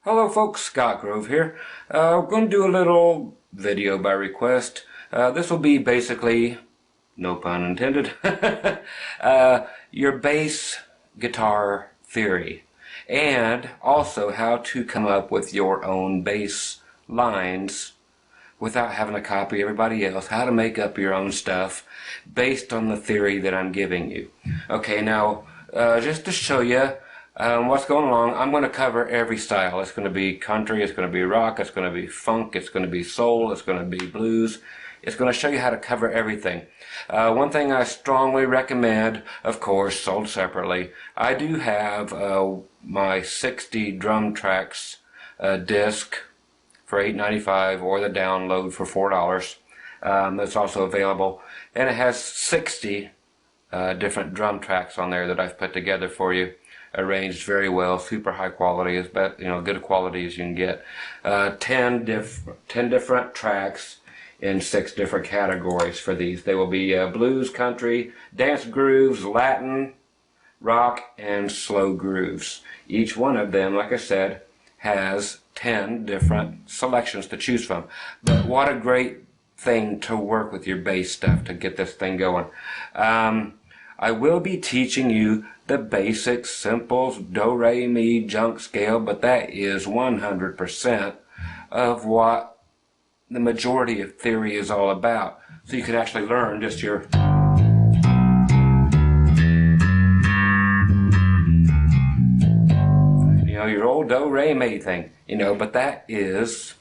Hello folks, Scott Grove here. We're going to do a little video by request. This will be basically, no pun intended, your bass guitar theory, and also how to come up with your own bass lines without having to copy everybody else, how to make up your own stuff based on the theory that I'm giving you. Okay, now just to show you what's going along, I'm going to cover every style. It's going to be country, it's going to be rock, it's going to be funk, it's going to be soul, it's going to be blues. It's going to show you how to cover everything. One thing I strongly recommend, of course, sold separately, I do have my 60 drum tracks disc for $8.95 or the download for $4. That's also available. And it has 60 different drum tracks on there that I've put together for you. Arranged very well, super high quality, as good quality as you can get. 10 different tracks in 6 different categories for these. They will be blues, country, dance grooves, Latin, rock, and slow grooves. Each one of them, like I said, has 10 different selections to choose from. But what a great thing to work with your bass stuff to get this thing going. I will be teaching you the basic, simples, do, re, mi, junk scale, but that is 100% of what the majority of theory is all about. So you can actually learn just your your old do, re, mi thing, but that is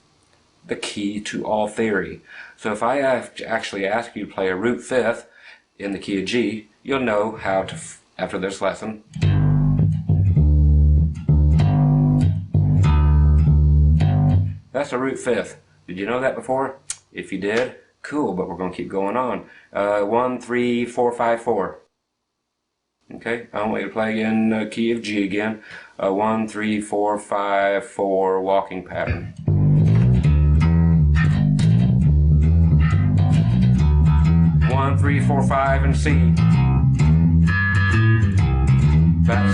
the key to all theory. So if I actually ask you to play a root fifth in the key of G, you'll know how to, after this lesson, that's a root fifth. Did you know that before? If you did, cool, but we're going to keep going on. 1, 3, 4, 5, 4. Okay, I want you to play in key of G again. 1, 3, 4, 5, 4 walking pattern. 1, 3, 4, 5 and C.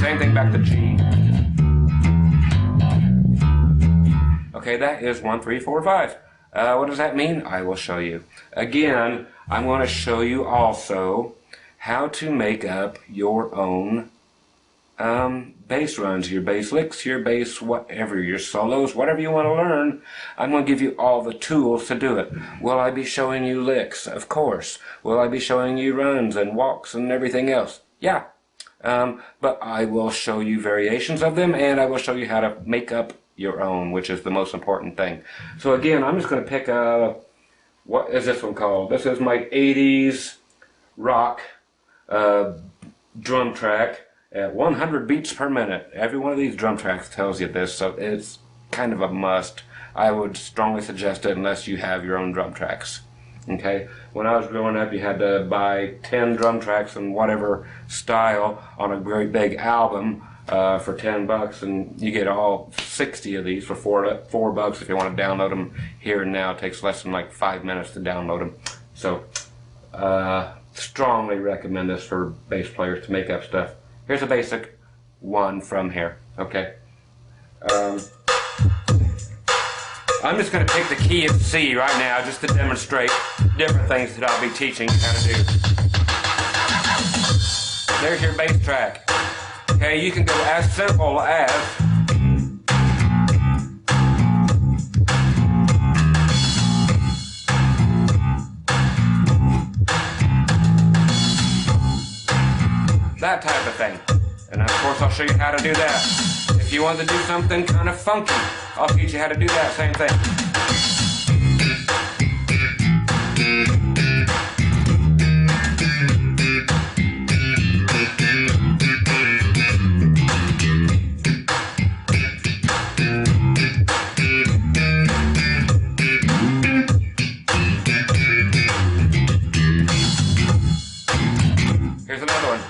Same thing back to G. Okay, that is 1, 3, 4, 5. What does that mean? I will show you. Again, I'm going to show you also how to make up your own bass runs, your bass licks, your bass whatever, your solos, whatever you want to learn. I'm going to give you all the tools to do it. Will I be showing you licks? Of course. Will I be showing you runs and walks and everything else? Yeah. But I will show you variations of them, and I will show you how to make up your own, which is the most important thing. So again, I'm just going to pick what is this one called? This is my 80s rock drum track at 100 beats per minute. Every one of these drum tracks tells you this, so it's kind of a must. I would strongly suggest it unless you have your own drum tracks. Okay, when I was growing up, you had to buy 10 drum tracks in whatever style on a very big album for $10, and you get all 60 of these for $4 if you want to download them here and now. It takes less than like 5 minutes to download them. So strongly recommend this for bass players to make up stuff. Here's a basic one from here. Okay. I'm just going to pick the key of C right now just to demonstrate different things that I'll be teaching you how to do. There's your bass track. Okay, you can go as simple as that type of thing. And of course I'll show you how to do that. If you want to do something kind of funky, I'll teach you how to do that same thing. Here's another one.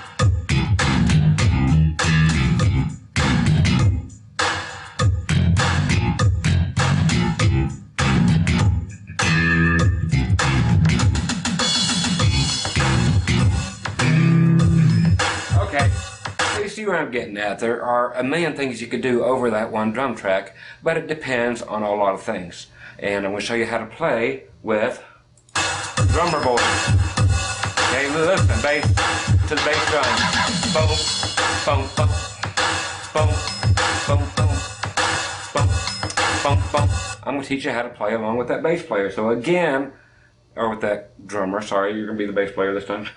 you see where I'm getting at. There are a million things you could do over that one drum track, but it depends on a lot of things. And I'm going to show you how to play with drummer boys. Okay, listen, bass to the bass drum. Boom, boom, boom, boom, boom, boom, boom, boom, boom. I'm going to teach you how to play along with that bass player. So again, or with that drummer, sorry, you're going to be the bass player this time.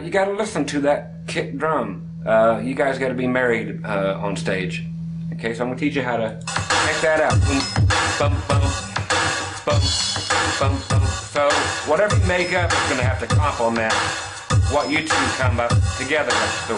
You got to listen to that kick drum. You guys got to be married on stage. Okay, so I'm going to teach you how to check that out. Boom, bum, bum, bum, bum, bum. So whatever you make up is going to have to complement what you two come up together with. So,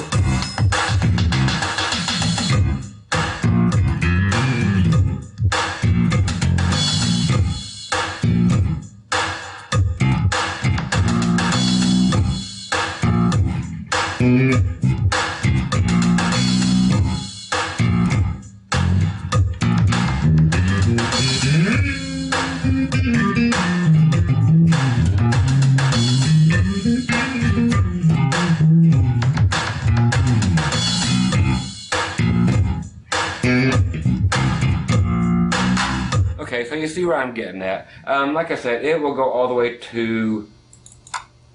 okay, so you see where I'm getting at. Like I said, it will go all the way to,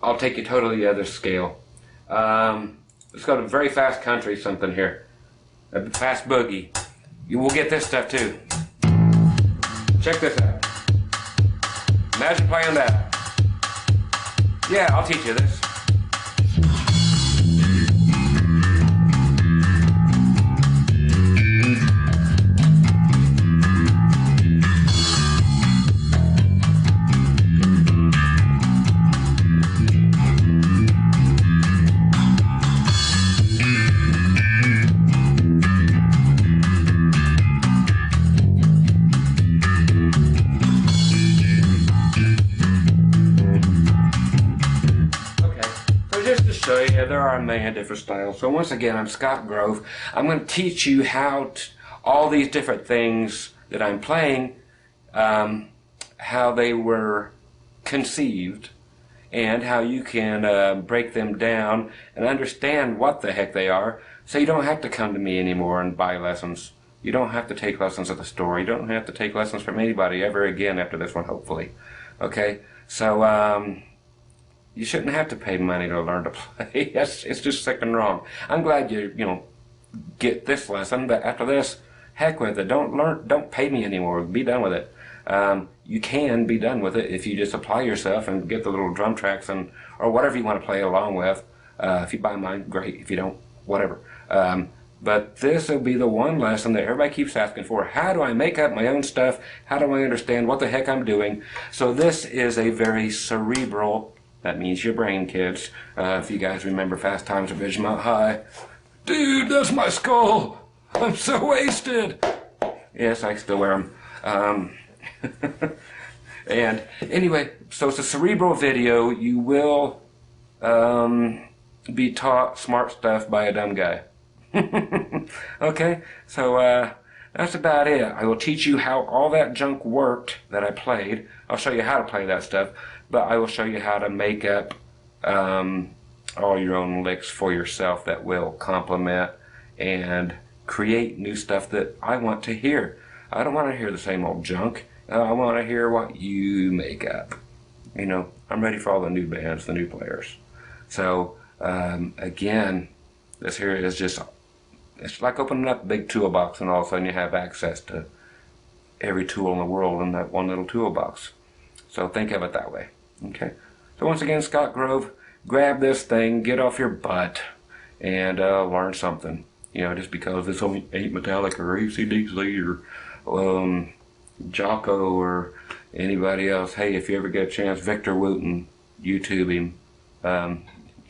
I'll take you totally the other scale. Let's go to very fast country something here. A fast boogie. You will get this stuff too. Check this out. Imagine playing that. Yeah, I'll teach you this. Show you, there are a million different styles. So once again, I'm Scott Grove. I'm going to teach you how all these different things that I'm playing, how they were conceived, and how you can break them down and understand what the heck they are, so you don't have to come to me anymore and buy lessons. You don't have to take lessons at the store. You don't have to take lessons from anybody ever again after this one, hopefully. Okay, so you shouldn't have to pay money to learn to play. It's just sick and wrong. I'm glad you get this lesson, but after this, heck with it. Don't pay me anymore. Be done with it. You can be done with it if you just apply yourself and get the little drum tracks or whatever you want to play along with. If you buy mine, great. If you don't, whatever. But this will be the one lesson that everybody keeps asking for. How do I make up my own stuff? How do I understand what the heck I'm doing? So this is a very cerebral. That means your brain, kids. If you guys remember Fast Times at Ridgemont High. Dude, that's my skull. I'm so wasted. Yes, I still wear them. And anyway, so it's a cerebral video. You will be taught smart stuff by a dumb guy. Okay, so that's about it. I will teach you how all that junk worked that I played. I'll show you how to play that stuff. But I will show you how to make up all your own licks for yourself that will complement and create new stuff that I want to hear. I don't want to hear the same old junk. I want to hear what you make up. I'm ready for all the new bands, the new players. So, again, this here is just, it's like opening up a big toolbox and all of a sudden you have access to every tool in the world in that one little toolbox. So think of it that way. Okay. So once again, Scott Grove, grab this thing, get off your butt, and learn something. Just because this ain't Metallica or AC/DC or Jocko or anybody else. Hey, if you ever get a chance, Victor Wooten, YouTube him.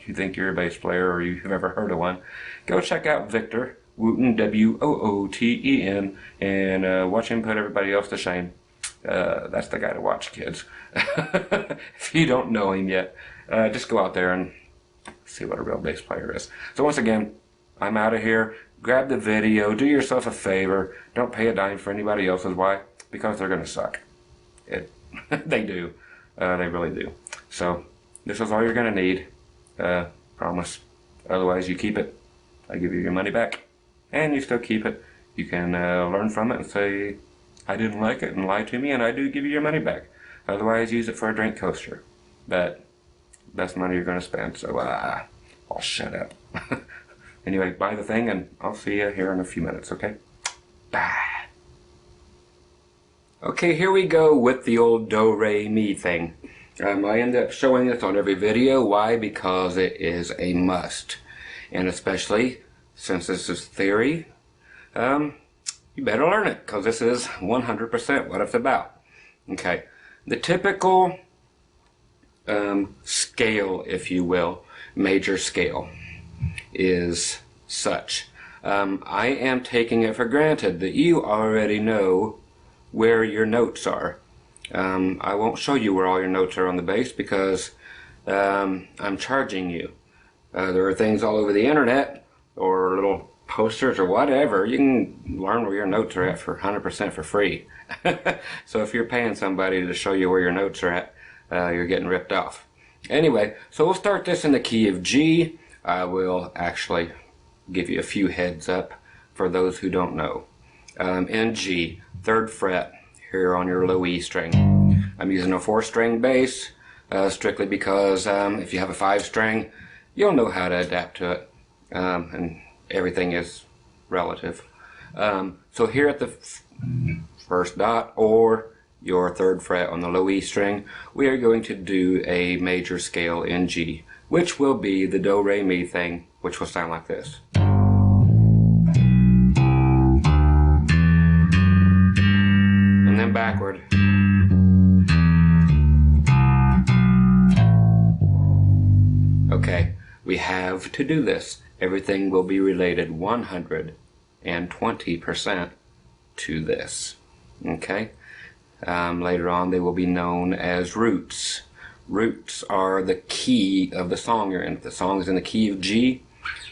You think you're a bass player or you've ever heard of one, go check out Victor Wooten, W-O-O-T-E-N, and watch him put everybody else to shame. That's the guy to watch, kids. If you don't know him yet, just go out there and see what a real bass player is. So once again, I'm out of here. Grab the video. Do yourself a favor. Don't pay a dime for anybody else's. Why? Because they're going to suck. They do. They really do. So this is all you're going to need. Promise. Otherwise, you keep it. I give you your money back. And you still keep it. You can learn from it and say, I didn't like it, and lie to me, and I do give you your money back. Otherwise, use it for a drink coaster. But best money you're going to spend, so I'll shut up. Anyway, buy the thing, and I'll see you here in a few minutes, okay? Bye. Okay, here we go with the old do-re-mi thing. I end up showing this on every video. Why? Because it is a must. And especially, since this is theory, you better learn it, because this is 100% what it's about. Okay, the typical scale, if you will, major scale, is such. I am taking it for granted that you already know where your notes are. I won't show you where all your notes are on the bass because I'm charging you. There are things all over the internet or little posters or whatever. You can learn where your notes are at for 100% for free. So if you're paying somebody to show you where your notes are at, you're getting ripped off. Anyway, so we'll start this in the key of G. I will actually give you a few heads up for those who don't know. In G, 3rd fret here on your low E string. I'm using a 4-string bass strictly because if you have a 5-string, you'll know how to adapt to it, and everything is relative. So here at the first dot or your 3rd fret on the low E string, we are going to do a major scale in G, which will be the do-re-mi thing, which will sound like this. And then backward. Okay, we have to do this. Everything will be related 120% to this. Okay? Later on they will be known as roots. Roots are the key of the song you're in. If the song is in the key of G,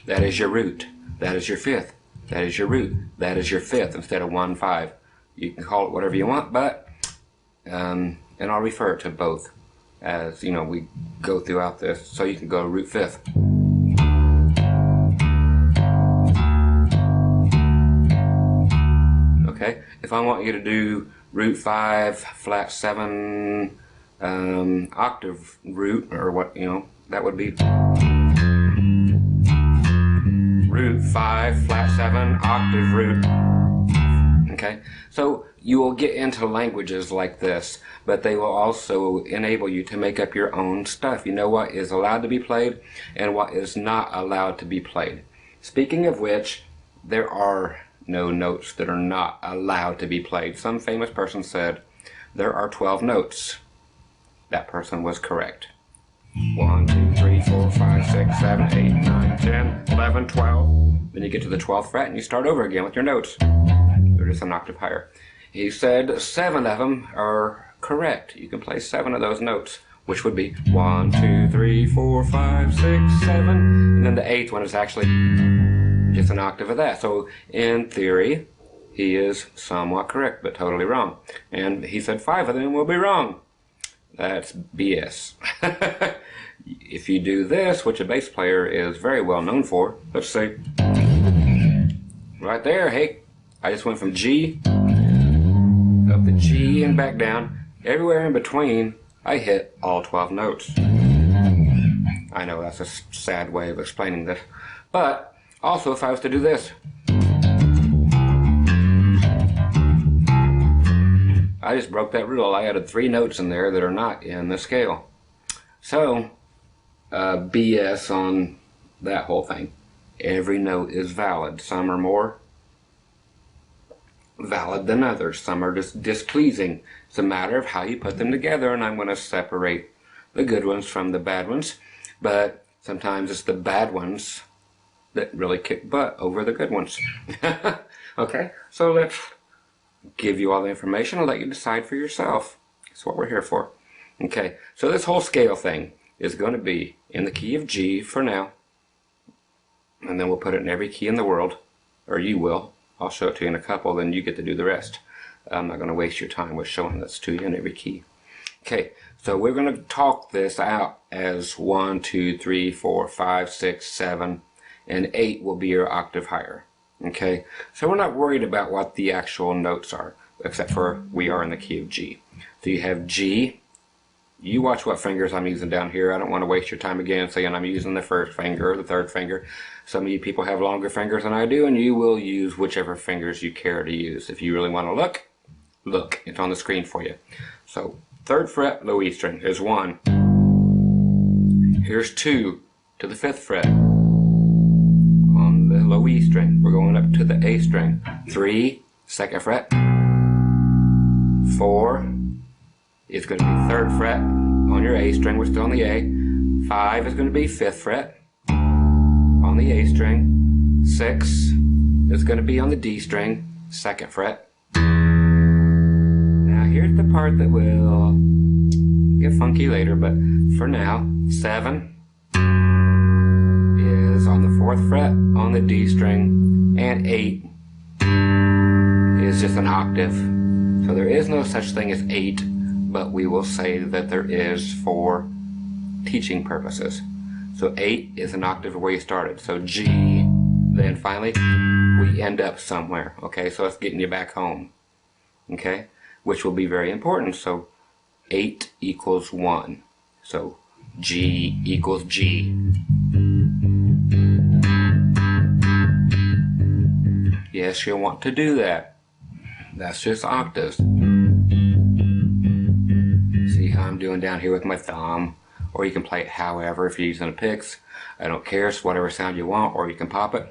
that is your root. That is your 5th. That is your root. That is your 5th instead of 1-5. You can call it whatever you want, but and I'll refer to both as, you know, we go throughout this. So you can go root 5th. Okay, if I want you to do root 5, flat 7, octave root, or what, you know, that would be root 5, flat 7, octave root. Okay, so you will get into languages like this, but they will also enable you to make up your own stuff. You know what is allowed to be played and what is not allowed to be played. Speaking of which, there are no notes that are not allowed to be played. Some famous person said there are 12 notes. That person was correct. 1, 2, 3, 4, 5, 6, 7, 8, 9, 10, 11, 12. Then you get to the 12th fret and you start over again with your notes. They're just an octave higher. He said 7 of them are correct. You can play 7 of those notes, which would be 1, 2, 3, 4, 5, 6, 7. And then the 8th one is actually just an octave of that. So in theory, he is somewhat correct, but totally wrong. And he said 5 of them will be wrong. That's BS. If you do this, which a bass player is very well known for, let's say, right there, hey, I just went from G up to G and back down. Everywhere in between, I hit all 12 notes. I know that's a sad way of explaining this, but also if I was to do this, I just broke that rule. I added 3 notes in there that are not in the scale. So, BS on that whole thing. Every note is valid. Some are more valid than others. Some are just displeasing. It's a matter of how you put them together, and I'm going to separate the good ones from the bad ones. But sometimes it's the bad ones that really kick butt over the good ones. Okay, so let's give you all the information and let you decide for yourself. That's what we're here for. Okay, so this whole scale thing is going to be in the key of G for now, and then we'll put it in every key in the world, or you will. I'll show it to you in a couple, then you get to do the rest. I'm not going to waste your time with showing this to you in every key. Okay, so we're going to talk this out as 1, 2, 3, 4, 5, 6, 7, and 8 will be your octave higher. Okay, so we're not worried about what the actual notes are, except for we are in the key of G. So you have G. You watch what fingers I'm using down here. I don't want to waste your time again saying I'm using the first finger or the third finger. Some of you people have longer fingers than I do, and you will use whichever fingers you care to use. If you really want to look, it's on the screen for you. So 3rd fret, low E string is 1. Here's 2 to the 5th fret on the low E string. We're going up to the A string. 3, 2nd fret. 4 is going to be 3rd fret on your A string. We're still on the A. 5 is going to be 5th fret on the A string. 6 is going to be on the D string, 2nd fret. Now here's the part that will get funky later, but for now, 7 is on the 4th fret on the D string, and 8 is just an octave. So there is no such thing as 8, but we will say that there is for teaching purposes. So 8 is an octave where you started. So G, then finally we end up somewhere. Okay, so it's getting you back home. Okay, which will be very important. So 8 equals 1. So G equals G. Yes, you'll want to do that. That's just octaves. See how I'm doing down here with my thumb, or you can play it however if you're using a picks. I don't care, it's whatever sound you want, or you can pop it.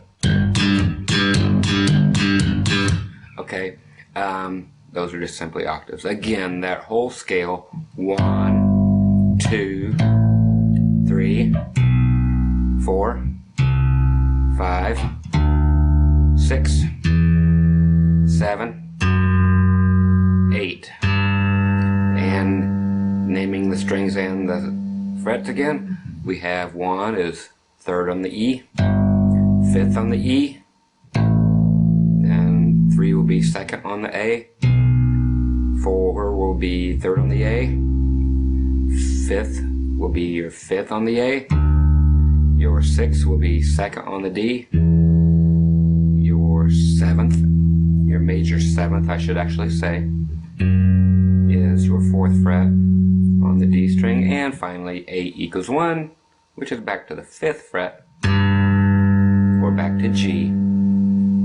Okay, those are just simply octaves. Again, that whole scale, 1, 2, 3, 4, 5, 6, 7, 8. And naming the strings and the frets again, we have 1 is 3rd on the E, 5th on the E, and 3 will be 2nd on the A, 4 will be 3rd on the A, 5th will be your 5th on the A, your 6th will be 2nd on the D, your 7th, your major 7th I should actually say, is your 4th fret on the D string, and finally A equals 1, which is back to the 5th fret, or back to G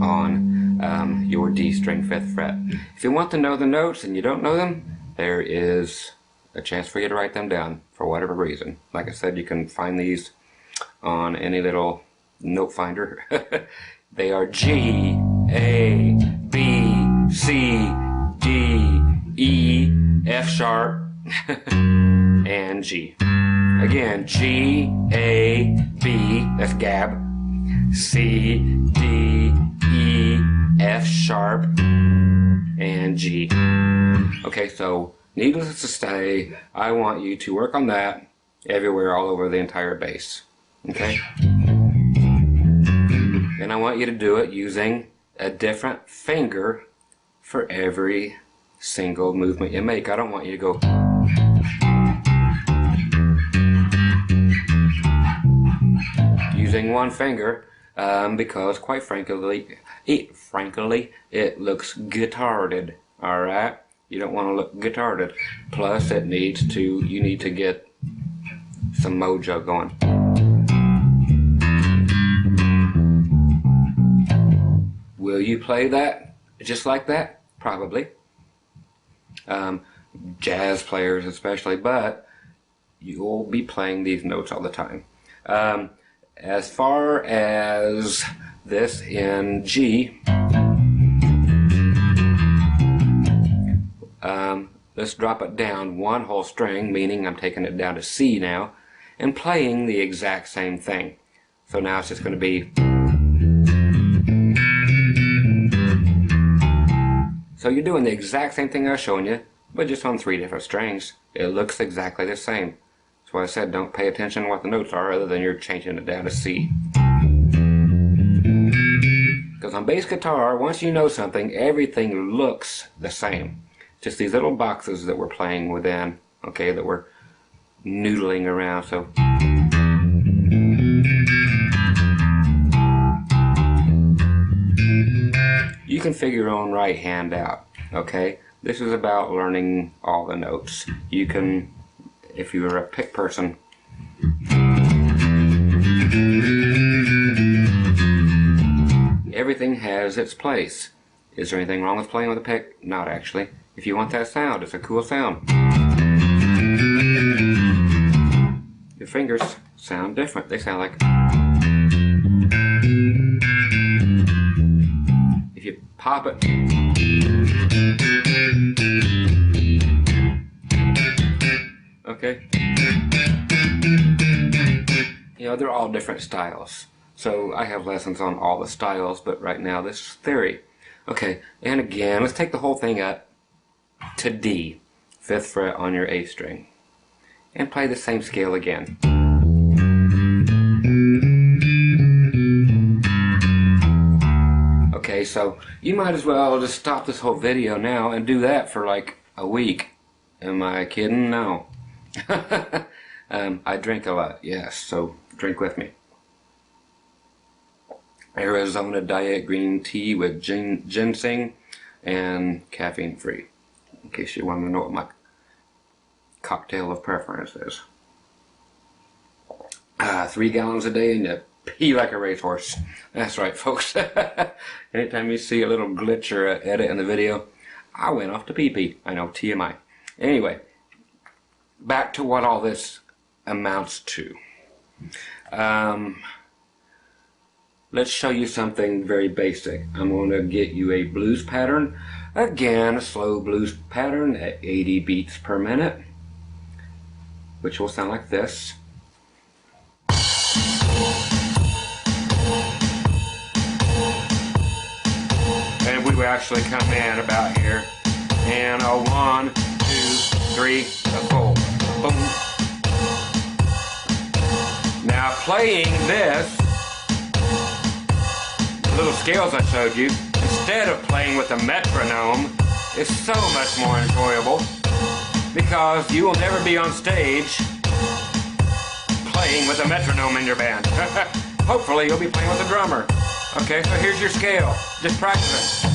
on your D string 5th fret. If you want to know the notes and you don't know them, there is a chance for you to write them down for whatever reason. Like I said, you can find these on any little note finder. They are G, A, B, C, D, E, F sharp, and G. Again, G, A, B, that's Gab, C, D, E, F sharp, and G. Okay, so needless to say, I want you to work on that everywhere, all over the entire bass. Okay? And I want you to do it using a different finger for every single movement you make. I don't want you to go using one finger because quite frankly it looks guitarded. Alright? You don't want to look guitarded. Plus you need to get some mojo going. Will you play that just like that? Probably. Jazz players especially, but you'll be playing these notes all the time. As far as this in G, let's drop it down one whole string, meaning I'm taking it down to C now, and playing the exact same thing. So now it's just going to be. So you're doing the exact same thing I was showing you, but just on 3 different strings. It looks exactly the same. That's why I said don't pay attention to what the notes are other than you're changing it down to C. Because on bass guitar, once you know something, everything looks the same. Just these little boxes that we're playing within, okay, that we're noodling around. So can figure your own right hand out, okay? This is about learning all the notes. You can, if you're a pick person, everything has its place. Is there anything wrong with playing with a pick? Not actually. If you want that sound, it's a cool sound. Your fingers sound different. They sound like... If you pop it... Okay? You know, they're all different styles. So I have lessons on all the styles, but right now this is theory. Okay, and again, let's take the whole thing up to D, 5th fret on your A string, and play the same scale again. Okay, so you might as well just stop this whole video now and do that for like a week. Am I kidding? No. I drink a lot, yes, so drink with me. Arizona Diet Green Tea with ginseng and caffeine free, in case you want to know what my cocktail of preference is. 3 gallons a day and you pee like a racehorse. That's right, folks. Anytime you see a little glitch or an edit in the video, I went off to pee-pee. I know, TMI. Anyway, back to what all this amounts to. Let's show you something very basic. I'm going to get you a blues pattern. Again, a slow blues pattern at 80 beats per minute, which will sound like this. And we will actually come in about here. And a 1, 2, 3, a 4. Boom. Now playing this, little scales I showed you, instead of playing with a metronome, is so much more enjoyable because you will never be on stage playing with a metronome in your band. Hopefully you'll be playing with a drummer. Okay, so here's your scale. Just practice it.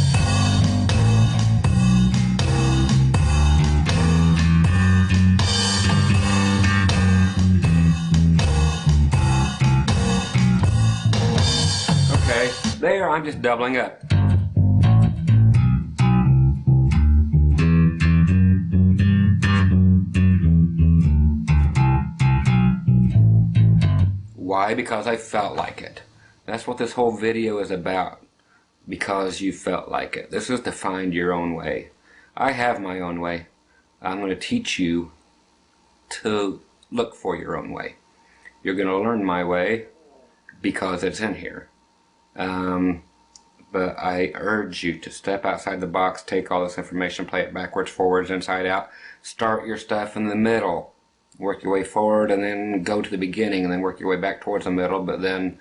Okay. There, I'm just doubling up. Why? Because I felt like it. That's what this whole video is about. Because you felt like it. This is to find your own way. I have my own way. I'm going to teach you to look for your own way. You're going to learn my way because it's in here. But I urge you to step outside the box, take all this information, play it backwards, forwards, inside out. Start your stuff in the middle. Work your way forward and then go to the beginning and then work your way back towards the middle, but then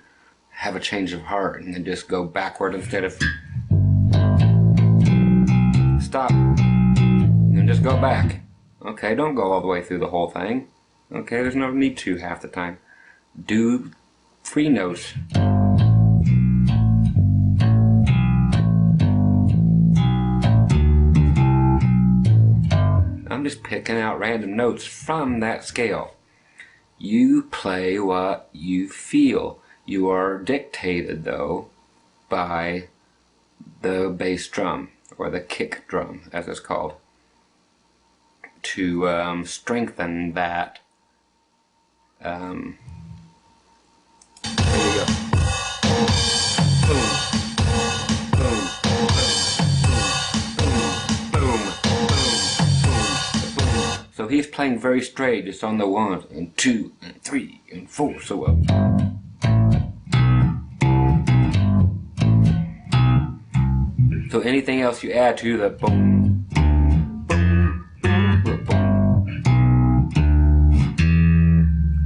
have a change of heart and then just go backward instead of stop and then just go back. Okay, don't go all the way through the whole thing. Okay, there's no need to half the time. Do 3 notes. I'm just picking out random notes from that scale. You play what you feel. You are dictated, though, by the bass drum, or the kick drum, as it's called, to strengthen that. There you go. Boom. Boom. So he's playing very straight, just on the 1 and 2 and 3 and 4, so up. So anything else you add to the boom, boom, boom, boom, boom.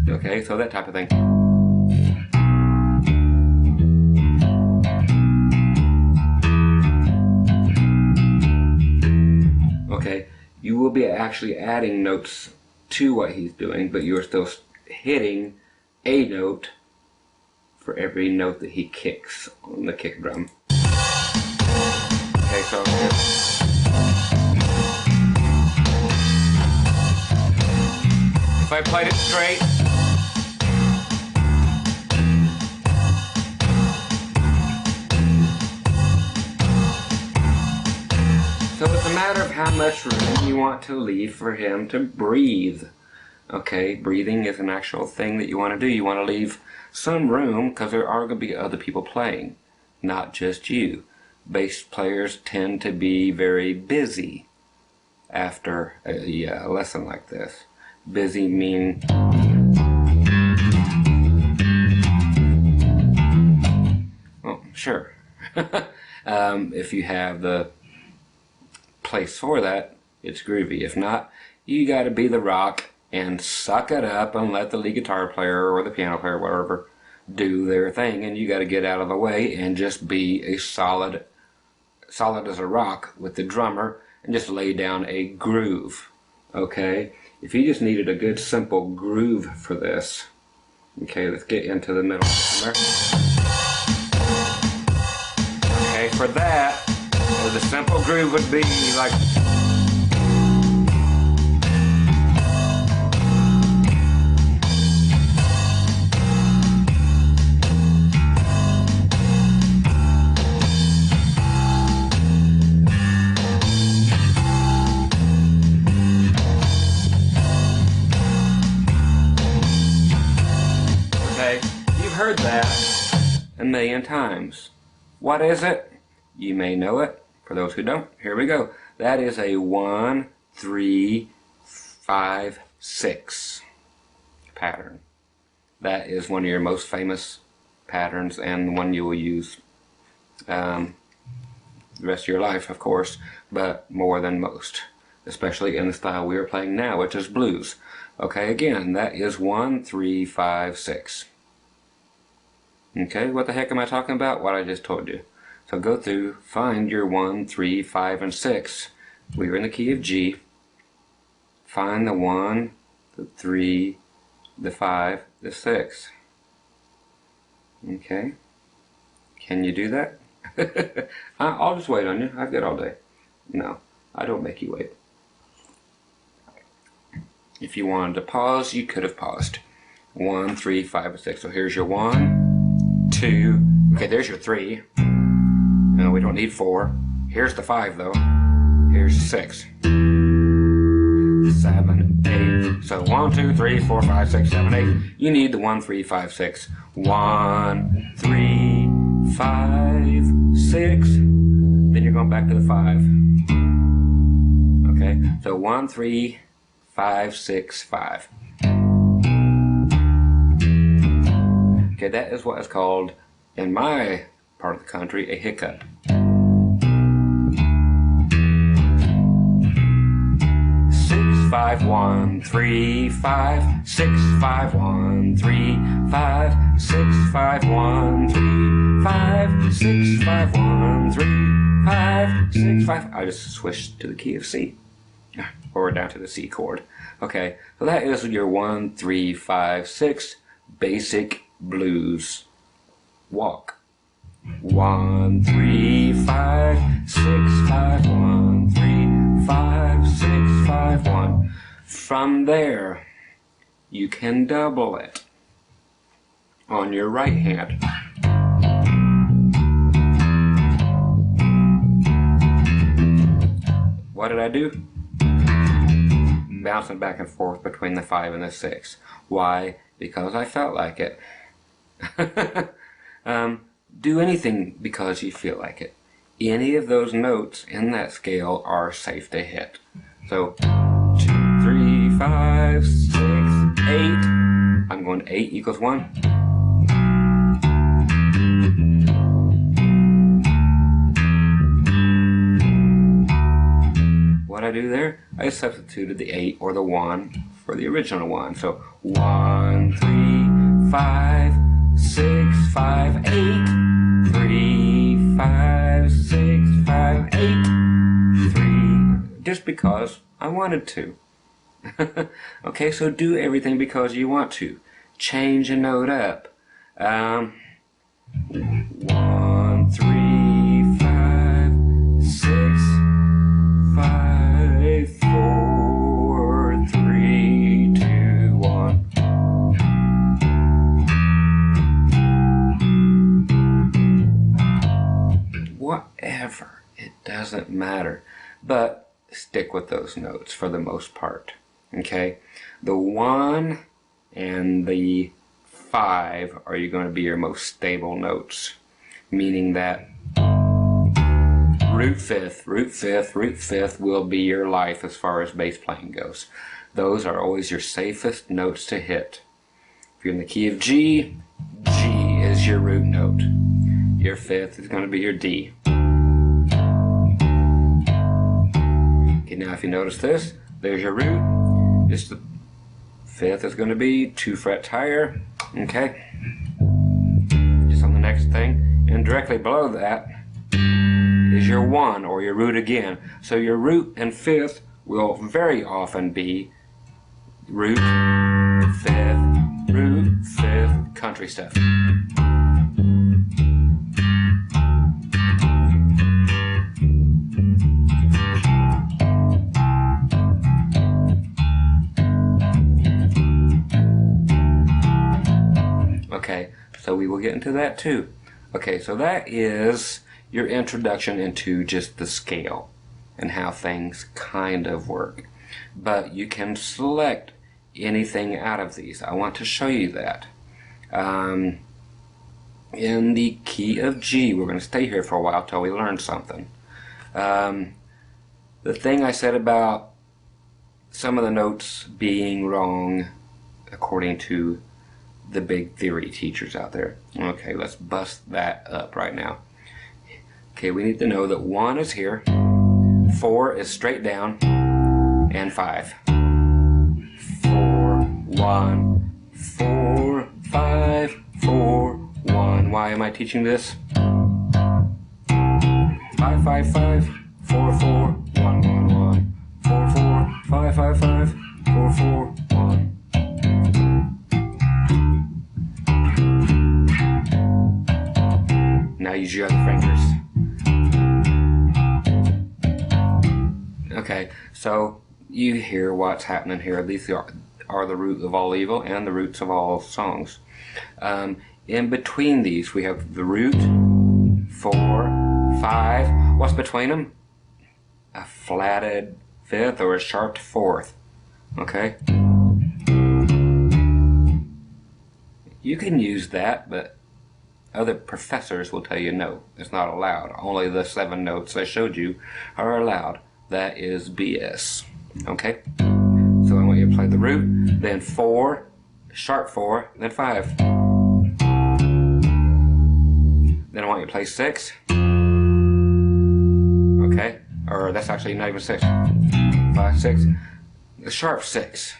Okay, so that type of thing. Okay. You will be actually adding notes to what he's doing, but you are still hitting a note for every note that he kicks on the kick drum. so if I played it straight, so it's a matter of how much room you want to leave for him to breathe. Okay, breathing is an actual thing that you want to do. You want to leave some room because there are going to be other people playing, not just you. Bass players tend to be very busy after a lesson like this. Busy mean well, sure. If you have the place for that, it's groovy. If not, you got to be the rock and suck it up and let the lead guitar player or the piano player, whatever, do their thing, and you got to get out of the way and just be a solid as a rock with the drummer and just lay down a groove. Okay, if you just needed a good simple groove for this, okay, let's get into the middle there. Okay, for that, the simple groove would be like, you've heard that a million times. What is it? You may know it. For those who don't, here we go. That is a 1, 3, 5, 6 pattern. That is one of your most famous patterns and one you will use the rest of your life, of course, but more than most, especially in the style we are playing now, which is blues. Okay, again, that is 1, 3, 5, 6. Okay, what the heck am I talking about? What I just told you. So go through, find your 1, 3, 5, and 6. We are in the key of G. Find the 1, the 3, the 5, the 6. Okay. Can you do that? I'll just wait on you. I've got all day. No, I don't make you wait. If you wanted to pause, you could have paused. 1, 3, 5, and 6. So here's your 1, 2. Okay, there's your 3. No, we don't need 4. Here's the 5 though. Here's 6. 7, 8. So 1, 2, 3, 4, 5, 6, 7, 8. You need the 1, 3, 5, 6. 1, 3, 5, 6. Then you're going back to the 5. Okay, so 1, 3, 5, 6, 5. Okay, that is what is called, in my part of the country, a hiccup. 6, 5, 1, 3, 5, 6, 5, 1, 3, 5, 6, 5, 1, 3, 5, 6, 5, 1, 3, 5, 6, 5. I just switched to the key of C, or down to the C chord. Okay, so that is your 1, 3, 5, 6 basic blues walk. 1, 3, 5, 6, 5, 1, 3, 5, 6, 5, 1. From there, you can double it on your right hand. What did I do? Bouncing back and forth between the 5 and the 6. Why? Because I felt like it. Do anything because you feel like it. Any of those notes in that scale are safe to hit. So 2, 3, 5, 6, 8. I'm going 8 equals 1. What I do there? I substituted the 8 or the 1 for the original one. So 1, 3, 5, 6, 5, 8. 3, 5, 6, 5, 8. 3. Just because I wanted to. Okay, so do everything because you want to. Change a note up. 1, 3, 5, 6. whatever. It doesn't matter. But stick with those notes for the most part. Okay? The 1 and the 5 are going to be your most stable notes. Meaning that root 5th, root 5th, root 5th will be your life as far as bass playing goes. Those are always your safest notes to hit. If you're in the key of G, G is your root note. Your 5th is going to be your D. Okay, now if you notice this, there's your root. Just the 5th is going to be 2 frets higher. Okay? Just on the next thing. And directly below that is your 1, or your root again. So your root and 5th will very often be root, 5th, root, 5th, country stuff. Okay, so we will get into that too. Okay, so that is your introduction into just the scale and how things kind of work. But you can select anything out of these. I want to show you that. In the key of G, we're going to stay here for a while till we learn something. The thing I said about some of the notes being wrong according to the big theory teachers out there. Okay, let's bust that up right now. Okay, we need to know that 1 is here, 4 is straight down, and 5. 4, 1, 4, 5, 4, 1. Why am I teaching this? 5, 5, 5, 4, 4, 1, 1, 1. 4, 4, 5, 5, 5, 4, 4, 1. Now use your other fingers. Okay, so you hear what's happening here. These are the root of all evil and the roots of all songs. In between these, we have the root, 4, 5. What's between them? A flatted 5th or a sharped 4th. Okay? You can use that, but other professors will tell you no, it's not allowed. Only the 7 notes I showed you are allowed. That is BS. Okay? So I want you to play the root, then 4, sharp 4, then 5. Then I want you to play 6. Okay? Or that's actually not even 6. 5, 6. The sharp 6.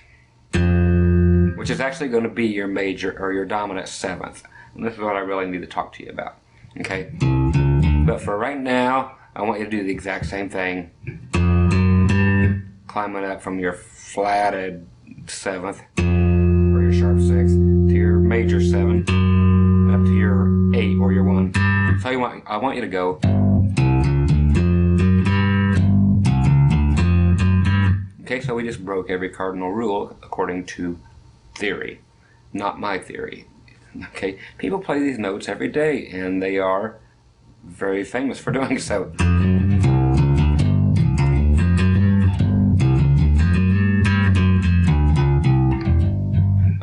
Which is actually going to be your major or your dominant 7th. And this is what I really need to talk to you about. Okay? But for right now, I want you to do the exact same thing. Climbing up from your flatted 7th, or your sharp 6, to your major 7, up to your 8 or your 1. So I want you to go. Okay, so we just broke every cardinal rule according to theory, not my theory. Okay, people play these notes every day, and they are very famous for doing so.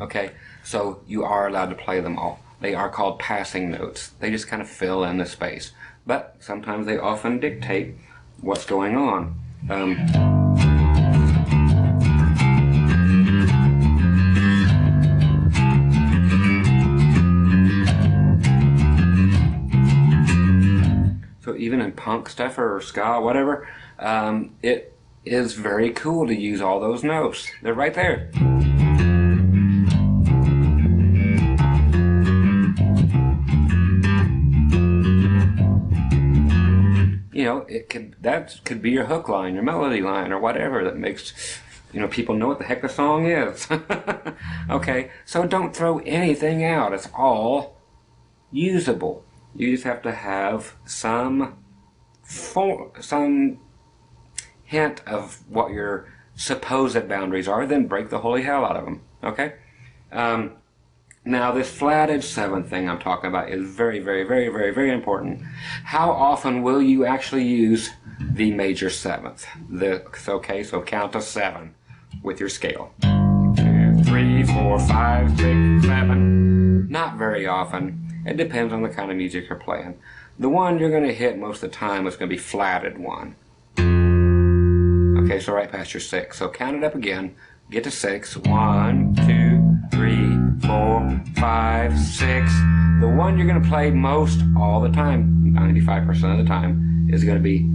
Okay, so you are allowed to play them all. They are called passing notes. They just kind of fill in the space. But sometimes they often dictate what's going on. So even in punk stuff or ska, whatever, it is very cool to use all those notes. They're right there. You know, that could be your hook line, your melody line, or whatever that makes, people know what the heck the song is. Okay, so don't throw anything out. It's all usable. You just have to have some hint of what your supposed boundaries are, then break the holy hell out of them. Okay? Now this flatted seventh thing I'm talking about is very, very, very, very, very important. How often will you actually use the major seventh? Okay, so count to 7 with your scale. 2, 3, 4, 5, 6, 7. Not very often. It depends on the kind of music you're playing. The one you're going to hit most of the time is going to be flatted 1. Okay, so right past your 6. So count it up again. Get to 6. 1, 2, 3, 4, 5, 6. The one you're going to play most all the time, 95% of the time, is going to be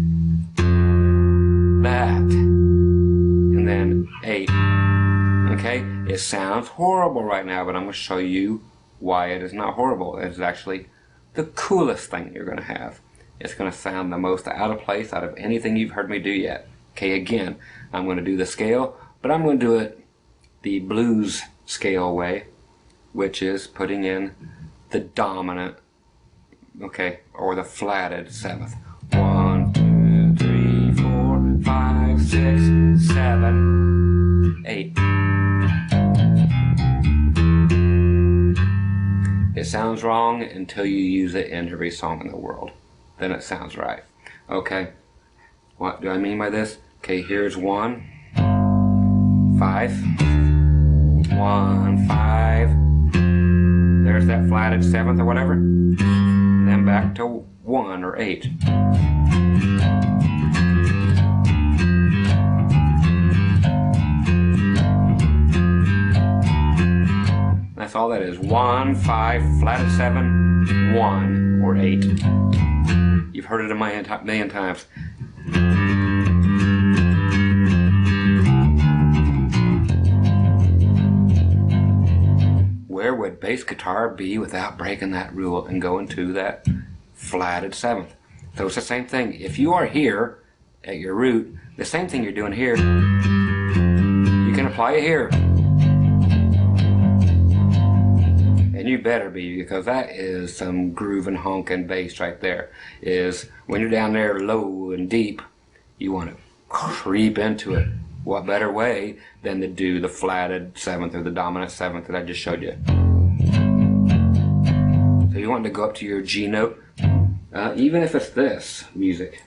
that. And then 8. Okay? It sounds horrible right now, but I'm going to show you why it is not horrible. It is actually the coolest thing you're going to have. It's going to sound the most out of place out of anything you've heard me do yet. Okay, again, I'm going to do the scale, but I'm going to do it the blues scale way, which is putting in the dominant, okay, or the flatted seventh. 1, 2, 3, 4, 5, 6, 7, 8. It sounds wrong until you use it in every song in the world. Then it sounds right. Okay, what do I mean by this? Okay, here's 1, 5, 1, 5. There's that flatted seventh or whatever. And then back to 1 or 8. That's all that is. 1, 5, flatted 7, 1 or 8. You've heard it a million times. Where would bass guitar be without breaking that rule and going to that flatted seventh? So it's the same thing. If you are here at your root, the same thing you're doing here, you can apply it here. And you better be, because that is some grooving, honking bass right there. Is when you're down there low and deep, you want to creep into it. What better way than to do the flatted seventh or the dominant seventh that I just showed you? So you want to go up to your G note, even if it's this music.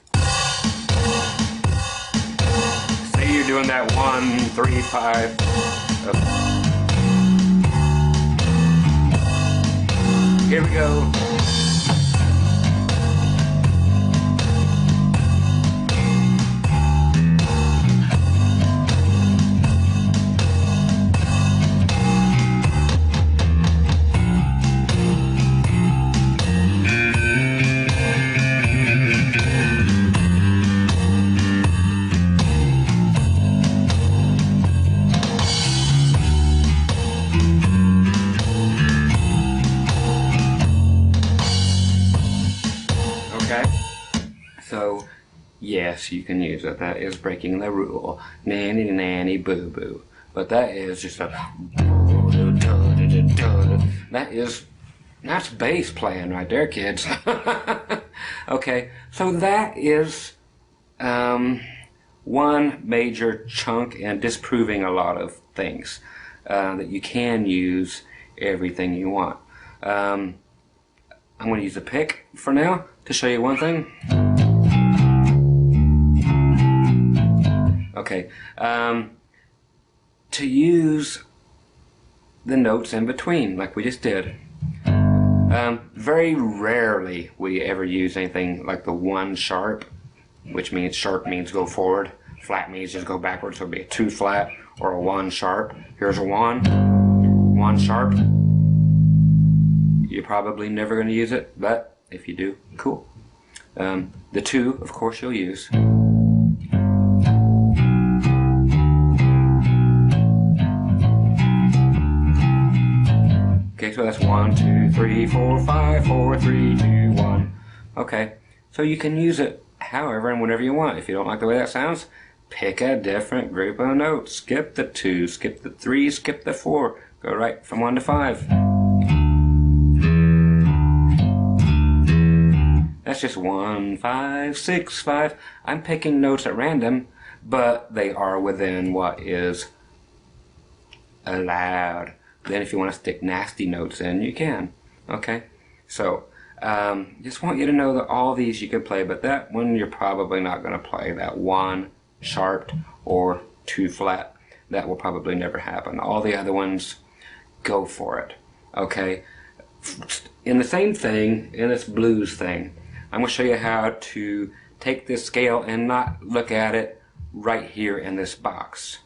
Say you're doing that 1, 3, 5. Here we go. So, yes, you can use it. That is breaking the rule. Nanny, nanny, boo, boo. But that is just a... That's bass playing right there, kids. Okay, so that is one major chunk in disproving a lot of things. That you can use everything you want. I'm going to use a pick for now to show you one thing. Okay, to use the notes in between, like we just did. Very rarely we ever use anything like the 1 sharp, which means sharp means go forward, flat means just go backwards, so it'll be a 2 flat or a 1 sharp. Here's a 1 sharp. You're probably never going to use it, but if you do, cool. The 2, of course, you'll use. Okay, so that's 1, 2, 3, 4, 5, 4, 3, 2, 1. Okay, so you can use it however and whenever you want. If you don't like the way that sounds, pick a different group of notes. Skip the 2, skip the 3, skip the 4. Go right from 1 to 5. That's just 1, 5, 6, 5. I'm picking notes at random, but they are within what is allowed. Then if you want to stick nasty notes in, you can. Okay, so just want you to know that all these you can play, but that one you're probably not going to play. That 1 sharp or 2 flat, that will probably never happen. All the other ones, go for it. Okay, in the same thing, in this blues thing, I'm going to show you how to take this scale and not look at it right here in this box.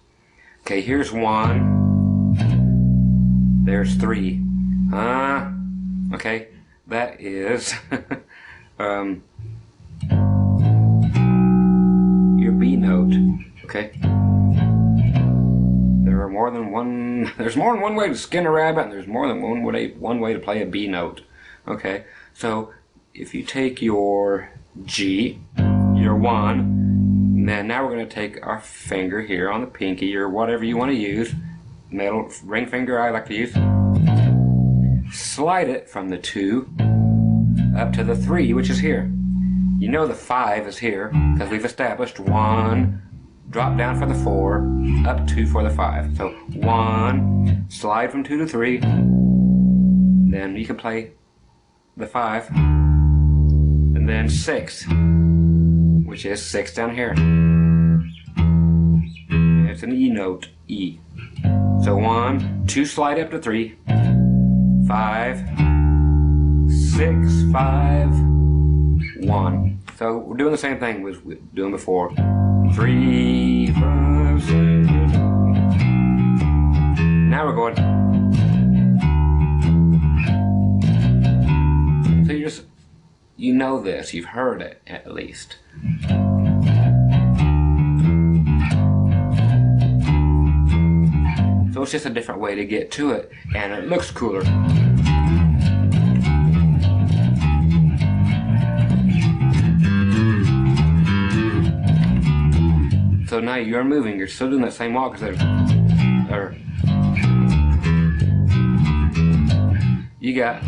Okay, here's 1, there's 3. Okay, that is your B note. Okay, there's more than one way to skin a rabbit, and there's more than one way to play a B note. Okay, so if you take your G, your 1, and then now we're going to take our finger here on the pinky, or whatever you want to use, middle ring finger I like to use, slide it from the 2 up to the 3, which is here. You know the 5 is here because we've established 1, drop down for the 4, up 2 for the 5. So 1, slide from 2 to 3, then you can play the 5, and then 6, which is 6 down here. It's an E note, E. So 1, 2, slide up to 3, 5, 6, 5, 1. So we're doing the same thing we were doing before. 3, 5, 6. Now we're going. So you know this, you've heard it at least. So it's just a different way to get to it, and it looks cooler. So now you're moving, you're still doing that same walk, because you got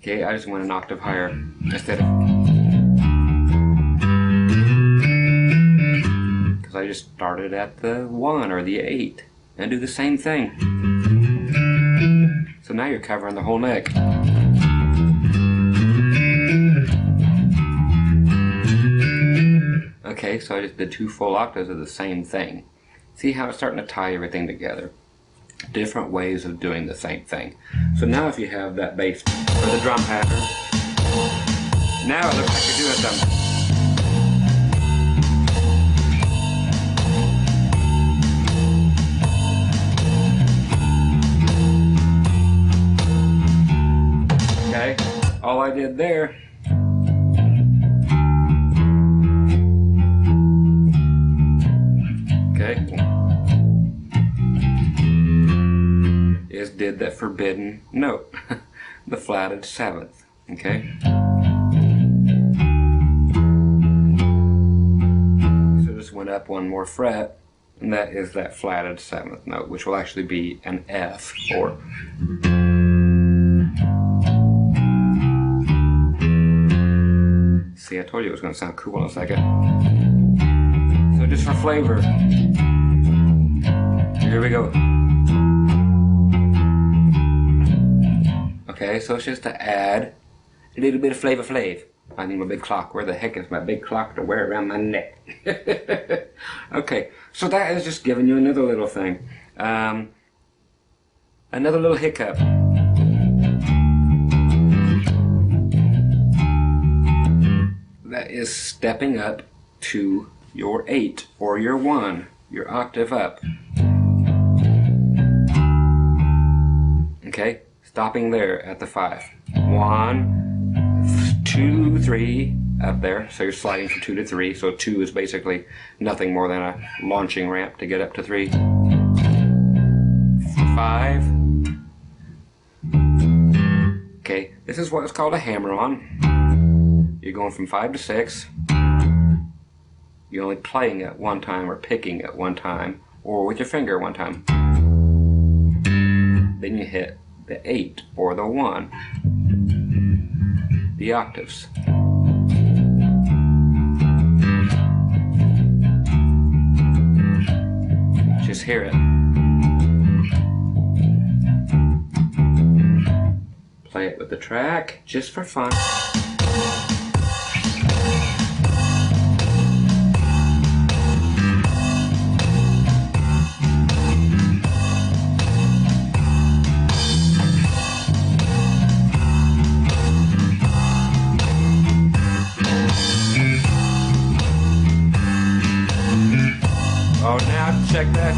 okay, I just went an octave higher instead of, because I just started at the 1 or the 8 and do the same thing. So now you're covering the whole neck. Okay, so I just did 2 full octaves of the same thing. See how it's starting to tie everything together? Different ways of doing the same thing. So now if you have that bass for the drum pattern, now it looks like you're doing something. Okay, all I did there is did that forbidden note, the flatted 7th. Okay, so just went up 1 more fret, and that is that flatted 7th note, which will actually be an F, or see, I told you it was going to sound cool in a second. So just for flavor, here we go. Okay, so it's just to add a little bit of flavor flav. I need my big clock. Where the heck is my big clock to wear around my neck? Okay, so that is just giving you another little thing. Another little hiccup. That is stepping up to your 8 or your 1, your octave up. Okay, stopping there at the 5. 1, 2, 3, up there. So you're sliding from 2 to 3. So 2 is basically nothing more than a launching ramp to get up to 3. 5. Okay, this is what is called a hammer-on. You're going from 5 to 6. You're only playing at one time, or picking at one time, or with your finger one time. Then you hit the 8 or the 1, the octaves. Just hear it. Play it with the track, just for fun. Oh, now check that.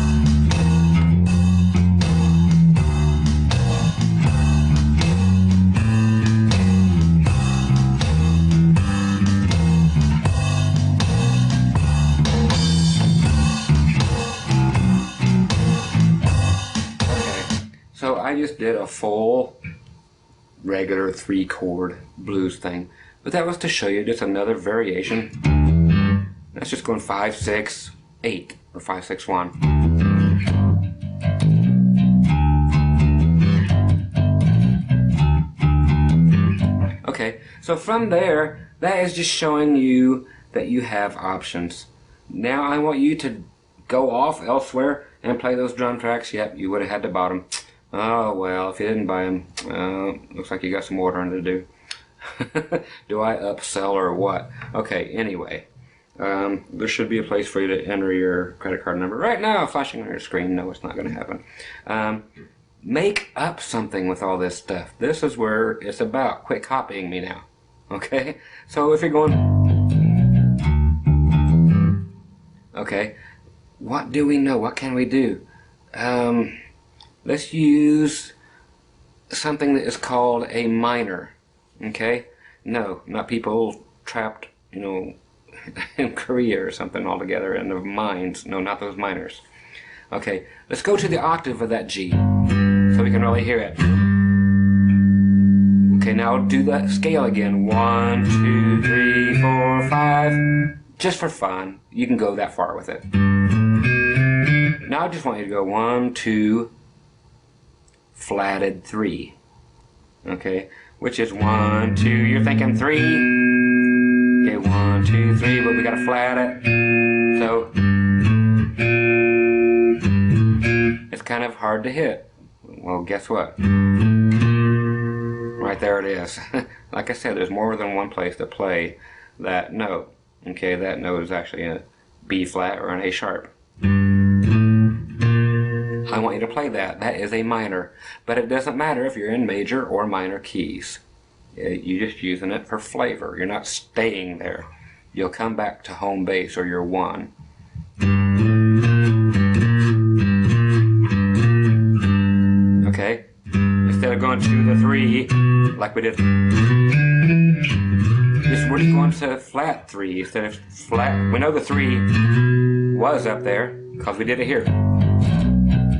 So I just did a full regular 3-chord blues thing, but that was to show you just another variation. That's just going 5, 6, 8, or 5, 6, 1. Okay, so from there, that is just showing you that you have options. Now I want you to go off elsewhere and play those drum tracks. Yep, you would have had to buy them. Oh well, if you didn't buy them, looks like you got some ordering to do. Do I upsell or what? Okay, anyway, there should be a place for you to enter your credit card number right now, flashing on your screen. No, it's not going to happen. Make up something with all this stuff. This is where it's about. Quit copying me now. Okay? So if you're going... Okay, what do we know? What can we do? Let's use something that is called a minor. Okay? No, not people trapped, you know, in Korea or something altogether in the mines. No, not those miners. Okay, let's go to the octave of that G so we can really hear it. Okay, now do that scale again. 1, 2, 3, 4, 5. Just for fun. You can go that far with it. Now I just want you to go 1, 2, flatted 3. Okay, which is 1, 2. You're thinking 3. Okay, 1, 2, 3, but we gotta flat it. So it's kind of hard to hit. Well, guess what? Right there it is. Like I said, there's more than one place to play that note. Okay, that note is actually a B flat or an A sharp. I want you to play that. That is a minor. But it doesn't matter if you're in major or minor keys. You're just using it for flavor. You're not staying there. You'll come back to home base or your 1. Okay? Instead of going to the 3 like we did, we're just going to flat 3 instead of flat. We know the 3 was up there because we did it here.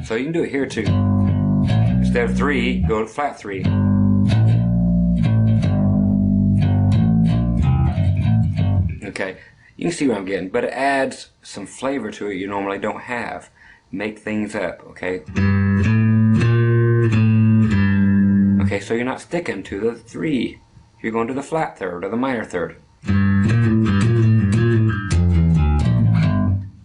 So you can do it here too. Instead of 3, go to flat 3. Okay, you can see what I'm getting, but it adds some flavor to it you normally don't have. Make things up, okay? Okay, so you're not sticking to the 3. You're going to the flat third or the minor third.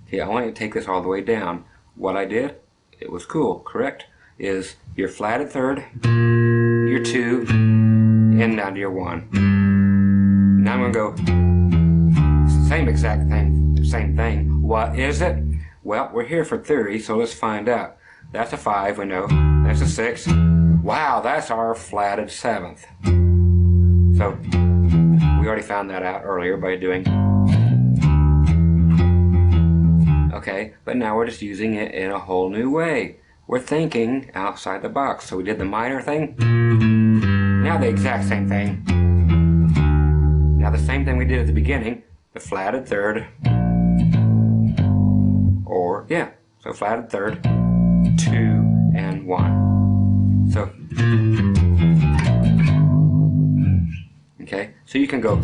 Okay, I want you to take this all the way down. What I did, it was cool, correct? Is your flatted third, your 2, and down to your 1. Now I'm going to go same exact thing, same thing. What is it? Well, we're here for theory, so let's find out. That's a 5, we know. That's a 6. Wow, that's our flatted 7th. So, we already found that out earlier by doing... Okay, but now we're just using it in a whole new way. We're thinking outside the box. So we did the minor thing. Now the exact same thing. Now the same thing we did at the beginning. The flatted third. Or, yeah, so flatted third, 2, and 1. So, okay, so you can go.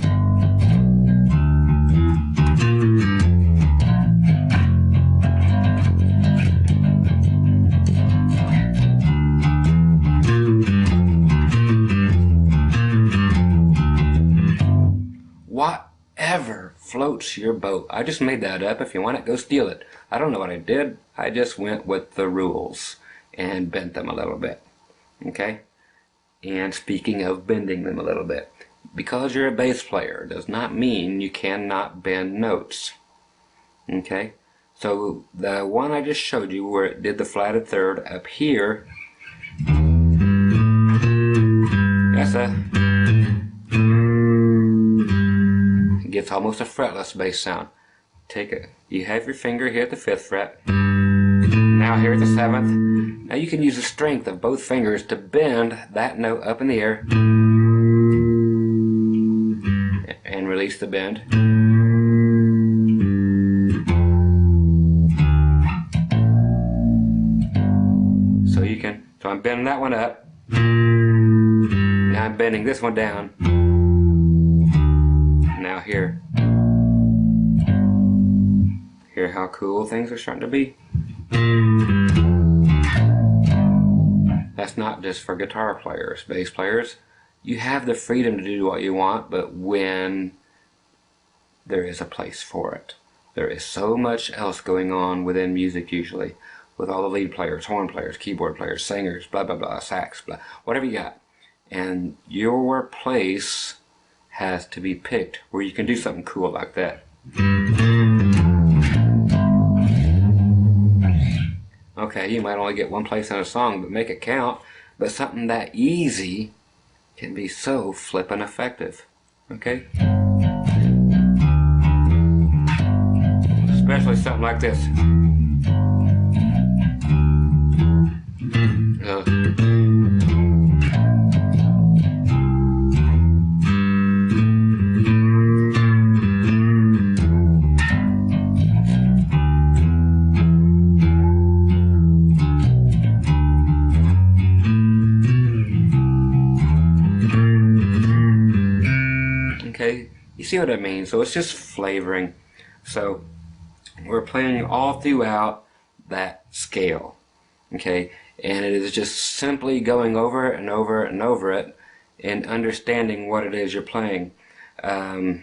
Whatever floats your boat. I just made that up. If you want it, go steal it. I don't know what I did. I just went with the rules and bent them a little bit. Okay? And speaking of bending them a little bit, because you're a bass player does not mean you cannot bend notes. Okay? So the one I just showed you where it did the flatted third up here, that's it gets almost a fretless bass sound. Take it. You have your finger here at the 5th fret. Now here at the 7th. Now you can use the strength of both fingers to bend that note up in the air and release the bend. So I'm bending that one up. Now I'm bending this one down. Now here. Hear how cool things are starting to be? That's not just for guitar players, bass players. You have the freedom to do what you want, but when there is a place for it. There is so much else going on within music usually, with all the lead players, horn players, keyboard players, singers, blah blah blah, sax, blah, whatever you got. And your place has to be picked where you can do something cool like that. Okay, you might only get one place in a song, but make it count. But something that easy can be so flippin' effective. Okay? Especially something like this. Okay, you see what I mean? So it's just flavoring. So we're playing all throughout that scale. Okay, and it is just simply going over it and over it and over it and understanding what it is you're playing. That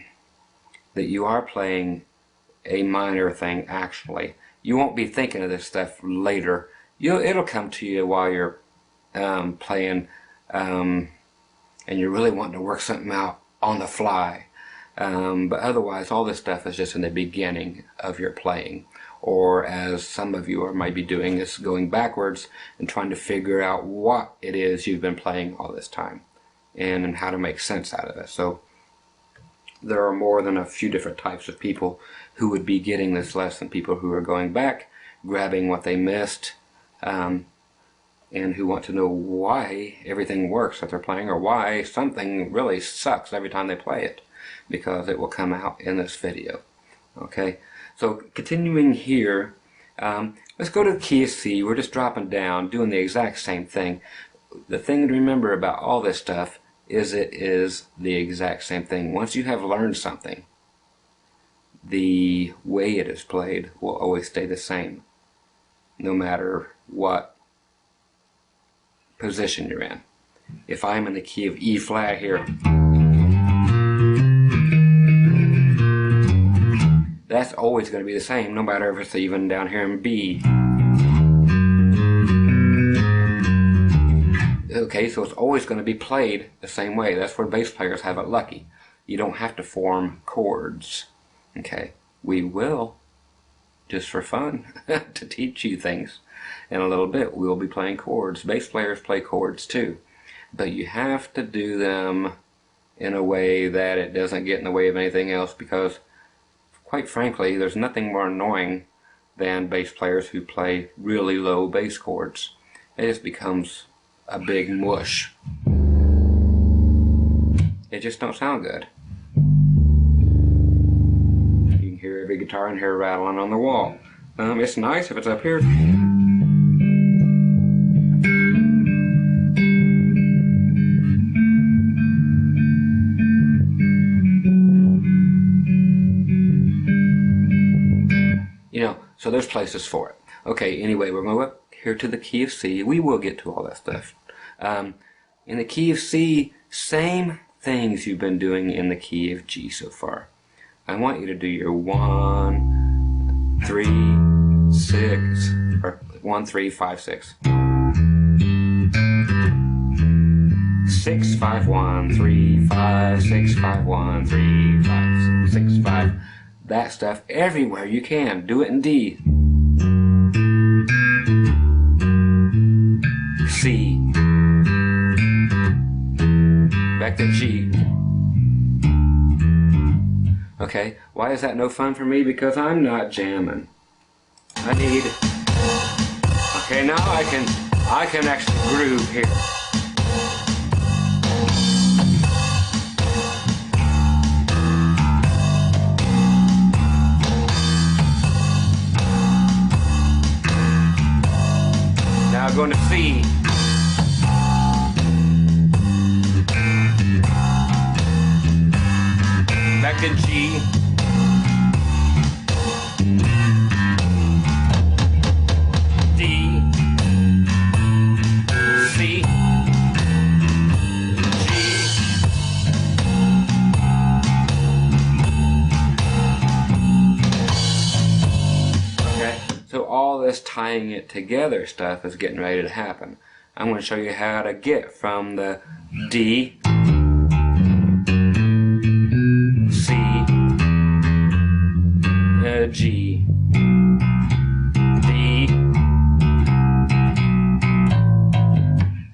you are playing a minor thing actually. You won't be thinking of this stuff later. It'll come to you while you're playing and you're really wanting to work something out on the fly. But otherwise all this stuff is just in the beginning of your playing. Or as some of you might be doing, is going backwards and trying to figure out what it is you've been playing all this time and how to make sense out of it. So there are more than a few different types of people who would be getting this lesson. People who are going back, grabbing what they missed, and who want to know why everything works that they're playing, or why something really sucks every time they play it, because it will come out in this video. Okay, so continuing here, let's go to the key of C. We're just dropping down, doing the exact same thing. The thing to remember about all this stuff is it is the exact same thing. Once you have learned something, the way it is played will always stay the same, no matter what position you're in. If I'm in the key of E flat here, that's always going to be the same, no matter if it's even down here in B. Okay, so it's always going to be played the same way. That's where bass players have it lucky. You don't have to form chords. Okay, we will, just for fun, to teach you things. In a little bit, we'll be playing chords. Bass players play chords too. But you have to do them in a way that it doesn't get in the way of anything else, because quite frankly, there's nothing more annoying than bass players who play really low bass chords. It just becomes a big mush. It just don't sound good. You can hear every guitar in here rattling on the wall. It's nice if it's up here. So there's places for it. Okay, anyway, we're going to go up here to the key of C. We will get to all that stuff. In the key of C, same things you've been doing in the key of G so far. I want you to do your 1, 3, 6, or 1, 3, 5, 6. 6, 5, 1, 3, 5, 6, 5, 1, 3, 5, 6, 5. That stuff everywhere you can. Do it in D. C. Back to G. Okay, why is that no fun for me? Because I'm not jamming. I need... Okay, now I can actually groove here. Now I'm going to C. Back to G. D. C. G. Okay, so all this tying it together stuff is getting ready to happen. I'm going to show you how to get from the D, C, G, D,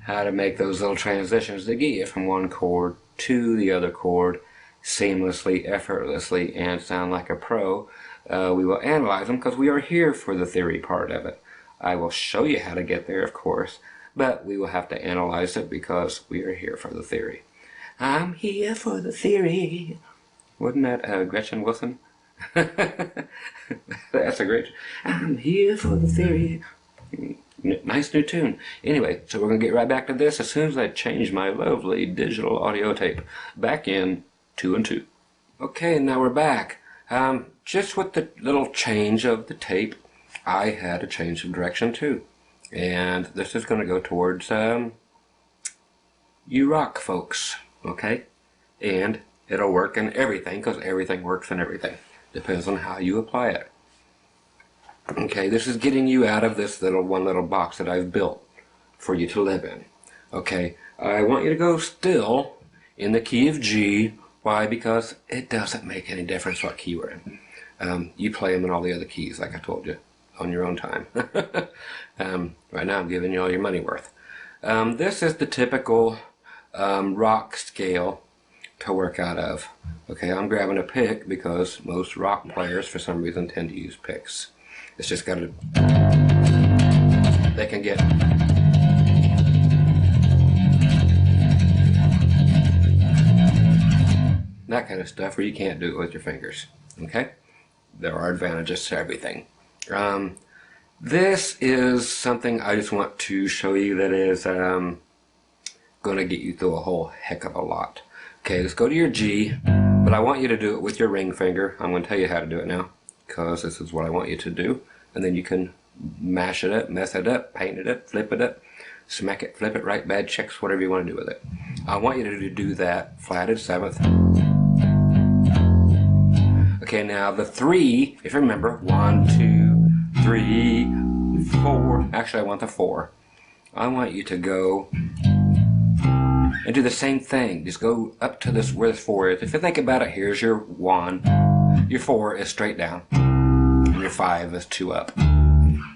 how to make those little transitions to get you from one chord to the other chord seamlessly, effortlessly, and sound like a pro. We will analyze them because we are here for the theory part of it. I will show you how to get there, of course, but we will have to analyze it because we are here for the theory. I'm here for the theory. Wasn't that Gretchen Wilson? That's a great... I'm here for the theory. Nice new tune. Anyway, so we're going to get right back to this as soon as I change my lovely digital audio tape back in 2 and 2. Okay, now we're back. Just with the little change of the tape, I had a change of direction too. And this is going to go towards you rock folks, okay? And it'll work in everything because everything works in everything. Depends on how you apply it. Okay, this is getting you out of this one little box that I've built for you to live in. Okay, I want you to go still in the key of G. Why? Because it doesn't make any difference what key we're in. You play them in all the other keys, like I told you, on your own time. Right now I'm giving you all your money worth. This is the typical rock scale to work out of. Okay, I'm grabbing a pick because most rock players for some reason tend to use picks. It's just got to... They can get... that kind of stuff where you can't do it with your fingers. Okay? There are advantages to everything. This is something I just want to show you that is going to get you through a whole heck of a lot. Okay, let's go to your G, but I want you to do it with your ring finger. I'm going to tell you how to do it now, because this is what I want you to do. And then you can mash it up, mess it up, paint it up, flip it up, smack it, flip it, right, bad, checks, whatever you want to do with it. I want you to do that flatted 7th. Okay, now the 3, if you remember, 1, 2, 3, 4. Actually, I want the 4. I want you to go and do the same thing. Just go up to this where the 4 is. If you think about it, here's your 1. Your 4 is straight down. And your 5 is 2 up.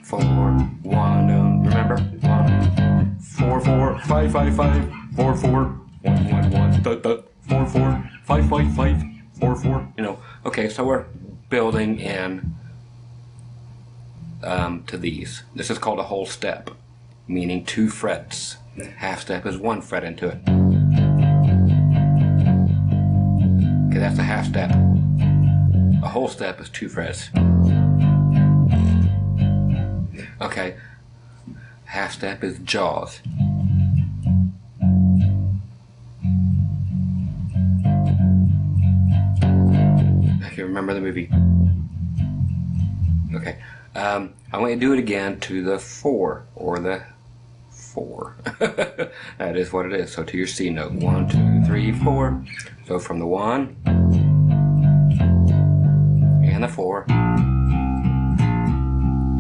4, 1, remember? 1, 4, 4, 5, 5, 5, 4, 4, 1, 1, 1, 4, 4, 5, 5, 5, 4, 4. You know, okay, so we're building in to these. This is called a whole step, meaning 2 frets. Half step is 1 fret into it. Okay, that's a half step. A whole step is 2 frets. Okay, half step is Jaws. If you remember the movie. Okay, I want you to do it again to the 4 or the 4. That is what it is. So to your C note, 1, 2, 3, 4. So from the 1 and the 4,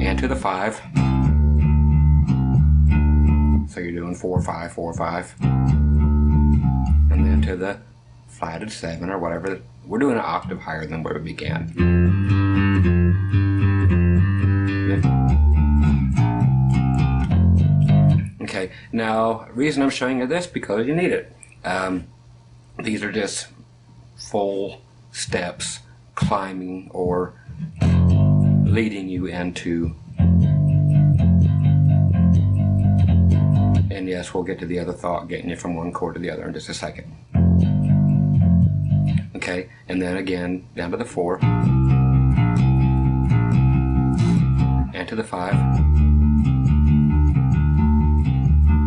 and to the 5. So you're doing 4, 5, 4, 5, and then to the flatted 7 or whatever. We're doing an octave higher than where we began. Okay, now the reason I'm showing you this because you need it. These are just full steps climbing or leading you into, and yes, we'll get to the other thought, getting you from one chord to the other in just a second. Okay, and then again down to the 4 and to the 5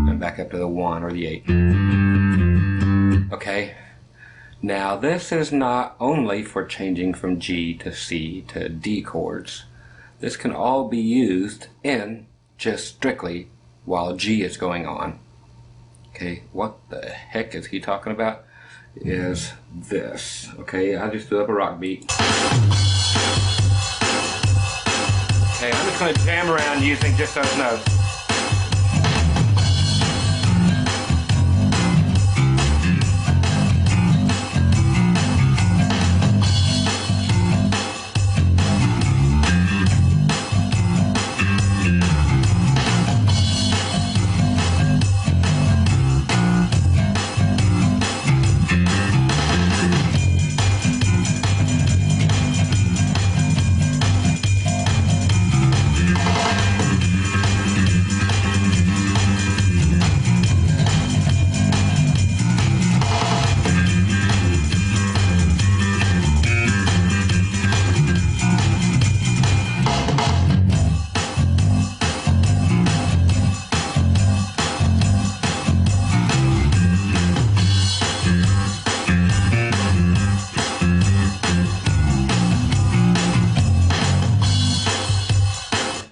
and back up to the 1 or the 8. Okay, now this is not only for changing from G to C to D chords. This can all be used in just strictly while G is going on. Okay, what the heck is he talking about? Is this. Okay, I just threw up a rock beat. Okay, I'm just going to jam around using just those notes.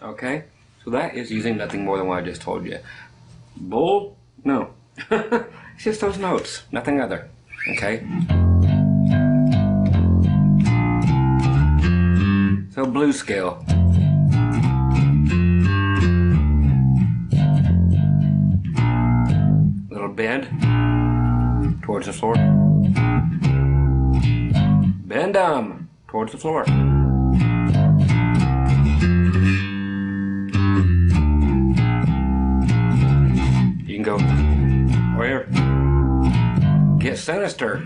Okay, so that is using nothing more than what I just told you. Bull? No. It's just those notes, nothing other. Okay? So blues scale. Little bend towards the floor. Bend towards the floor. You can go, or here, get sinister.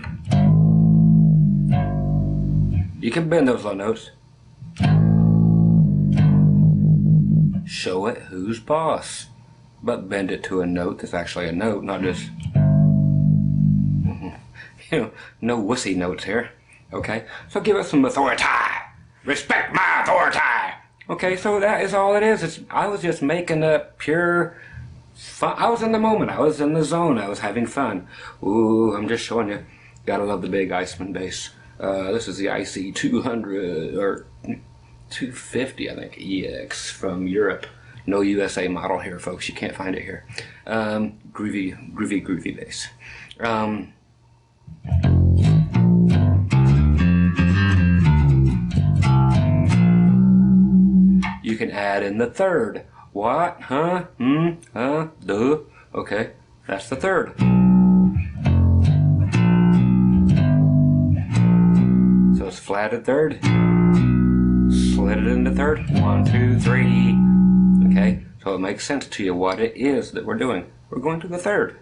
You can bend those low notes. Show it who's boss, but bend it to a note that's actually a note, not just, no wussy notes here. Okay, so give it some authority. Respect my authority. Okay, so that is all it is. I was just making a pure fun. I was in the moment. I was in the zone. I was having fun. Ooh, I'm just showing you. Gotta love the big Iceman bass. This is the IC 200 or 250, I think, EX from Europe. No USA model here, folks. You can't find it here. Groovy bass. You can add in the third. What? Huh? Duh. Okay, that's the third. So it's flatted third. Slid it into third. 1, 2, 3. Okay, so it makes sense to you what it is that we're doing. We're going to the third.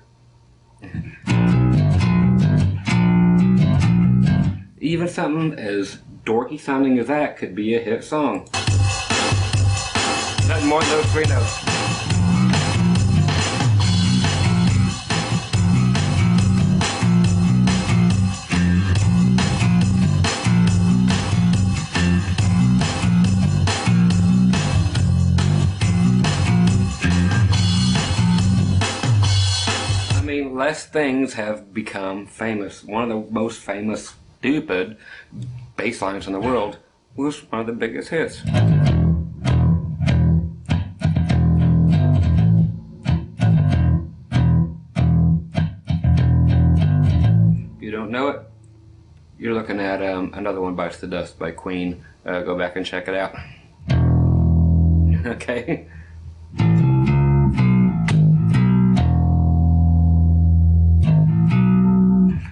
Even something as dorky sounding as that could be a hit song. Nothing more than those 3 notes. I mean, less things have become famous. One of the most famous stupid bass lines in the world was one of the biggest hits. You don't know it? you're looking at Another One Bites the Dust by Queen. Go back and check it out. Okay.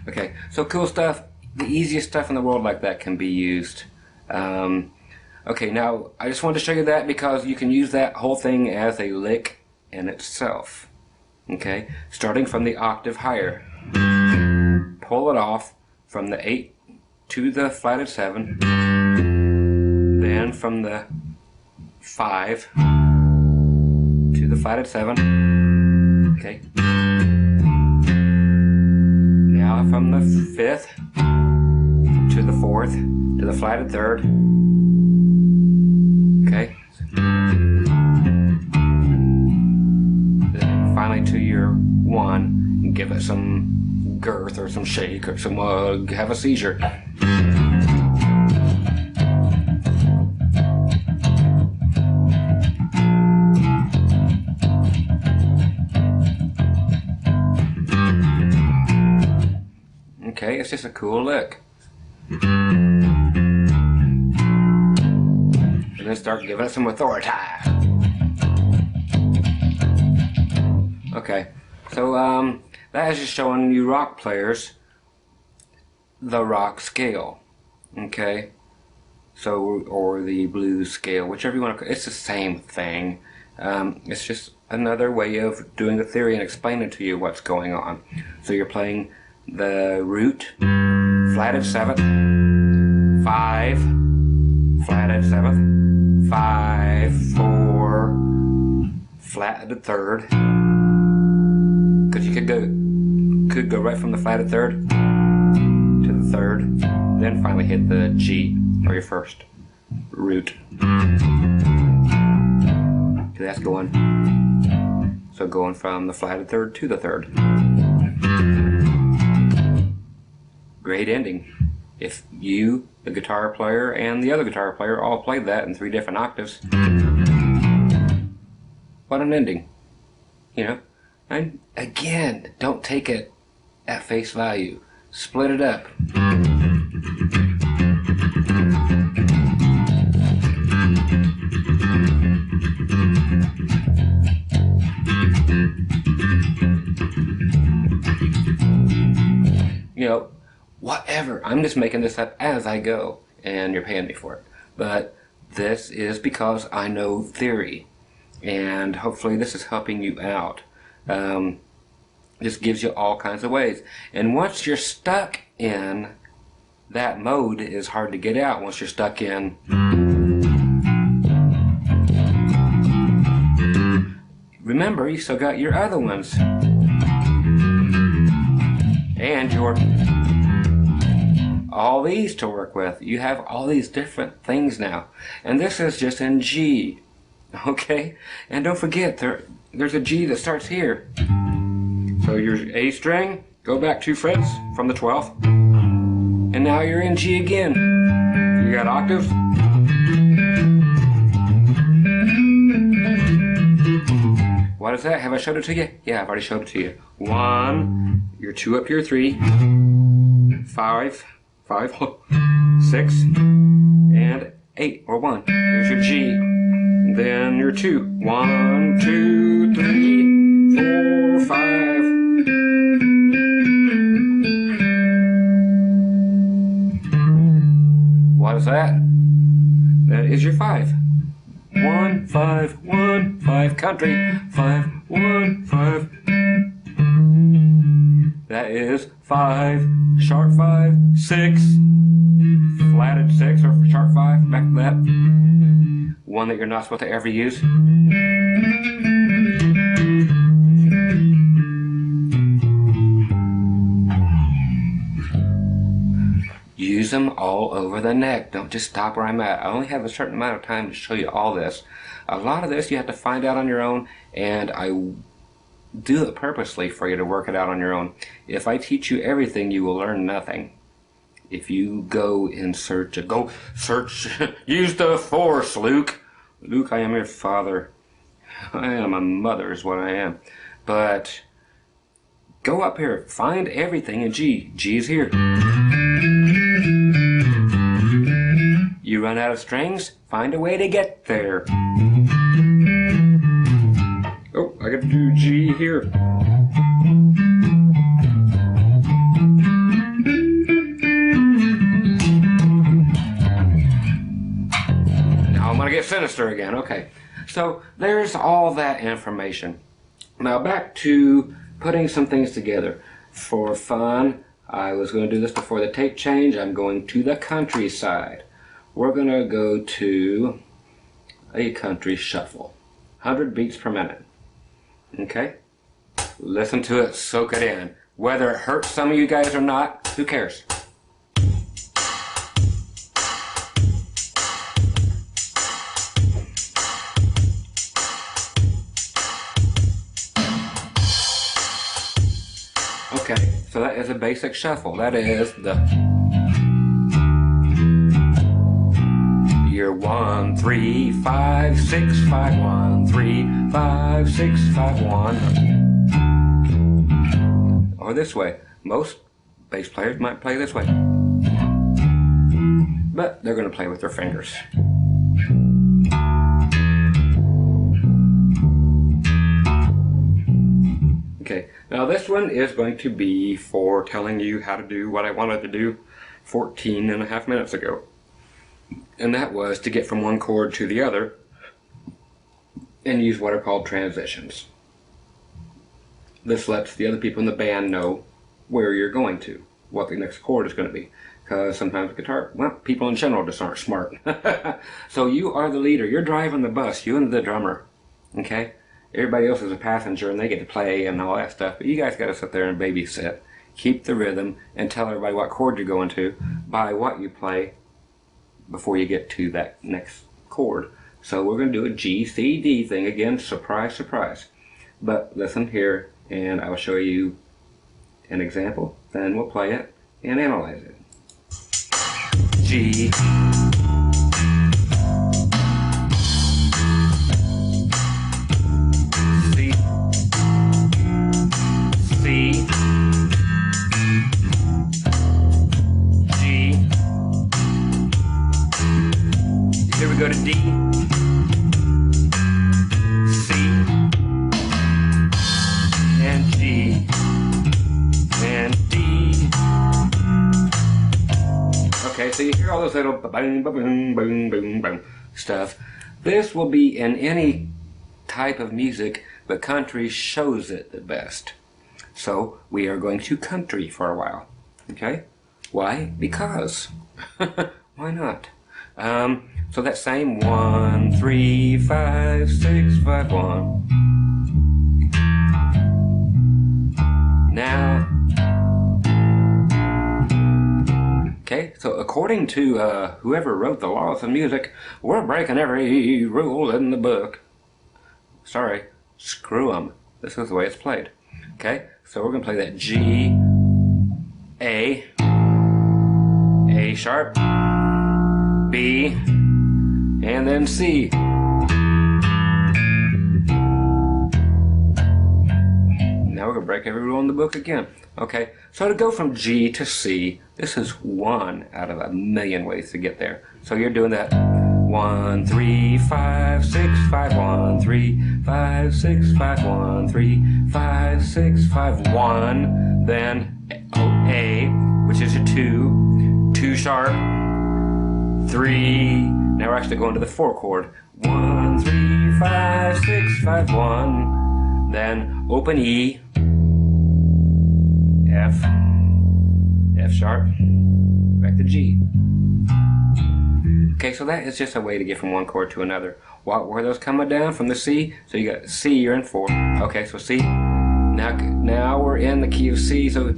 Okay, so cool stuff. The easiest stuff in the world like that can be used. Okay, now I just wanted to show you that because you can use that whole thing as a lick in itself. Okay, starting from the octave higher. Pull it off from the 8 to the flatted 7. Then from the 5 to the flatted 7. Okay. Now from the 5th to the 4th to the flatted 3rd. Okay. Then finally to your 1, and give it some girth or some shake or some have a seizure. Okay, it's just a cool lick. And then start giving it some authority. Okay, so that is just showing you rock players the rock scale. Okay, so or the blues scale, whichever you want to. It's the same thing. It's just another way of doing the theory and explaining to you what's going on. So you're playing the root, flatted 7th, 5, flatted 7th, 5, 4, flatted 3rd. Because you could go right from the flatted 3rd to the 3rd, then finally hit the G, or your first root. So that's going from the flatted 3rd to the 3rd. Great ending. If you, the guitar player, and the other guitar player all played that in 3 different octaves, what an ending. You know? And again, don't take it at face value. Split it up. You know, whatever. I'm just making this up as I go, and you're paying me for it. But this is because I know theory, and hopefully this is helping you out. This gives you all kinds of ways. And once you're stuck in that mode, it's hard to get out. Once you're stuck in, remember, you still got your other ones. And your all these to work with. You have all these different things now. And this is just in G. Okay? And don't forget, there's a G that starts here. So your A string, go back 2 frets from the 12th. And now you're in G again. You got octaves. What is that? Have I showed it to you? Yeah, I've already showed it to you. 1, you're 2 up here, 3, 5, 6, and 8, or 1. There's your G. Then your 2. 1, 2, 3, 4, 5. What is that? That is your 5. 1, 5, 1, 5, country, 5, 1, 5. That is 5, sharp 5, 6, flatted 6, or sharp 5, back to that. One that you're not supposed to ever use. Use them all over the neck. Don't just stop where I'm at. I only have a certain amount of time to show you all this. A lot of this you have to find out on your own, and I do it purposely for you to work it out on your own. If I teach you everything, you will learn nothing. If you go in search, use the force, Luke. Luke, I am your father. I am a mother is what I am. But go up here, find everything in G. G's here. run out of strings, find a way to get there. Oh, I got to do G here. Now I'm going to get sinister again. Okay, so there's all that information. Now back to putting some things together. For fun, I was going to do this before the tape change. I'm going to the countryside. We're going to go to a country shuffle. 100 beats per minute. Okay? Listen to it, soak it in. Whether it hurts some of you guys or not, who cares? Okay, so that is a basic shuffle. That is your 1, 3, 5, 6, 5, 1, 3, 5, 6, 5, 1. Or this way. Most bass players might play this way. But they're going to play with their fingers. Okay, now this one is going to be for telling you how to do what I wanted to do 14 and a half minutes ago. And that was to get from one chord to the other and use what are called transitions. This lets the other people in the band know where you're going to, what the next chord is going to be. Because sometimes with guitar, well, people in general just aren't smart. So you are the leader. You're driving the bus. You and the drummer. Okay? Everybody else is a passenger and they get to play and all that stuff. But you guys got to sit there and babysit. Keep the rhythm and tell everybody what chord you're going to by what you play before you get to that next chord. So we're going to do a G, C, D thing again. Surprise, surprise. But listen here and I will show you an example. Then we'll play it and analyze it. G. Go to D, C, and G, and D. Okay, so you hear all those little boom, boom, boom, boom, boom stuff. This will be in any type of music, but country shows it the best. So we are going to country for a while. Okay? Why? Because. Why not? So that same 1, 3, 5, 6, 5, 1. Now, okay, so according to whoever wrote the laws of music, we're breaking every rule in the book. Sorry, screw them. This is the way it's played. Okay, so we're going to play that G, A sharp, B, and then C. Now we're going to break every rule in the book again. Okay, so to go from G to C, this is one out of a million ways to get there. So you're doing that 1, 3, 5, 6, 5, 1, 3, 5, 6, 5, 1, 3, 5, 6, 5, 1. Then A, which is your 2 sharp, 3. Now we're actually going to the 4 chord. 1, 3, 5, 6, 5, 1. Then open E, F sharp, back to G. Okay, so that is just a way to get from one chord to another. What were those coming down from the C? So you got C, you're in 4. Okay, so C. Now we're in the key of C, so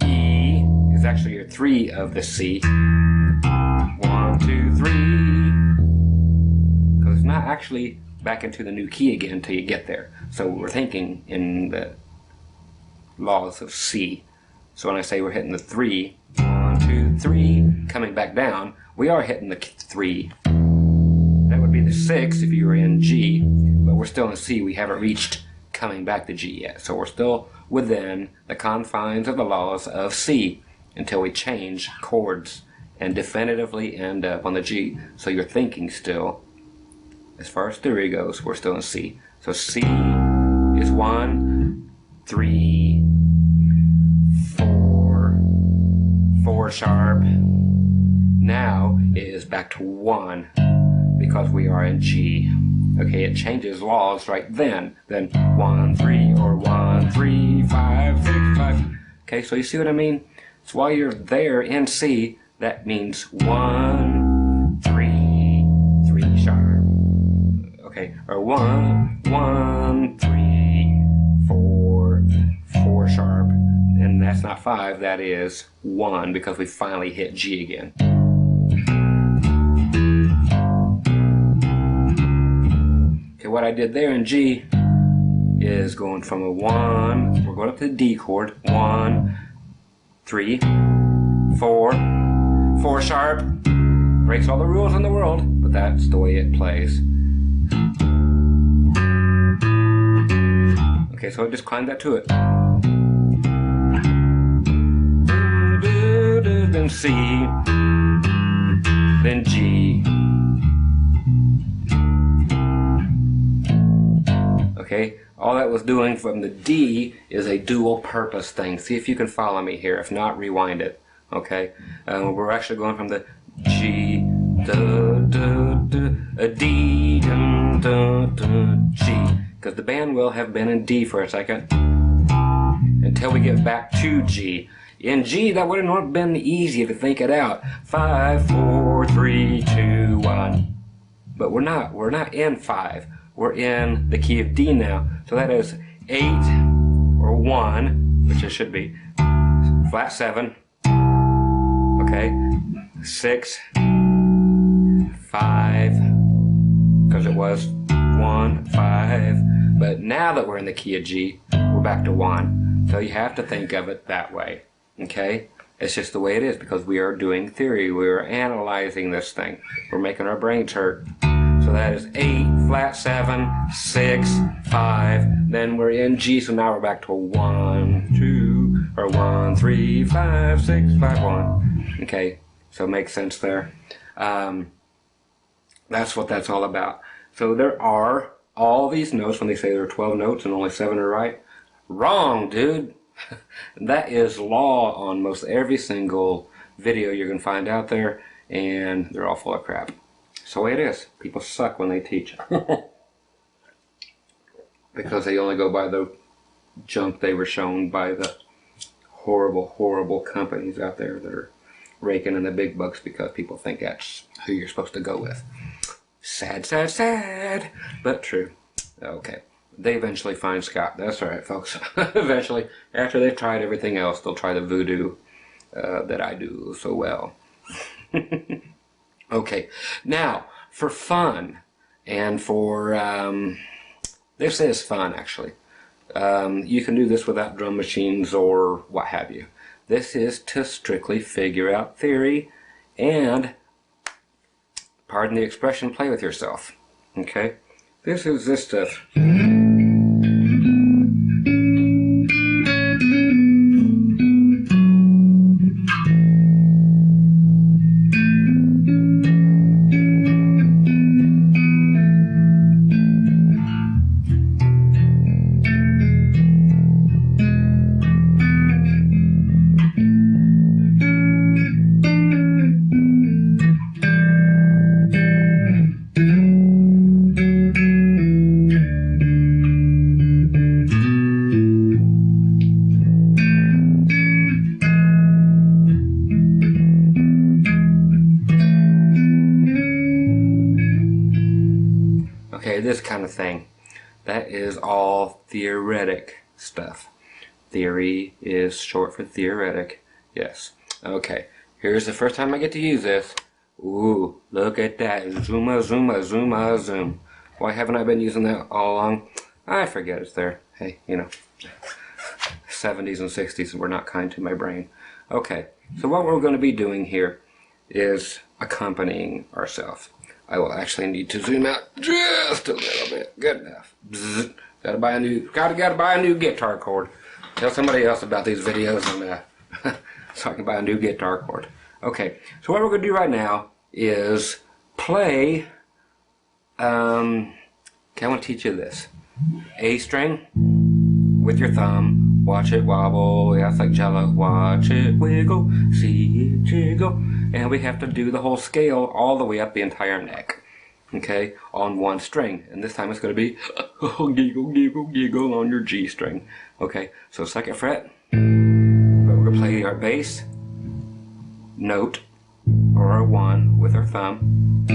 E is actually your 3 of the C. 1, 2, 3. Because it's not actually back into the new key again until you get there. So we're thinking in the laws of C. So when I say we're hitting the 3, 1, 2, 3, coming back down, we are hitting the 3. That would be the 6 if you were in G, but we're still in C. We haven't reached coming back to G yet. So we're still within the confines of the laws of C until we change chords and definitively end up on the G. So you're thinking still, as far as theory goes, we're still in C. So C is 1, 3, 4, 4 sharp. Now it is back to 1 because we are in G. Okay, it changes laws right then. Then 1, 3, or 1, 3, 5, 6, 5. Okay, so you see what I mean? So while you're there in C, that means 1, 3, 3 sharp. Okay, or 1, 1, 3, 4, 4 sharp. And that's not 5, that is 1 because we finally hit G again. Okay, what I did there in G is going from a 1, we're going up to the D chord, 1, 3, 4, 4 sharp. Breaks all the rules in the world, but that's the way it plays. Okay, so I just climbed that to it. Then C, then G. Okay, all that was doing from the D is a dual purpose thing. See if you can follow me here. If not, rewind it. Okay, we're actually going from the G, a D, G, because the band will have been in D for a second until we get back to G. In G, that would have been easy to think it out. 5, 4, 3, 2, 1. But we're not. We're not in 5. We're in the key of D now. So that is 8 or 1, which it should be. Flat 7. Okay. 6. 5. Because it was 1, 5. But now that we're in the key of G, we're back to 1. So you have to think of it that way. Okay? It's just the way it is because we are doing theory. We are analyzing this thing. We're making our brains hurt. So that is 8, flat 7, 6, 5. Then we're in G, so now we're back to a 1, 2, or 1, 3, 5, 6, 5, 1. Okay? So it makes sense there. That's what that's all about. So there are all these notes when they say there are 12 notes and only 7 are right. Wrong, dude. That is law on most every single video you're going to find out there, and they're all full of crap. So it is. People suck when they teach. Because they only go by the junk they were shown by the horrible, horrible companies out there that are raking in the big bucks because people think that's who you're supposed to go with. Sad, sad, sad, but true. Okay. They eventually find Scott. That's alright, folks. Eventually, after they've tried everything else, they'll try the voodoo that I do so well. Okay, now, for fun, and for, this is fun, actually. You can do this without drum machines or what have you. This is to strictly figure out theory and, pardon the expression, play with yourself. Okay? This is this stuff. Okay, this kind of thing. That is all theoretic stuff. Theory is short for theoretic. Yes. Okay, here's the first time I get to use this. Ooh, look at that. Zooma, zooma, zooma, zoom. Why haven't I been using that all along? I forget it's there. Hey, you know, 70s and 60s were not kind to my brain. Okay, so what we're going to be doing here is accompanying ourselves. I will actually need to zoom out just a little bit. Good enough. Bzz. Gotta buy a new guitar cord. Tell somebody else about these videos and so I can buy a new guitar cord. Okay, so what we're going to do right now is play, okay, I want to teach you this. A string with your thumb, watch it wobble, yeah, it's like jello, watch it wiggle, see it jiggle, and we have to do the whole scale all the way up the entire neck, okay, on one string, and this time it's going to be giggle, giggle, giggle on your G string, okay, so 2nd fret, but we're going to play our bass note, or a 1 with our thumb,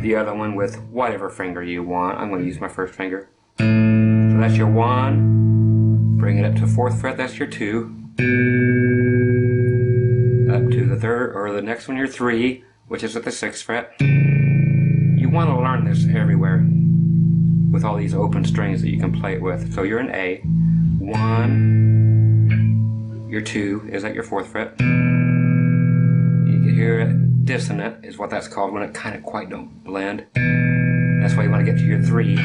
the other one with whatever finger you want. I'm going to use my 1st finger. So that's your 1, bring it up to 4th fret, that's your 2, up to the 3rd, or the next one, your 3, which is at the 6th fret. You want to learn this everywhere with all these open strings that you can play it with. So you're in A, 1, your 2 is at your 4th fret. You can hear it dissonant is what that's called, when it kind of quite don't blend. That's why you want to get to your 3,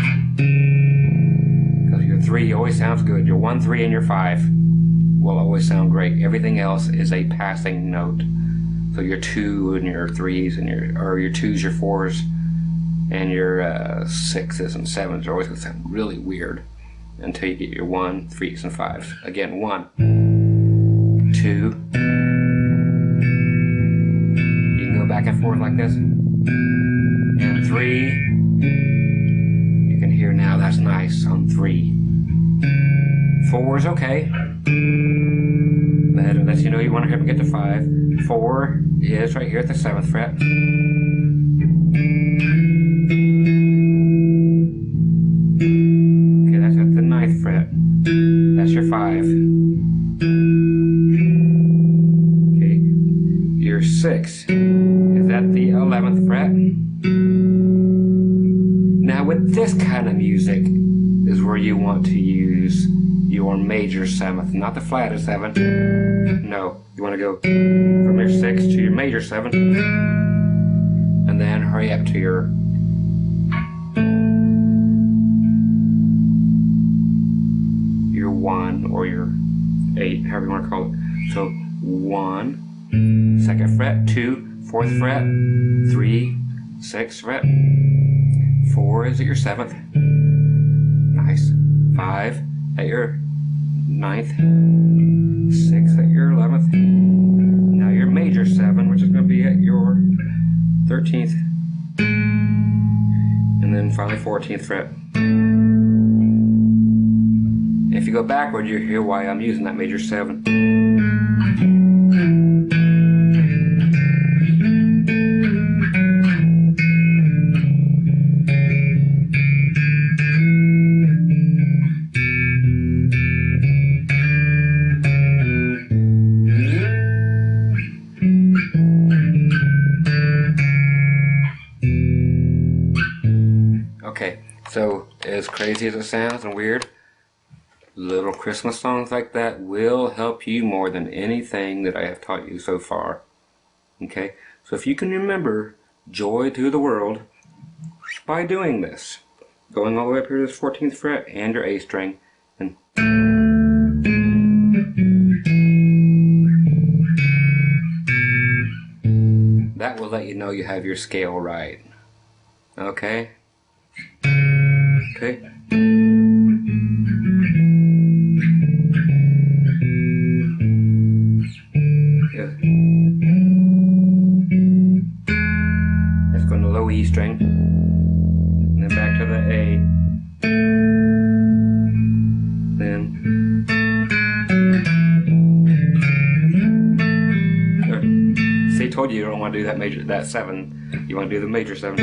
because your 3 always sounds good. Your 1, 3, and your 5 will always sound great. Everything else is a passing note. So your 2 and your 3s and your 2s, your 4s, and your 6s and 7s are always going to sound really weird until you get your 1, 3s, and 5s. Again, 1, 2. Back and forth like this, and 3. You can hear now that's nice on 3. 4 is okay, that lets you know you want to hurry up and get to 5. 4 is right here at the 7th fret. Okay, that's at the 9th fret. That's your 5. Okay, your 6 at the 11th fret. Now with this kind of music is where you want to use your major 7th, not the flattest 7th. No, you want to go from your 6 to your major 7th, and then hurry up to your your 1 or your 8, however you want to call it. So 1, 2nd fret, 2, 4th fret, 3, 6th fret, 4 is at your 7th, nice, 5 at your 9th, 6 at your 11th, now your major 7, which is going to be at your 13th, and then finally 14th fret. If you go backward, you hear why I'm using that major 7. Okay, so as crazy as it sounds and weird, little Christmas songs like that will help you more than anything that I have taught you so far. Okay, so if you can remember Joy to the World by doing this, going all the way up here to this 14th fret and your A string, and that will let you know you have your scale right. Okay? Okay? Yeah. Let's go into low E string, and then back to the A. Then see, I told you don't want to do that 7. You want to do the major 7.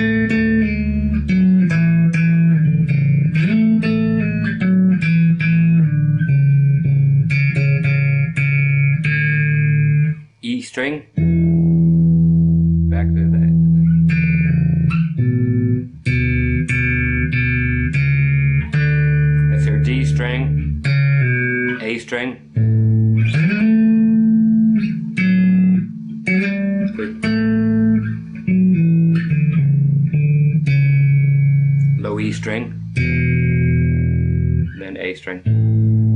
E string, back to that. That's your D string, A string, low E string, then A string.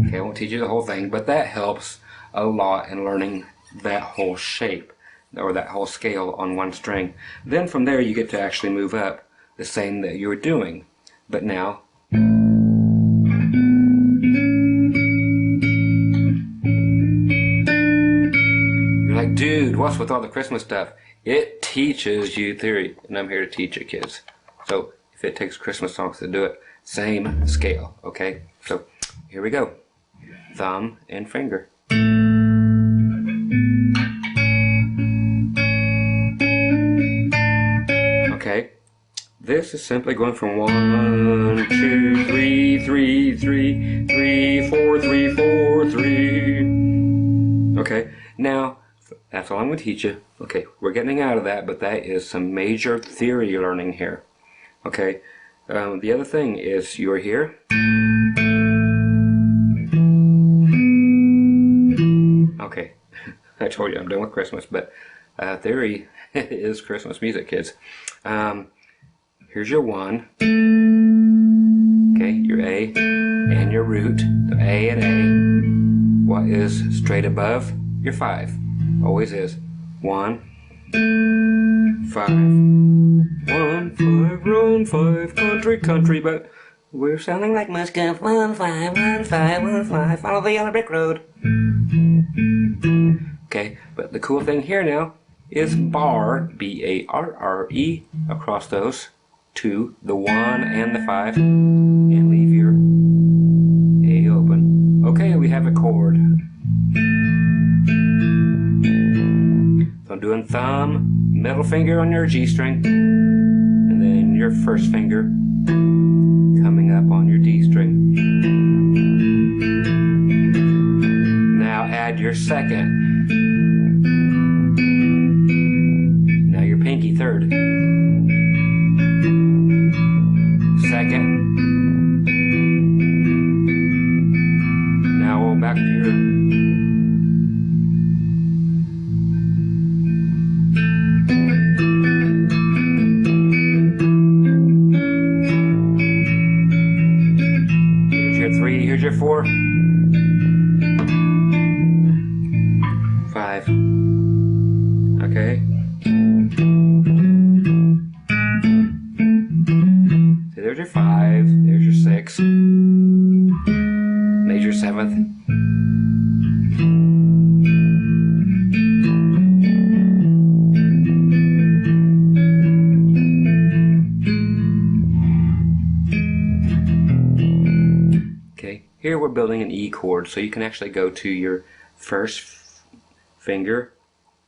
Okay, I won't teach you the whole thing, but that helps a lot in learning that whole shape. or that whole scale on one string. Then from there you get to actually move up the same that you were doing, but now you're like, dude, what's with all the Christmas stuff? It teaches you theory, and I'm here to teach it, kids. So if it takes Christmas songs to do it, same scale, okay? So here we go. Thumb and finger. Okay, this is simply going from 1, 2, 3, 3, 3, 3, 4, 3, 4, 3. Okay, now that's all I'm going to teach you. Okay, we're getting out of that, but that is some major theory you're learning here. Okay, the other thing is you're here. Okay, I told you I'm done with Christmas, but theory is Christmas music, kids. Here's your 1. Okay, your A and your root. So A and A. What is straight above? Your 5. Always is. 1, 5. 1, 5, run 5, country, country, but we're sounding like Muscat. 1, 5, 1, 5, 1, 5, follow the yellow brick road. Okay, but the cool thing here now is bar, B-A-R-R-E, across those two, the 1 and the 5, and leave your A open. Okay, we have a chord. So I'm doing thumb, middle finger on your G string, and then your first finger coming up on your D string. Now add your second. Now your pinky third. Second. Now we'll back to your here's your 4, 5. Okay. So there's your 5, there's your 6, major 7th. Here we're building an E chord, so you can actually go to your first finger,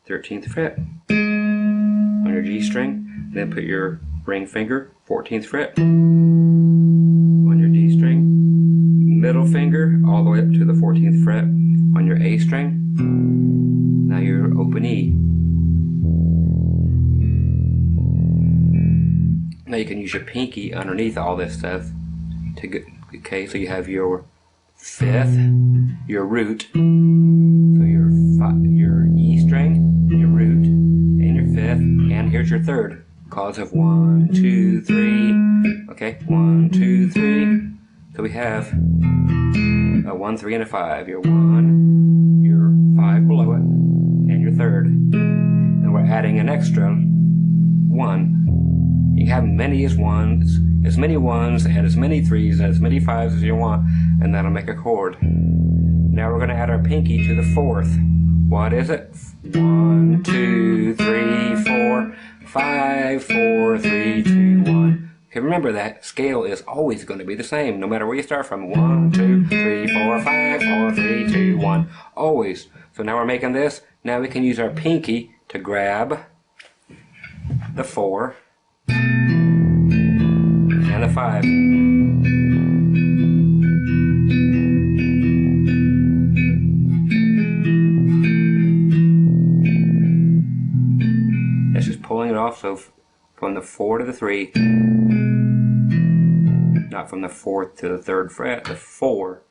13th fret, on your G string, then put your ring finger, 14th fret, on your D string, middle finger all the way up to the 14th fret on your A string. Now your open E. Now you can use your pinky underneath all this stuff to get, okay, so you have your 5th, your root, so your E string, your root, and your 5th, and here's your 3rd, chords of 1, 2, 3, okay, 1, 2, 3, so we have a 1, 3, and a 5, your 1, your 5 below it, and your 3rd, and we're adding an extra 1. You can have many as ones and as many 3s and as many 5s as you want, and that'll make a chord. Now we're going to add our pinky to the 4th. What is it? 1, 2, 3, 4, 5, 4, 3, 2, 1. Okay, remember that scale is always going to be the same, no matter where you start from. 1, 2, 3, 4, 5, 4, 3, 2, 1. Always. So now we're making this. Now we can use our pinky to grab the 4 and the 5. That's just pulling it off, so from the 4 to the 3, not from the 4th to the 3rd fret, the 4.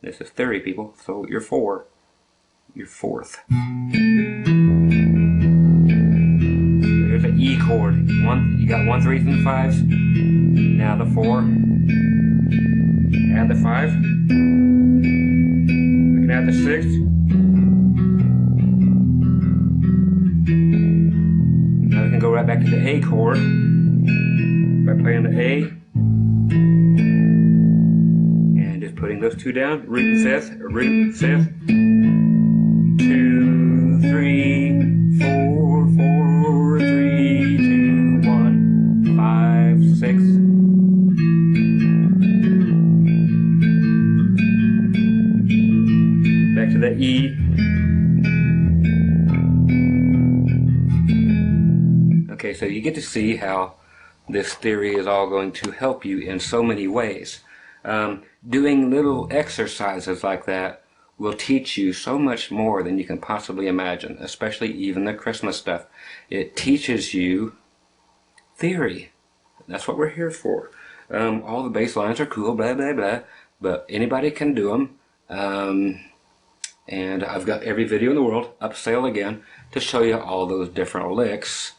This is theory, people, so your 4, your 4th. There's an E chord. You got 1, 3s and 5s. Now the 4 and the 5. We can add the 6. back to the A chord by playing the A and just putting those two down, root and fifth, or root, fifth, 2, 3, 4, 4, 3, 2, 1, 5, 6. Back to the E. Okay, so you get to see how this theory is all going to help you in so many ways. Doing little exercises like that will teach you so much more than you can possibly imagine, especially even the Christmas stuff. It teaches you theory. That's what we're here for. All the bass lines are cool, blah, blah, blah, but anybody can do them. And I've got every video in the world up for sale again to show you all those different licks.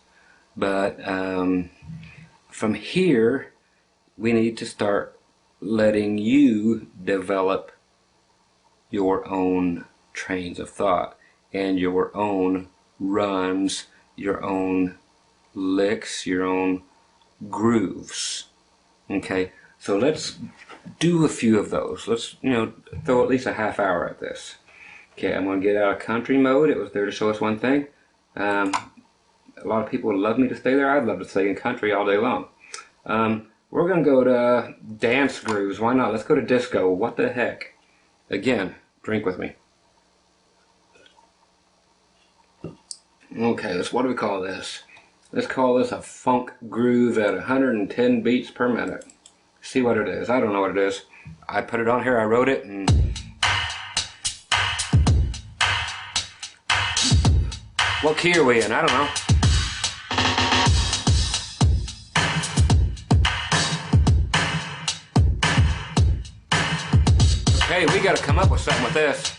But from here, we need to start letting you develop your own trains of thought and your own runs, your own licks, your own grooves. Okay, so let's do a few of those. Let's, throw at least a half hour at this. Okay, I'm going to get out of country mode. It was there to show us one thing. A lot of people would love me to stay there. I'd love to stay in country all day long. We're going to go to dance grooves. Why not? Let's go to disco. What the heck? Again, drink with me. Okay, what do we call this? Let's call this a funk groove at 110 beats per minute. See what it is. I don't know what it is. I put it on here. I wrote it. And what key are we in? I don't know. Okay, we got to come up with something with this.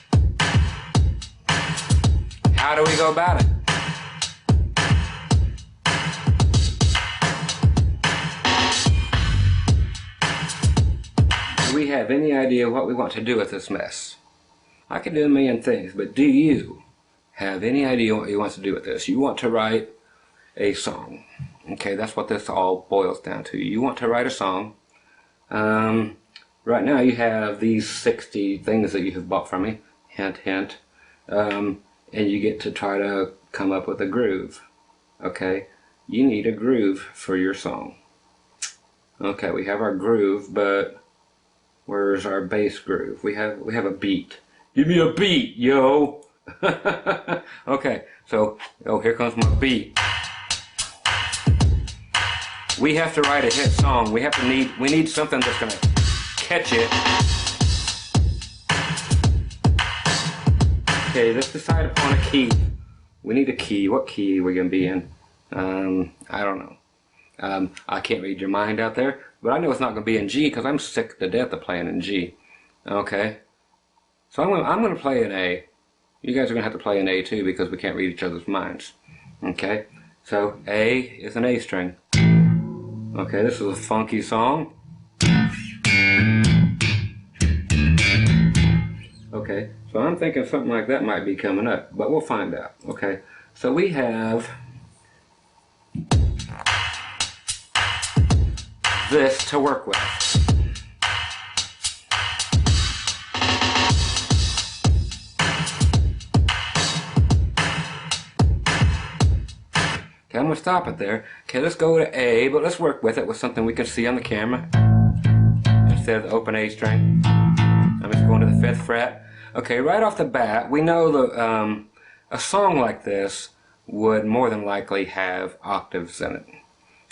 How do we go about it? Do we have any idea what we want to do with this mess? I could do a million things, but do you have any idea what you want to do with this? You want to write a song. Okay, that's what this all boils down to. You want to write a song. Right now you have these 60 things that you have bought from me. Hint, hint. And you get to try to come up with a groove. Okay, you need a groove for your song. Okay, we have our groove, but where's our bass groove? We have a beat. Give me a beat, yo! Okay, so, here comes my beat. We have to write a hit song. We need something that's gonna catch it. Okay, let's decide upon a key. We need a key. What key are we gonna be in? I don't know. I can't read your mind out there, but I know it's not gonna be in G because I'm sick to death of playing in G. Okay, so I'm gonna play in A. You guys are going to have to play an A too because we can't read each other's minds. Okay, so A is an A string. Okay, this is a funky song. Okay, so I'm thinking something like that might be coming up, but we'll find out. Okay, so we have this to work with. Okay, I'm going to stop it there. Okay, let's go to A, but let's work with it with something we can see on the camera. Instead of the open A string. I'm just going to the 5th fret. Okay, right off the bat, we know that a song like this would more than likely have octaves in it.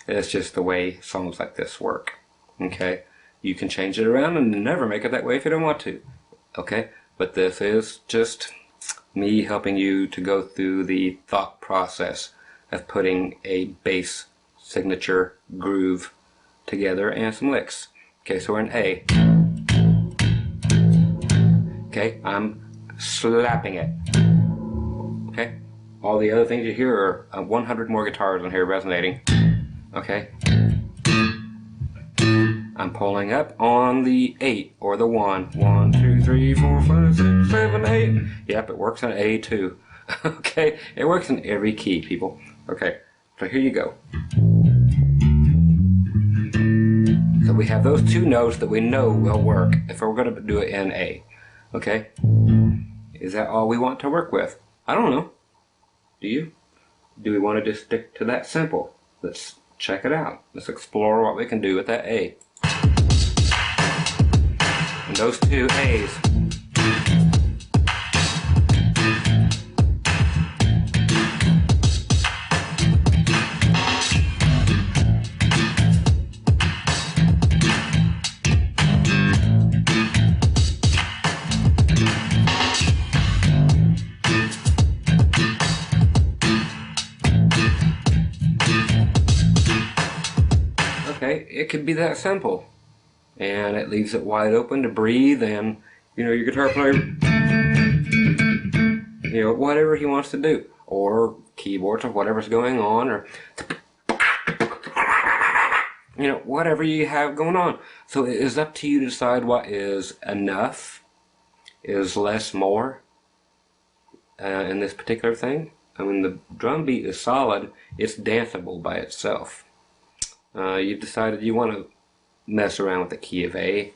It's just the way songs like this work. Okay, you can change it around and never make it that way if you don't want to. Okay, but this is just me helping you to go through the thought process of putting a bass signature groove together and some licks. Okay, so we're in A. Okay, I'm slapping it. Okay, all the other things you hear are 100 more guitars on here resonating. Okay, I'm pulling up on the 8 or the 1. 1, 2, 3, 4, 5, 6, 7, 8. Yep, it works in A too. Okay, it works in every key, people. Okay, So here you go. So we have those two notes that we know will work if we're going to do it in A. Okay? Is that all we want to work with? I don't know. Do you? Do we want to just stick to that simple? Let's check it out. Let's explore what we can do with that A. And those two A's. Okay, it could be that simple, and it leaves it wide open to breathe, and your guitar player, whatever he wants to do, or keyboards or whatever's going on, or whatever you have going on. So it is up to you to decide what is enough, is less more in this particular thing. I mean, the drum beat is solid, it's danceable by itself. You've decided you want to mess around with the key of A,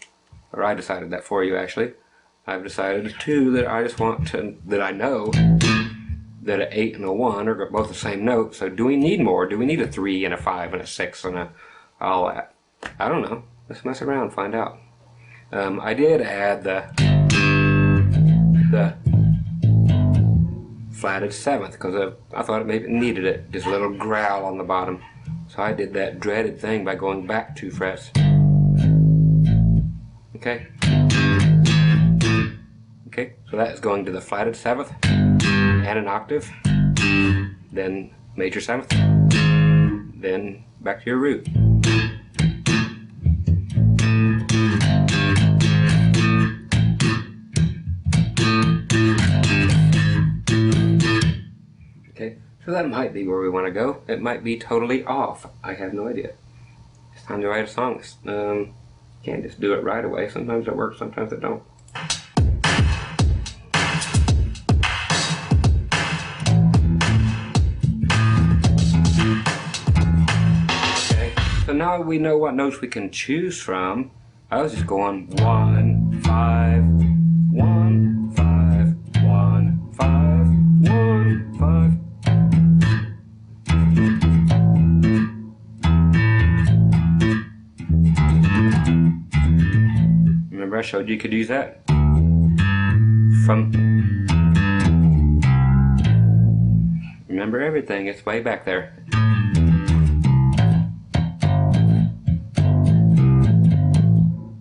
or I decided that for you actually. I've decided too that I just want to, that I know that an 8 and a 1 are both the same note, so do we need more? Do we need a 3 and a 5 and a 6 and all that? I don't know. Let's mess around and find out. I did add the flatted 7th because I thought it maybe needed it, just a little growl on the bottom. So I did that dreaded thing by going back 2 frets. Okay. Okay, so that is going to the flatted 7th and an octave, then major 7th, then back to your root. Okay, so that might be where we want to go. It might be totally off. I have no idea. It's time to write a song. Can't just do it right away. Sometimes it works, sometimes it don't. Okay, so now we know what notes we can choose from. I was just going 1, 5, 1, 5, 1, 5, 1, 5. Remember I showed you could use that from, remember everything, it's way back there.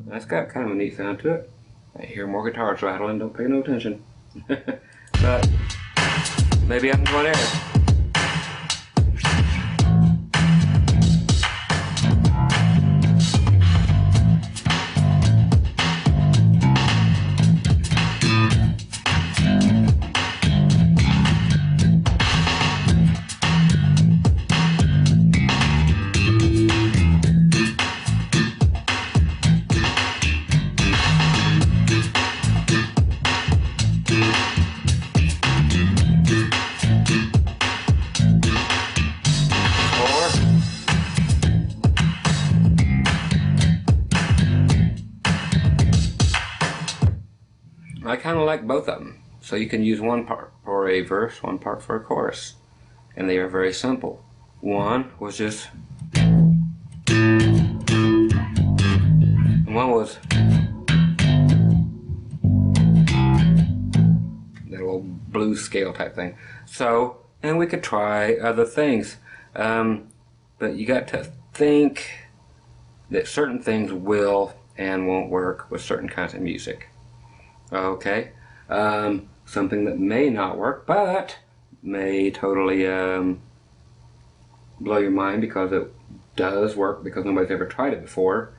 That's got kind of a neat sound to it. I hear more guitars rattling, don't pay no attention. But maybe I'm going there. I kind of like both of them. So you can use one part for a verse, one part for a chorus. And they are very simple. One was just, and one was that little blues scale type thing. So, and we could try other things. But you got to think that certain things will and won't work with certain kinds of music. Okay, something that may not work, but may totally blow your mind because it does work, because nobody's ever tried it before.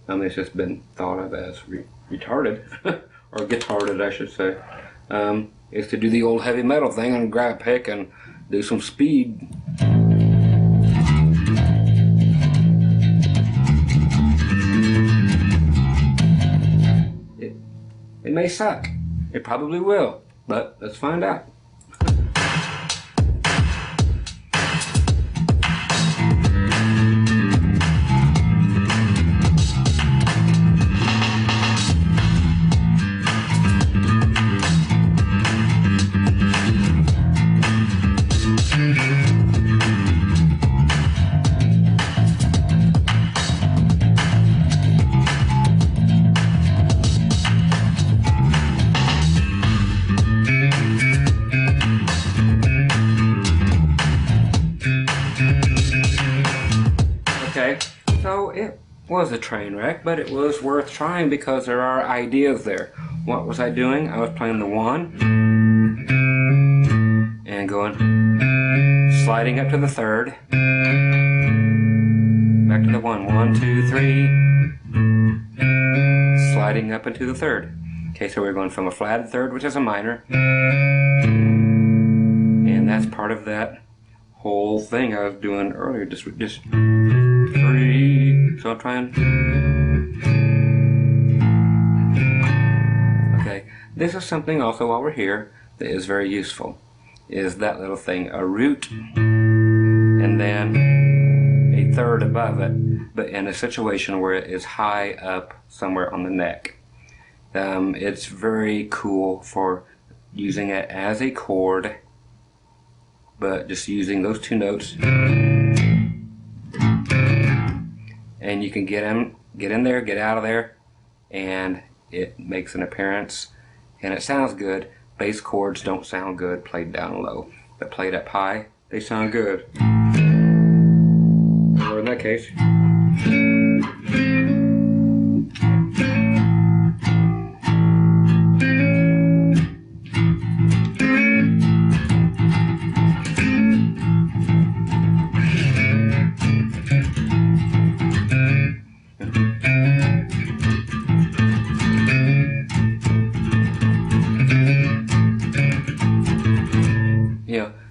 It's just been thought of as retarded, or guitarded I should say, is to do the old heavy metal thing and grab a pick and do some speed. It may suck. It probably will, but let's find out. was a train wreck, but it was worth trying because there are ideas there. What was I doing? I was playing the 1 and going, sliding up to the 3rd, back to the 1, 1, 2, 3, sliding up into the 3rd. Okay, so we're going from a flatted 3rd, which is a minor, and that's part of that whole thing I was doing earlier, just 3. So I'm trying. Okay, this is something also while we're here that is very useful, is that little thing, a root and then a 3rd above it, but in a situation where it is high up somewhere on the neck. It's very cool for using it as a chord, but just using those 2 notes, and you can get in there, get out of there, and it makes an appearance, and it sounds good. Bass chords don't sound good played down low, but played up high, they sound good. Or in that case,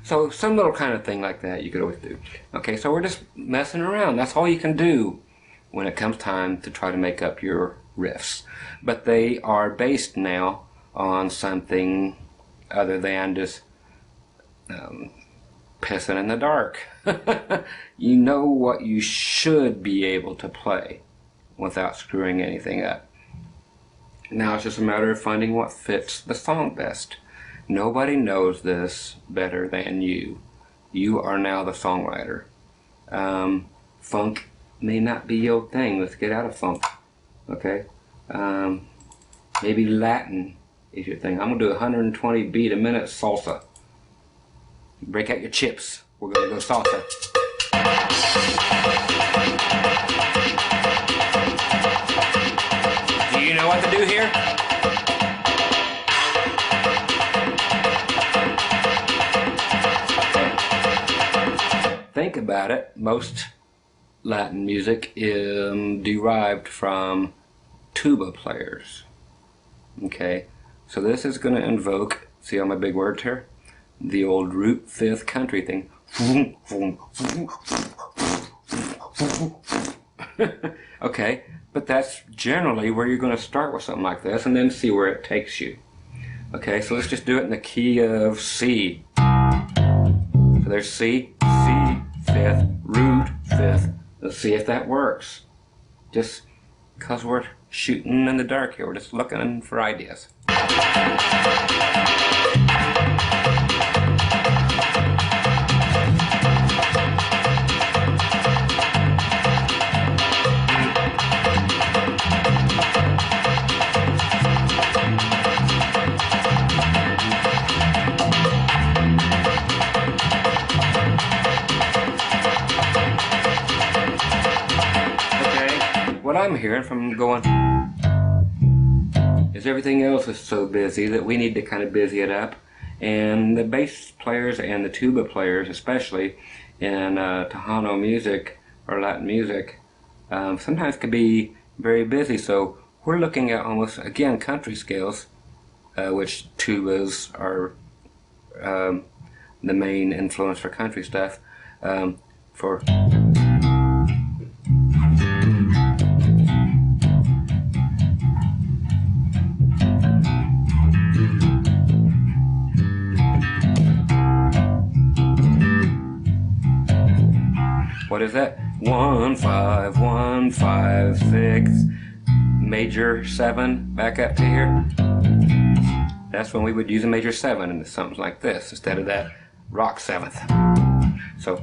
so some little kind of thing like that you could always do. Okay, so we're just messing around. That's all you can do when it comes time to try to make up your riffs. But they are based now on something other than just pissing in the dark. You know what you should be able to play without screwing anything up. Now it's just a matter of finding what fits the song best. Nobody knows this better than you. You are now the songwriter. Funk may not be your thing. Let's get out of funk. Okay? Maybe Latin is your thing. I'm going to do 120 beat a minute salsa. Break out your chips. We're going to go salsa. Do you know what to do here? Think about it. Most Latin music is derived from tuba players. Okay, so this is going to invoke, see all my big words here? The old root 5th country thing. Okay, but that's generally where you're going to start with something like this and then see where it takes you. Okay, so let's just do it in the key of C. So there's C, C, 5th, root 5th. Let's see if that works. Just because we're shooting in the dark here, we're just looking for ideas. What I'm hearing from going is everything else is so busy that we need to kind of busy it up, and the bass players and the tuba players, especially in Tejano music or Latin music, sometimes can be very busy. So we're looking at almost, again, country scales, which tubas are the main influence for country stuff. For what is that? 1 5 1 5 6 major 7 back up to here. That's when we would use a major 7 into something like this instead of that rock 7th. So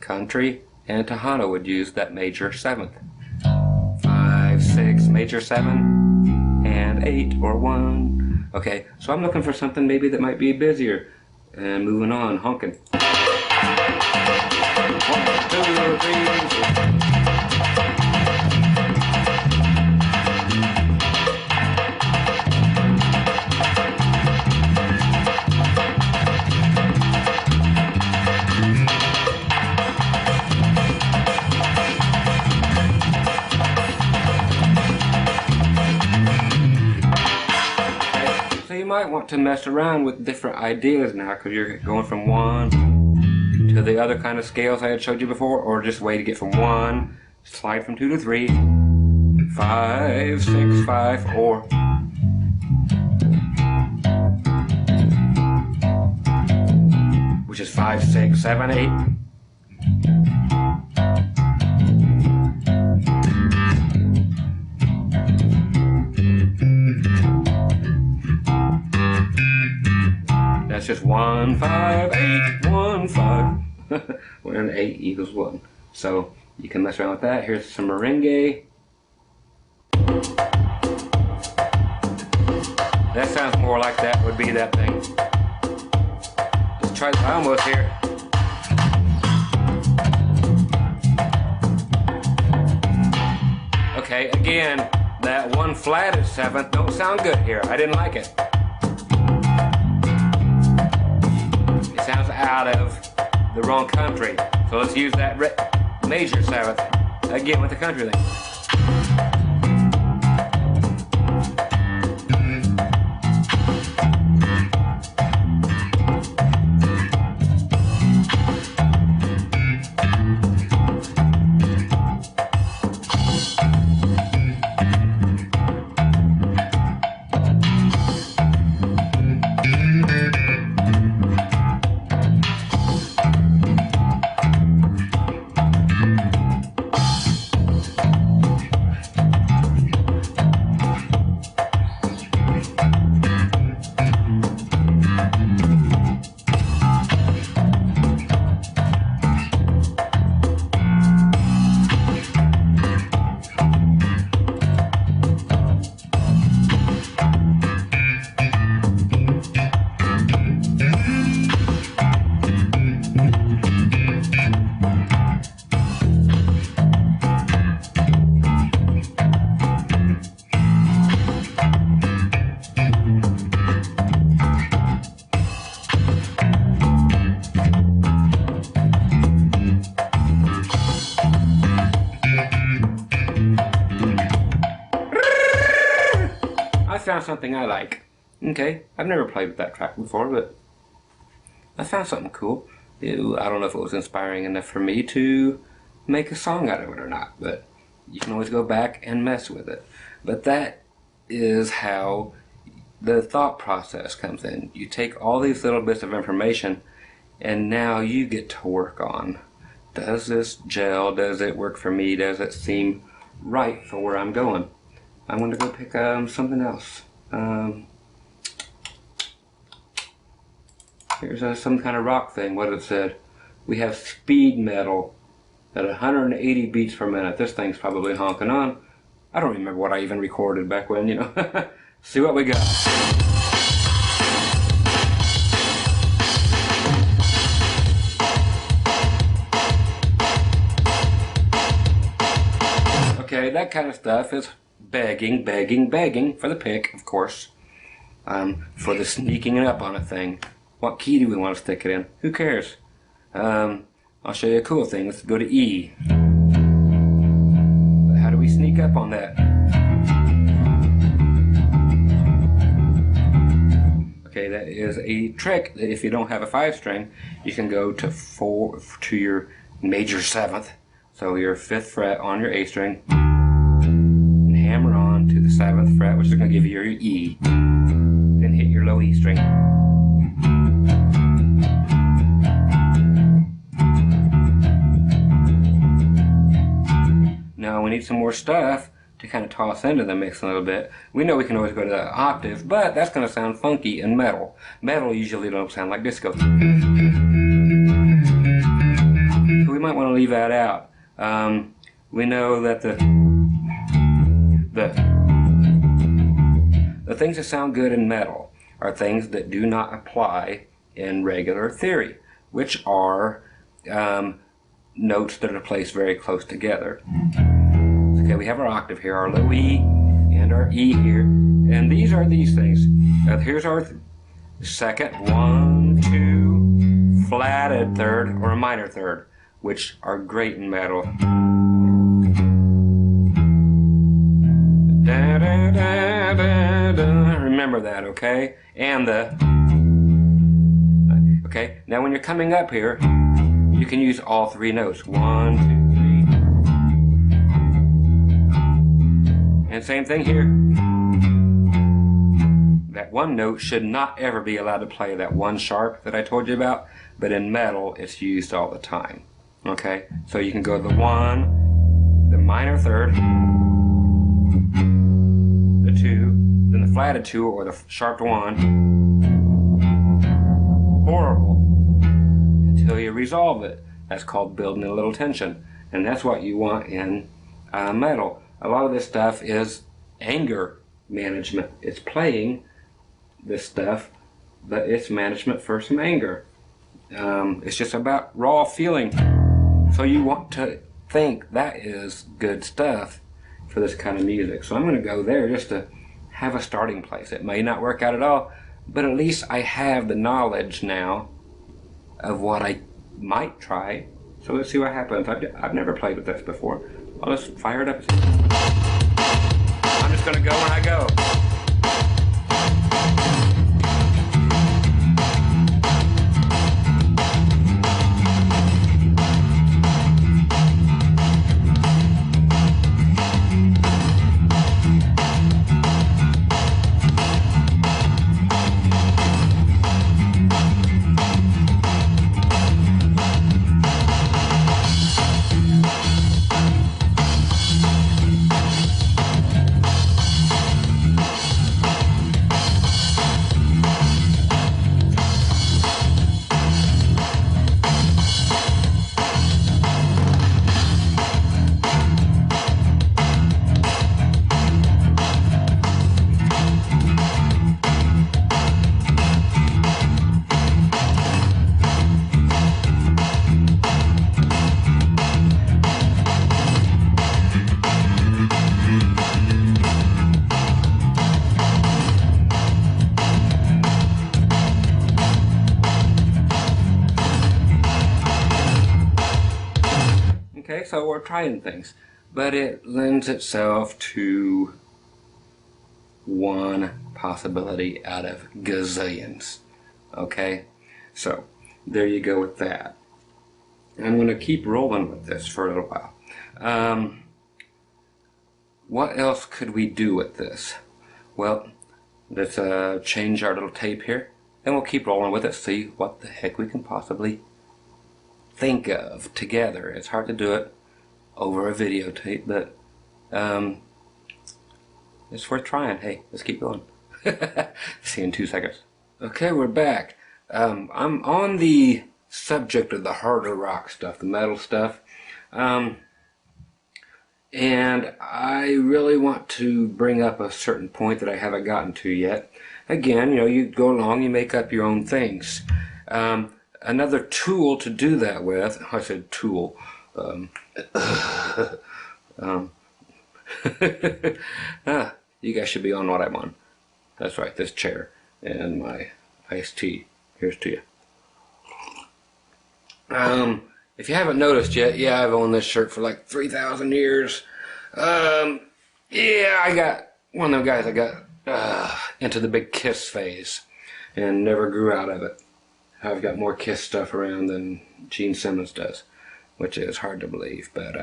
country and Tejano would use that major 7th. 5 6 major 7 and 8 or 1. Okay, so I'm looking for something maybe that might be busier. And moving on, honking. 1 2 3 4. want to mess around with different ideas now, because you're going from 1 to the other kind of scales I had showed you before, or just way to get from 1, slide from 2 to 3, 5, 6, 5, or which is 5, 6, 7, 8. That's just 1, 5, 8, 1, 5. When 8 equals 1. So you can mess around with that. Here's some merengue. That sounds more like that would be that thing. Let's try the almost here. Okay, again, that 1 flatted 7th don't sound good here. I didn't like it. It sounds out of the wrong country. So let's use that major 7th again with the country thing. Found something I like. Okay, I've never played with that track before, but I found something cool. I don't know if it was inspiring enough for me to make a song out of it or not, but you can always go back and mess with it. But that is how the thought process comes in. You take all these little bits of information and now you get to work on, does this gel? Does it work for me? Does it seem right for where I'm going? I'm going to go pick something else. Here's some kind of rock thing. What it said. We have speed metal at 180 beats per minute. This thing's probably honking on. I don't remember what I even recorded back when, you know. See what we got. Okay, that kind of stuff is begging, begging, begging for the pick, of course, for the sneaking up on a thing. What key do we want to stick it in? Who cares? I'll show you a cool thing. Let's go to E. But how do we sneak up on that? Okay, that is a trick. If you don't have a 5 string, you can go to your major 7th, so your 5th fret on your A string, hammer on to the 7th fret, which is going to give you your E. Then hit your low E string. Now we need some more stuff to kind of toss into the mix a little bit. We know we can always go to the octave, but that's going to sound funky and metal. Metal usually don't sound like disco. So we might want to leave that out. We know that the things that sound good in metal are things that do not apply in regular theory, which are notes that are placed very close together. Okay, we have our octave here, our low E and our E here, and these are these things. Here's our second, 1, 2, flatted third, or a minor third, which are great in metal. Da, da, da, da. Remember that, okay? And the... Okay, now when you're coming up here, you can use all three notes. 1, 2, 3. And same thing here. That one note should not ever be allowed to play that one sharp that I told you about, but in metal it's used all the time. Okay, so you can go the 1, the minor third, the 2, then the flatted 2 or the sharp 1. Horrible until you resolve it. That's called building a little tension, and that's what you want in metal. A lot of this stuff is anger management. It's playing this stuff, but it's management for some anger. It's just about raw feeling. So you want to think that is good stuff for this kind of music. So I'm going to go there just to have a starting place. It may not work out at all, but at least I have the knowledge now of what I might try. So let's see what happens. I've never played with this before. I'll just fire it up. I'm just going to go when I go. Okay, so we're trying things, but it lends itself to one possibility out of gazillions. Okay, so there you go with that. I'm going to keep rolling with this for a little while. What else could we do with this? Well, let's change our little tape here, and we'll keep rolling with it, see what the heck we can possibly think of together. It's hard to do it over a videotape, but it's worth trying. Hey, let's keep going. See you in 2 seconds. Okay, we're back. I'm on the subject of the harder rock stuff, the metal stuff, and I really want to bring up a certain point that I haven't gotten to yet. Again, you know, you go along, you make up your own things. Another tool to do that with, I said tool, you guys should be on what I'm on. That's right, this chair and my iced tea. Here's to you. If you haven't noticed yet, yeah, I've owned this shirt for like 3,000 years. Yeah, I got one of them guys that got into the big Kiss phase and never grew out of it. I've got more Kiss stuff around than Gene Simmons does, which is hard to believe, but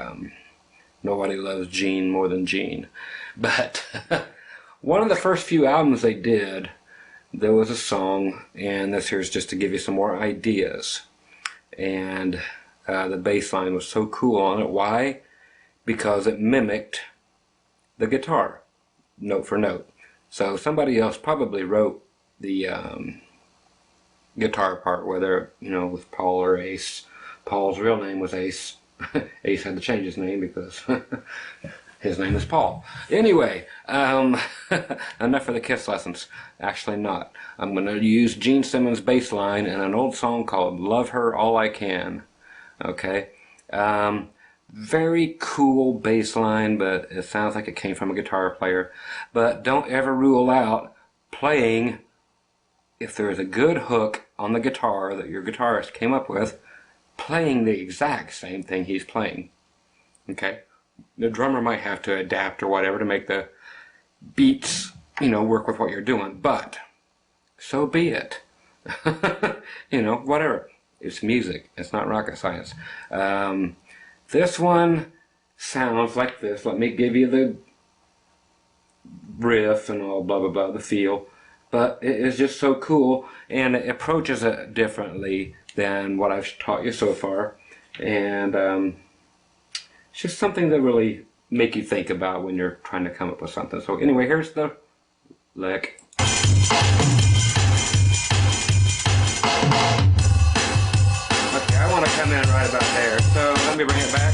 nobody loves Gene more than Gene. But one of the first few albums they did, there was a song, and this here's just to give you some more ideas. And the bass line was so cool on it. Why? Because it mimicked the guitar, note for note. So somebody else probably wrote the guitar part, whether, you know, with Paul or Ace. Paul's real name was Ace. Ace had to change his name because his name is Paul. Anyway, enough for the Kiss lessons. Actually not. I'm going to use Gene Simmons' bass line in an old song called Love Her All I Can. Okay? Very cool bass line, but it sounds like it came from a guitar player. But don't ever rule out playing, if there is a good hook on the guitar that your guitarist came up with, playing the exact same thing he's playing. Okay? The drummer might have to adapt or whatever to make the beats you know, work with what you're doing, but so be it. You know, whatever. It's music. It's not rocket science. This one sounds like this. Let me give you the riff and all blah blah blah, the feel. But it is just so cool, and it approaches it differently than what I've taught you so far. And it's just something to really make you think about when you're trying to come up with something. So anyway, here's the lick. Okay, I want to come in right about there, so let me bring it back.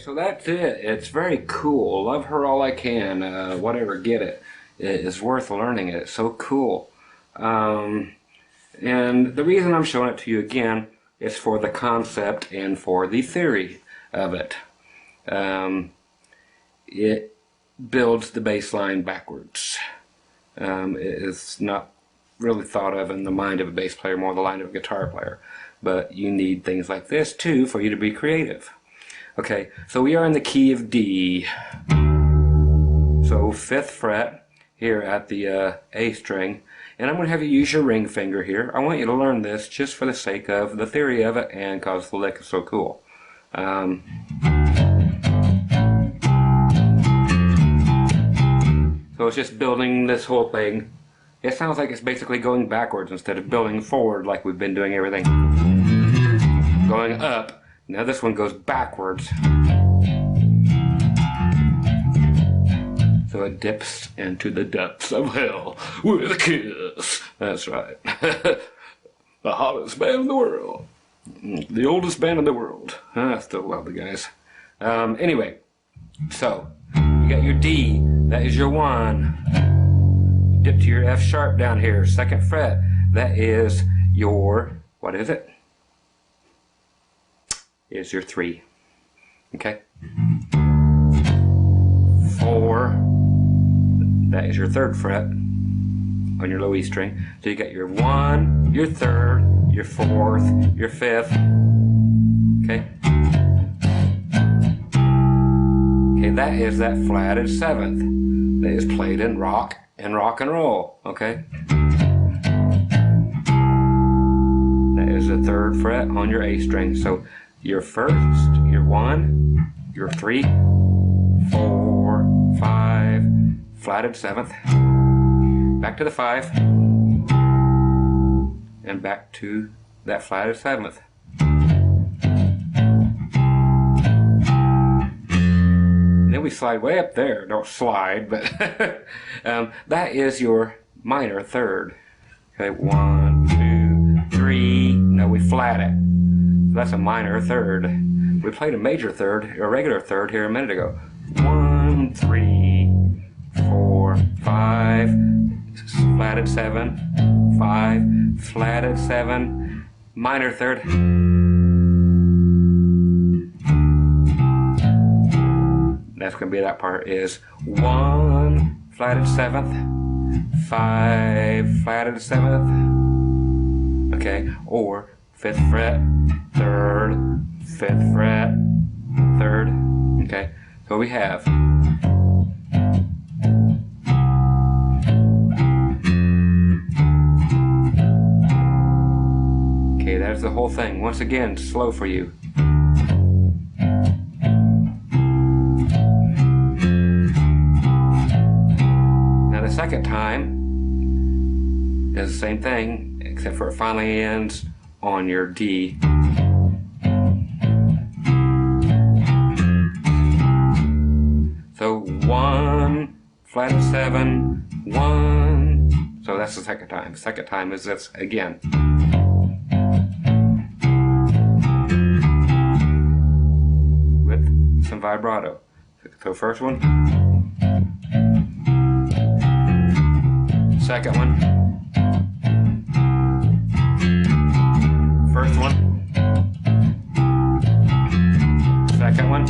So that's it. It's very cool. Love her all I can. Whatever, get it. It is worth learning it. It's so cool. And the reason I'm showing it to you again is for the concept and for the theory of it. It builds the bass line backwards. It is not really thought of in the mind of a bass player, more the mind of a guitar player. But you need things like this too for you to be creative. Okay, so we are in the key of D. So 5th fret here at the A string. And I'm going to have you use your ring finger here. I want you to learn this just for the sake of the theory of it and because the lick is so cool. So it's just building this whole thing. It sounds like it's basically going backwards instead of building forward like we've been doing everything. Going up. Now this one goes backwards. So it dips into the depths of hell with a kiss. That's right. The hottest band in the world. The oldest band in the world. I still love the guys. Anyway, so you got your D. That is your 1. Dip to your F sharp down here, 2nd fret. That is your, what is it? Is your 3. Okay? 4. That is your 3rd fret on your low E string. So you got your 1, your 3rd, your 4th, your 5th. Okay? Okay, that is that flatted 7th that is played in rock and roll. Okay? That is the 3rd fret on your A string. So your 1st, your 1, your 3, 4, 5, flatted 7th, back to the 5, and back to that flatted 7th. And then we slide way up there. Don't slide, but that is your minor 3rd. Okay, 1, 2, 3. Now we flat it. That's a minor 3rd. We played a major 3rd, a regular 3rd here a minute ago. 1, 3, 4, 5, flatted 7, 5, flatted 7, minor 3rd. That's going to be that part is 1, flatted 7th, 5, flatted 7th. Okay, or 5th fret, 3rd, 5th fret, 3rd. Okay, so we have okay, that's the whole thing. Once again, slow for you. Now the second time is the same thing. except for it finally ends on your D. So 1, flat 7, 1. So that's the second time. The second time is this again. With some vibrato. So first one. Second one. First one. Second one.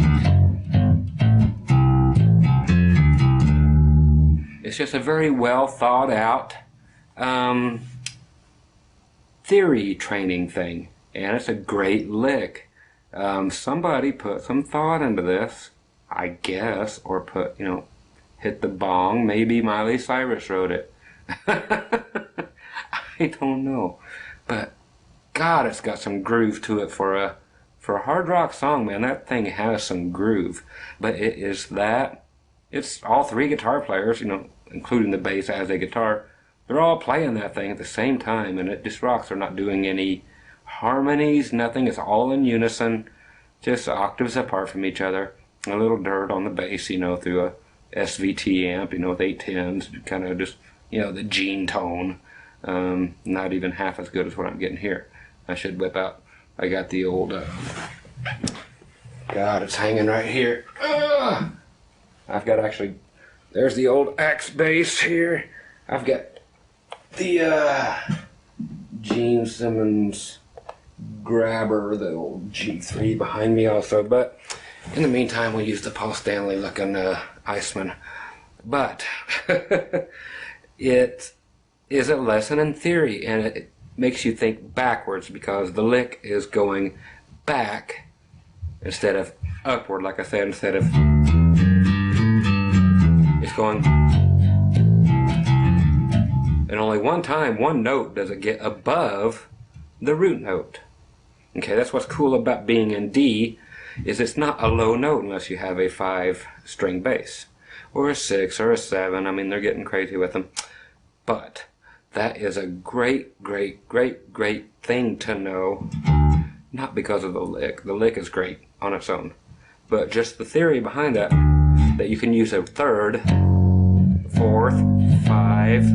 It's just a very well thought out theory training thing, and it's a great lick. Somebody put some thought into this, I guess, or put, hit the bong. Maybe Miley Cyrus wrote it. I don't know, but God, it's got some groove to it for a hard rock song, man. That thing has some groove, but it's all three guitar players, including the bass as a guitar. They're all playing that thing at the same time, and it just rocks. They're not doing any harmonies, nothing. It's all in unison, just octaves apart from each other. A little dirt on the bass, through a SVT amp, with 810s, kind of just, the Gene tone. Not even half as good as what I'm getting here. I should whip out. I got the old, God, it's hanging right here. I've got there's the old Axe bass here. I've got the Gene Simmons grabber, the old G3 behind me also. But in the meantime, we'll use the Paul Stanley looking Iceman. But it is a lesson in theory, and it makes you think backwards because the lick is going back instead of upward, like I said, it's going, and only one time, one note does it get above the root note. Okay, that's what's cool about being in D, is it's not a low note unless you have a 5-string bass, or a 6, or a 7. I mean, they're getting crazy with them. But that is a great, great, great, great thing to know, not because of the lick. The lick is great on its own, but just the theory behind that you can use a 3rd, 4th, 5,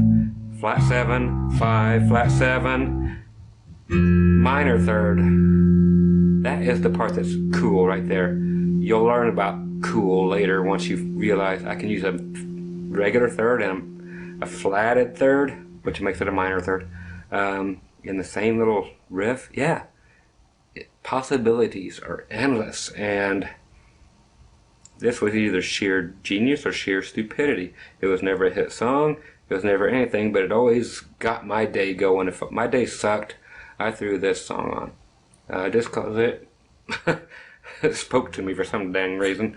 flat 7, 5, flat 7, minor 3rd. That is the part that's cool right there. You'll learn about cool later once you realize I can use a regular 3rd and a flatted 3rd, which makes it a minor 3rd, in the same little riff. Yeah, possibilities are endless, and this was either sheer genius or sheer stupidity. It was never a hit song, it was never anything, but it always got my day going. If my day sucked, I threw this song on, just because it spoke to me for some dang reason.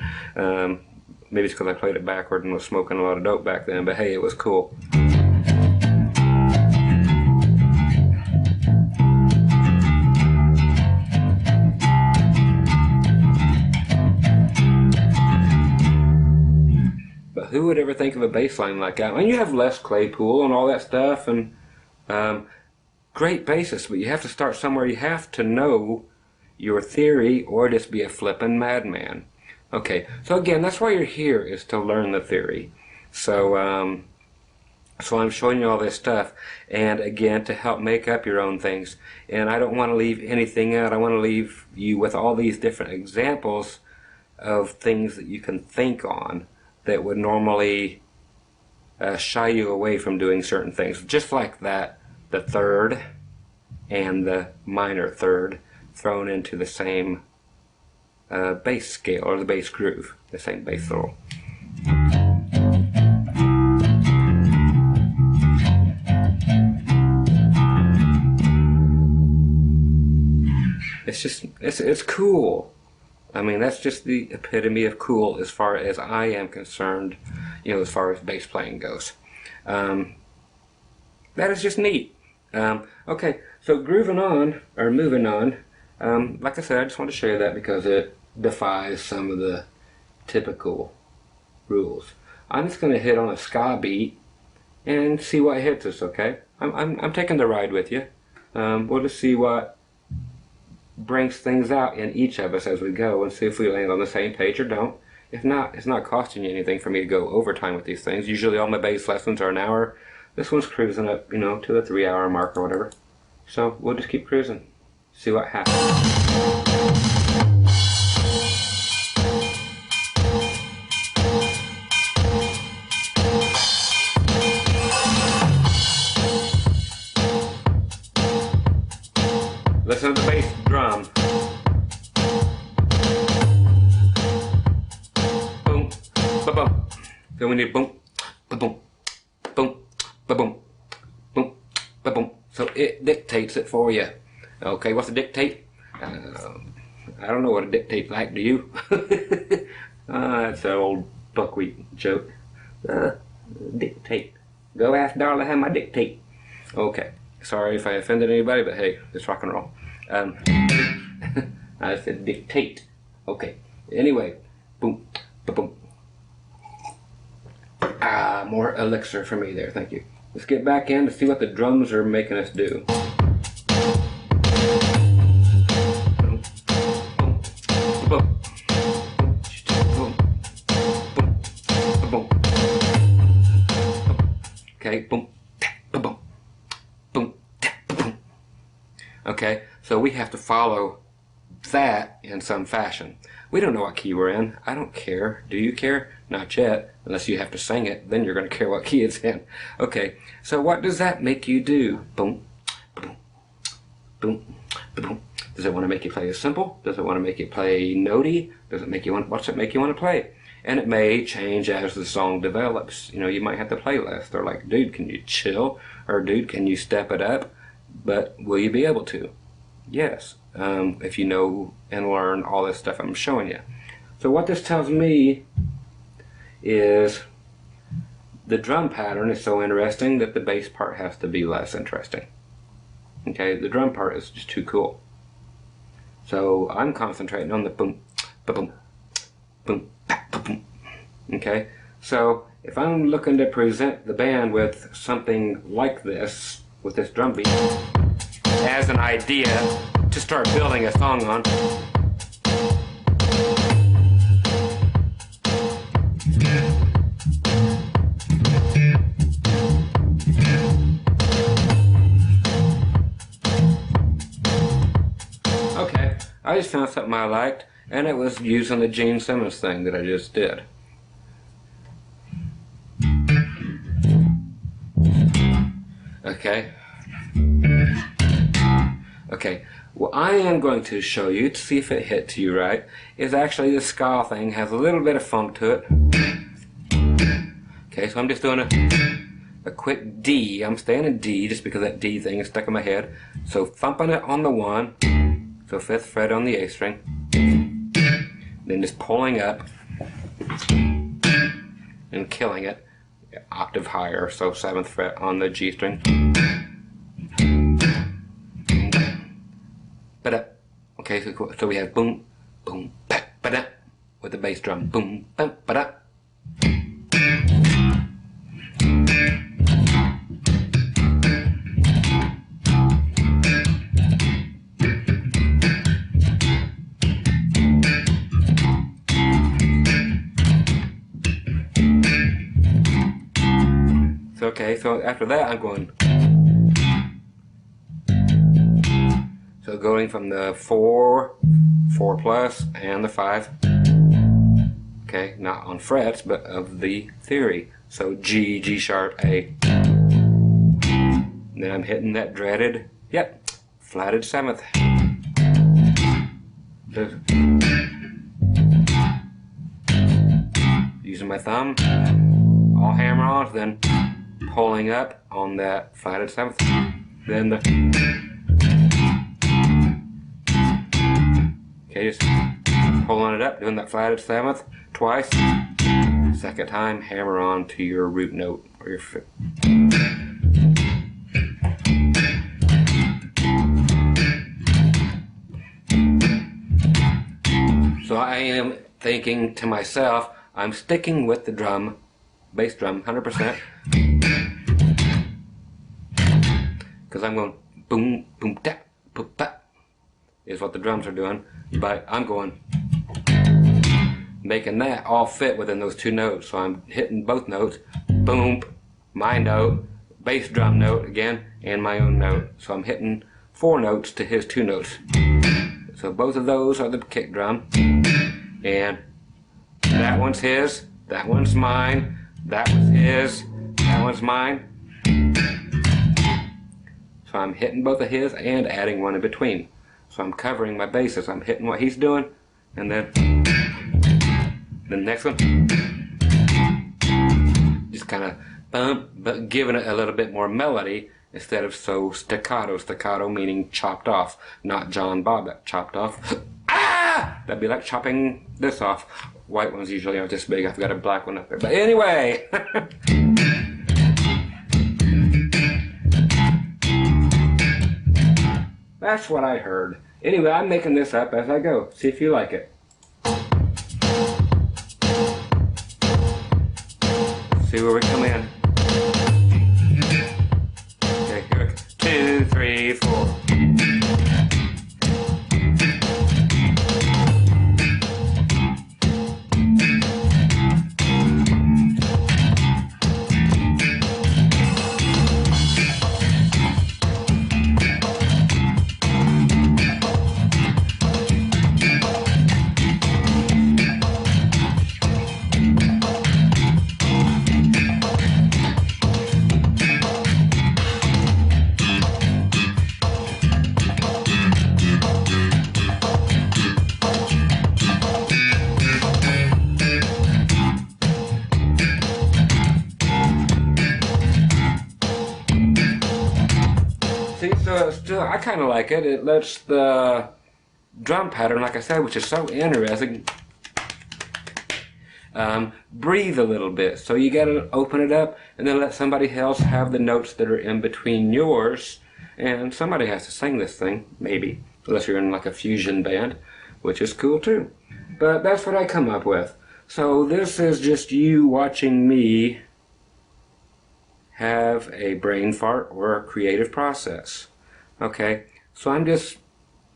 Maybe it's because I played it backward and was smoking a lot of dope back then, but hey, it was cool. But who would ever think of a bass line like that? I mean, you have Les Claypool and all that stuff, and great bassists, but you have to start somewhere. You have to know your theory or just be a flippin' madman. Okay, so again, that's why you're here, is to learn the theory. So, so I'm showing you all this stuff, and again, to help make up your own things. And I don't want to leave anything out. I want to leave you with all these different examples of things that you can think on that would normally shy you away from doing certain things. Just like that, the 3rd and the minor 3rd thrown into the same bass scale, or the bass groove, the same bass roll. It's cool. I mean, that's just the epitome of cool as far as I am concerned, as far as bass playing goes. That is just neat. Okay, so grooving on, or moving on, like I said, I just want to show you that because it defies some of the typical rules. I'm just going to hit on a ska beat and see what hits us, okay? I'm taking the ride with you. We'll just see what brings things out in each of us as we go, and see if we land on the same page or don't. If not, it's not costing you anything for me to go overtime with these things. Usually all my bass lessons are an hour. This one's cruising up, you know, to the 3-hour mark or whatever. So we'll just keep cruising, see what happens. Listen to the bass drum. Boom, ba-boom. So we need boom, ba-boom, boom, ba-boom, boom, ba-boom. So it dictates it for you. Okay, what's a dictate? I don't know what a dictate's like, do you? That's an old buckwheat joke. Dictate. Go ask Darla how my dictate. Okay. Sorry if I offended anybody, but hey, it's rock and roll. I said dictate. Okay. Anyway, boom, ba-boom. More elixir for me there. Thank you. Let's get back in to see what the drums are making us do. Boom, boom, boom, boom, boom, boom. Okay, boom, boom. Okay, so we have to follow that in some fashion. We don't know what key we're in. I don't care. Do you care? Not yet. Unless you have to sing it, then you're going to care what key it's in. Okay, so what does that make you do? Boom, boom, boom, boom. Does it want to make you play a simple? Does it want to make you play notey? Does it make you want? What's it make you want to play? And it may change as the song develops. You know, you might have to play less. They're like, dude, can you chill? Or dude, can you step it up? But will you be able to? Yes, if you know and learn all this stuff I'm showing you. So what this tells me is the drum pattern is so interesting that the bass part has to be less interesting. Okay, the drum part is just too cool. So I'm concentrating on the boom, ba-boom, boom, ba-boom. Okay, so if I'm looking to present the band with something like this, with this drum beat, as an idea to start building a song on. Okay, I just found something I liked, and it was using the Gene Simmons thing that I just did. Okay. Okay, what I am going to show you to see if it hits you right is actually the ska thing has a little bit of funk to it. Okay, so I'm just doing a quick D. I'm staying in D just because that D thing is stuck in my head. So thumping it on the 1, so 5th fret on the A string, then just pulling up and killing it, octave higher, so 7th fret on the G string. Okay, so we have boom, boom, ba-da, with the bass drum, boom, ba-da. So okay, so after that I'm going. So going from the 4, 4 plus, and the 5. Okay, not on frets, but of the theory. So G, G sharp, A. Then I'm hitting that dreaded, flatted 7th. Using my thumb, all hammer on, then pulling up on that flatted 7th. Then the just pulling it up, doing that flatted 7th twice. Second time, hammer on to your root note or your fifth. So I am thinking to myself, I'm sticking with the drum, bass drum, 100%. Because I'm going boom, boom, da, boom, da, is what the drums are doing. But I'm going, making that all fit within those two notes. So I'm hitting both notes, boom, my note, bass drum note again, and my own note. So I'm hitting 4 notes to his 2 notes. So both of those are the kick drum, and that one's his, that one's mine, that one's his, that one's mine. So I'm hitting both of his and adding one in between. So I'm covering my bases. I'm hitting what he's doing, and then the next one, just kind of bump, but giving it a little bit more melody instead of so staccato. Staccato meaning chopped off, not John Bob, that chopped off. Ah! That'd be like chopping this off. White ones usually aren't this big. I've got a black one up there. But anyway. That's what I heard. Anyway, I'm making this up as I go. See if you like it. See where we come in. Okay, here we go. 2, 3, 4. Still, I kind of like it. It lets the drum pattern, like I said, which is so interesting, breathe a little bit. So you got to open it up and then let somebody else have the notes that are in between yours, and somebody has to sing this thing, maybe, unless you're in like a fusion band, which is cool too. But that's what I come up with. So this is just you watching me have a brain fart or a creative process. Okay, so I'm just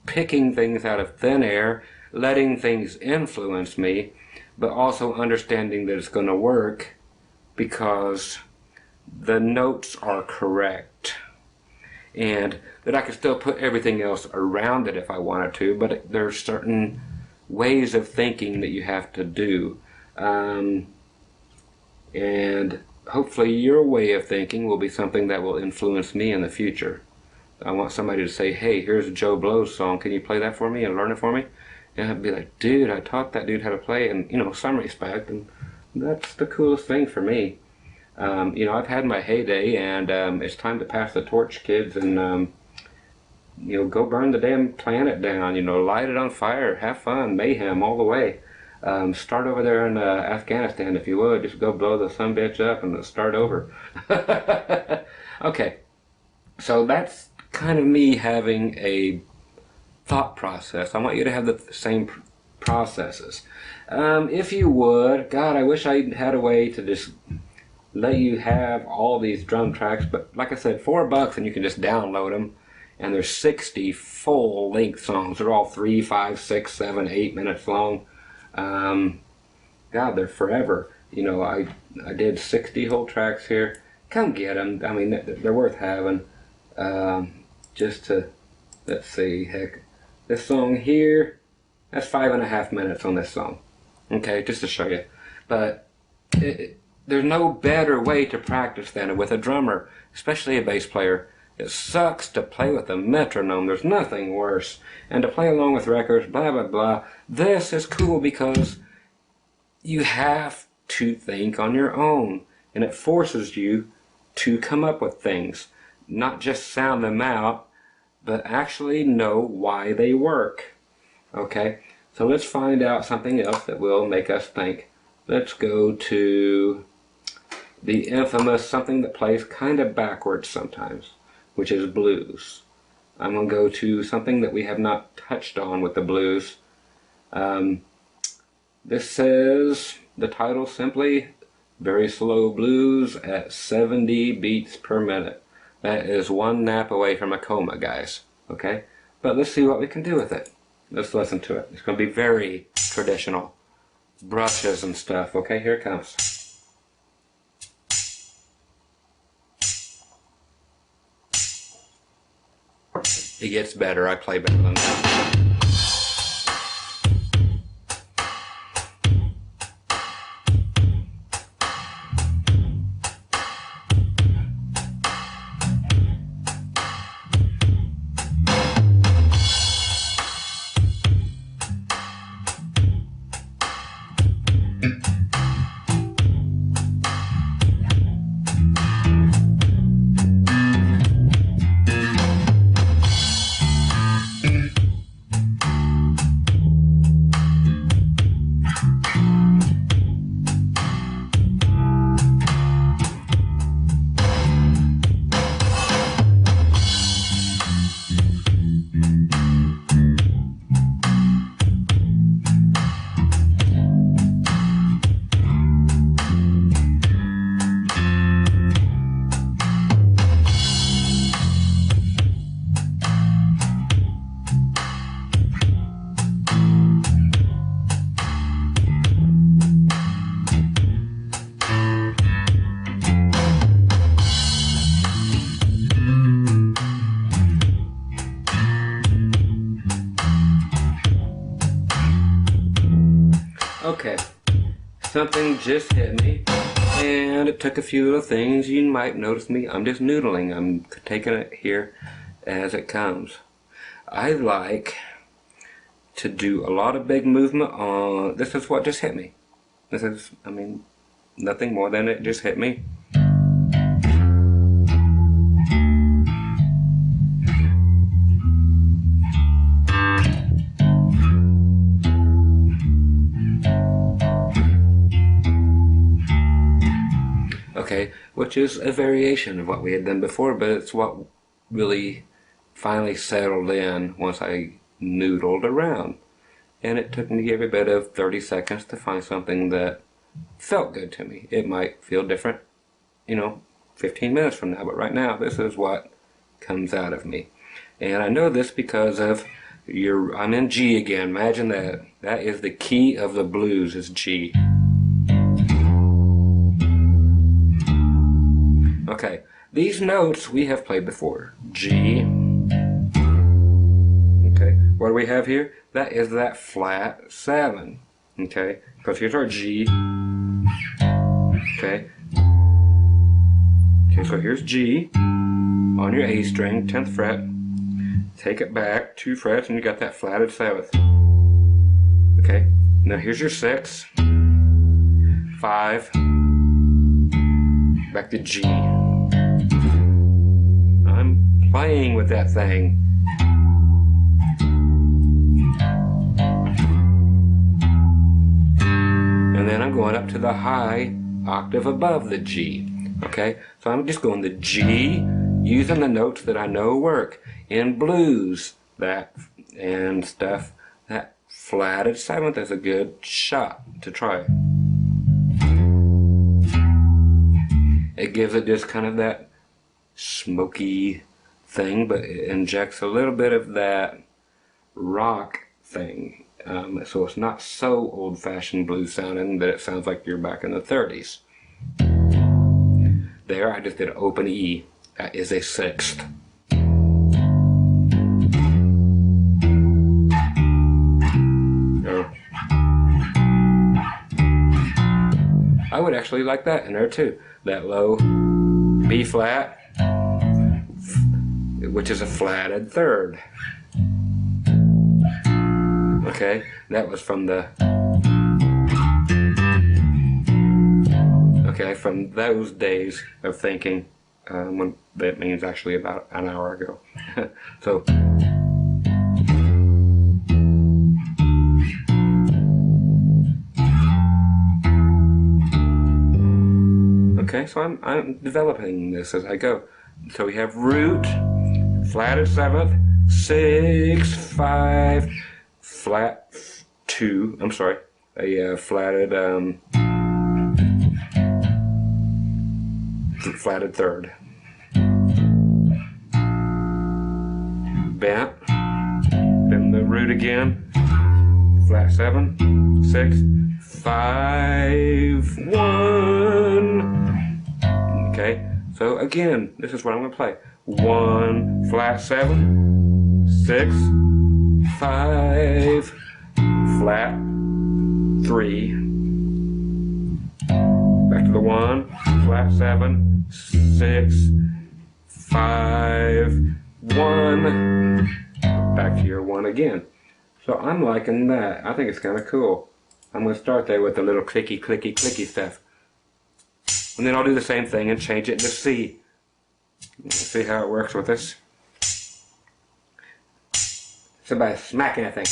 picking things out of thin air, letting things influence me, but also understanding that it's going to work because the notes are correct, and that I can still put everything else around it if I wanted to, but there's certain ways of thinking that you have to do, and hopefully your way of thinking will be something that will influence me in the future. I want somebody to say, hey, here's a Joe Blow's song, can you play that for me and learn it for me? And I'd be like, dude, I taught that dude how to play, and, you know, some respect, and that's the coolest thing for me. You know, I've had my heyday, and it's time to pass the torch, kids, and, you know, go burn the damn planet down, you know, light it on fire, have fun, mayhem all the way. Start over there in Afghanistan, if you would. Just go blow the sumbitch up and start over. Okay, so that's kind of me having a thought process. I want you to have the same processes. If you would, God, I wish I had a way to just let you have all these drum tracks, but like I said, $4 and you can just download them, and there's 60 full-length songs. They're all 3, 5, 6, 7, 8 minutes long. God, they're forever. You know, I did 60 whole tracks here. Come get them. I mean, they're worth having. Just to, let's see, heck, this song here, that's 5.5 minutes on this song. Okay, just to show you. But there's no better way to practice than with a drummer, especially a bass player. It sucks to play with a metronome. There's nothing worse. And to play along with records, blah, blah, blah. This is cool because you have to think on your own. And it forces you to come up with things. Not just sound them out, but actually know why they work. Okay? So let's find out something else that will make us think. Let's go to the infamous something that plays kind of backwards sometimes, which is blues. I'm going to go to something that we have not touched on with the blues. This says, the title simply, Very Slow Blues at 70 beats per minute. That is one nap away from a coma, guys. Okay? But let's see what we can do with it. Let's listen to it. It's going to be very traditional. Brushes and stuff. Okay, here it comes. It gets better. I play better than that. Okay, something just hit me, and it took a few little things. You might notice me, I'm just noodling. I'm taking it here as it comes. I like to do a lot of big movement on, this is what just hit me. This is, I mean, nothing more than it just hit me. Okay, which is a variation of what we had done before, but it's what really finally settled in once I noodled around. And it took me every bit of 30 seconds to find something that felt good to me. It might feel different, 15 minutes from now, but right now this is what comes out of me. And I know this because of I'm in G again. Imagine that. That is the key of the blues, is G. Okay, these notes we have played before. G. Okay, what do we have here? That is that flat 7. Okay, because here's our G. Okay. Okay, so here's G on your A string, 10th fret. Take it back 2 frets and you got that flatted 7th. Okay, now here's your 6, 5, back to G. I'm playing with that thing. And then I'm going up to the high octave above the G. Okay, so I'm just going the G, using the notes that I know work. In blues, that and stuff, that flatted 7th is a good shot to try. It gives it just kind of that smoky thing, but it injects a little bit of that rock thing. So it's not so old-fashioned blues sounding that it sounds like you're back in the 30s. There, I just did an open E. That is a 6th. I would actually like that in there too. That low B flat, which is a flatted 3rd. Okay, that was from the, okay, from those days of thinking, when that means actually about an hour ago. So, okay, so I'm developing this as I go. So we have root, flatted 7th, 6, 5, flat 2, I'm sorry, a flatted flatted 3rd. bent, then the root again, flat 7, 6, 5, 1. Okay, so again, this is what I'm going to play. 1, flat 7, 6, 5, flat 3. Back to the 1, flat 7, 6, 5, 1. Back to your 1 again. So I'm liking that. I think it's kind of cool. I'm going to start there with the little clicky, clicky, clicky stuff. And then I'll do the same thing and change it to C. Let's see how it works with this. Somebody smacking that thing.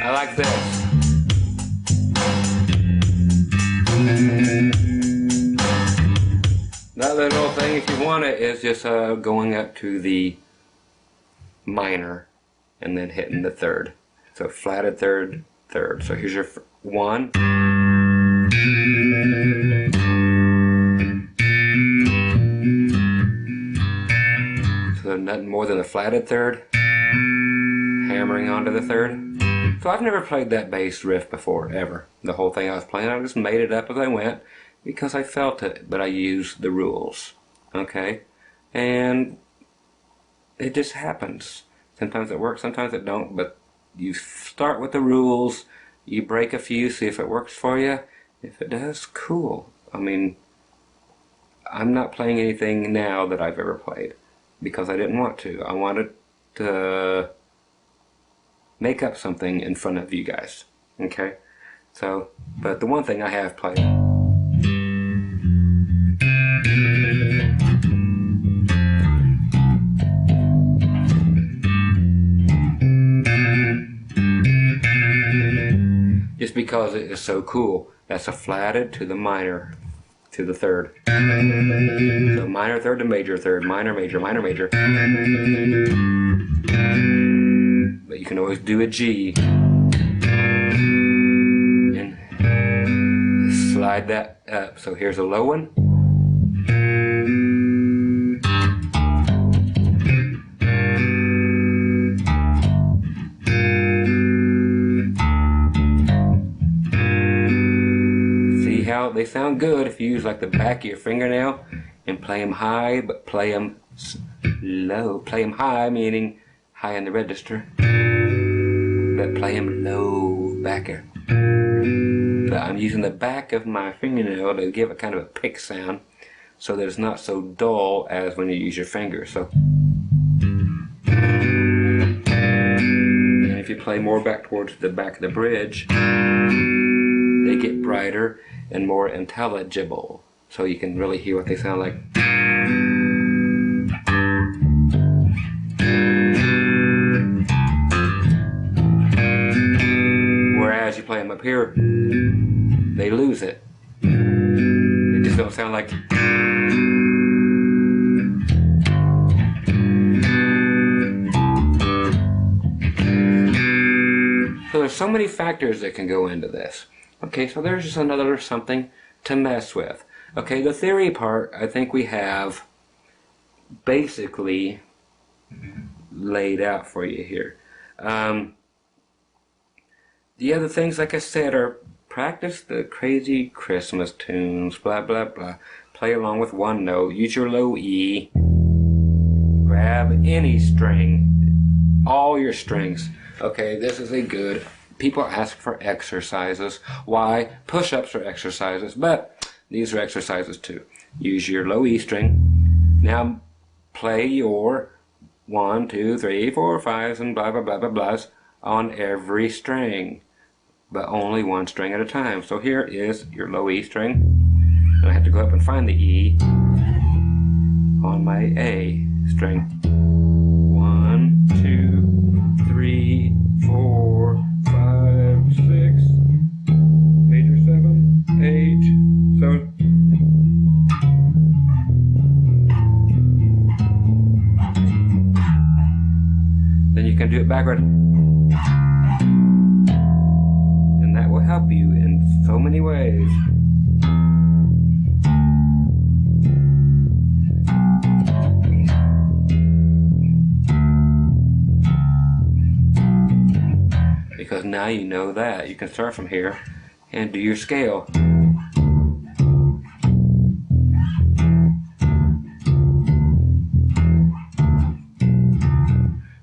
I like this. That little thing, if you want it, is just going up to the minor and then hitting the third. So flatted third, third. So here's your 1. So nothing more than a flatted third, hammering onto the third. So I've never played that bass riff before, ever. The whole thing I was playing, I just made it up as I went because I felt it, but I used the rules, okay? And it just happens. Sometimes it works, sometimes it don't, but you start with the rules, you break a few, see if it works for you. If it does, cool. I mean, I'm not playing anything now that I've ever played because I didn't want to. I wanted to make up something in front of you guys, okay? So, but the one thing I have played, just because it is so cool. That's a flatted to the minor to the third. So minor third to major third, minor major, minor major. But you can always do a G and slide that up. So here's a low one. See how they sound good if you use like the back of your fingernail and play them high, but play them low. Play them high, meaning high in the register, but play them low back here. So I'm using the back of my fingernail to give it kind of a pick sound so that it's not so dull as when you use your finger. So, and if you play more back towards the back of the bridge, they get brighter and more intelligible, so you can really hear what they sound like. play them up here, they lose it. They just don't sound like. So there's so many factors that can go into this. Okay, so there's just another something to mess with. Okay, the theory part, I think we have basically laid out for you here. The other things, like I said, are practice the crazy Christmas tunes, blah, blah, blah. Play along with one note, use your low E, grab any string, all your strings. Okay, this is a good, people ask for exercises. Why? Push-ups are exercises, but these are exercises too. Use your low E string. Now play your 1, 2, 3, 4, 5s and blah, blah, blah, blah, blahs on every string, but only one string at a time. So here is your low E string, and I have to go up and find the E on my A string. 1, 2, 3, 4, 5, 6, major 7, 8, so then you can do it backward. And that will help you in so many ways. Because now you know that. You can start from here and do your scale.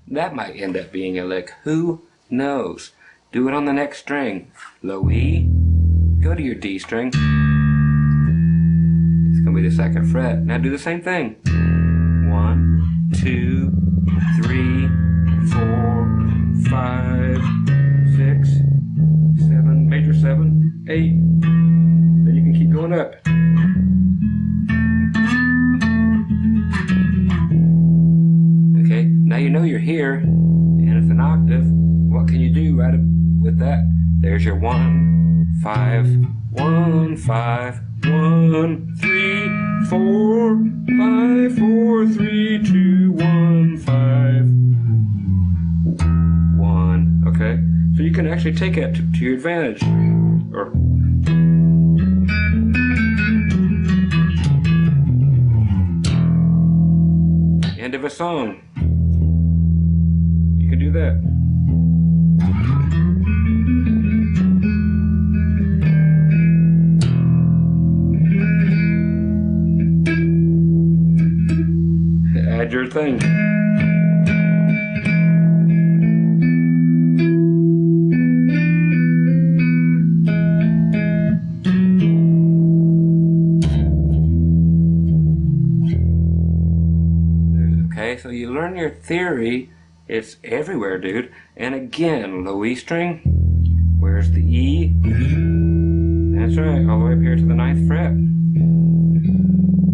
That might end up being a lick. Who knows? Do it on the next string. Low E, go to your D string. It's going to be the 2nd fret. Now do the same thing. 1, 2, 3, 4, 5, 6, 7, major 7, 8. Then you can keep going up. Okay, now you know you're here, and it's an octave. What can you do right with that? There's your 1, 5, 1, 5, 1, 3, 4, 5, 4, 3, 2, 1, 5, 1. Okay, so you can actually take it to your advantage. Or end of a song. You can do that. Add your thing. Okay, so you learn your theory. It's everywhere, dude. And again, low E string. Where's the E? That's right, all the way up here to the 9th fret.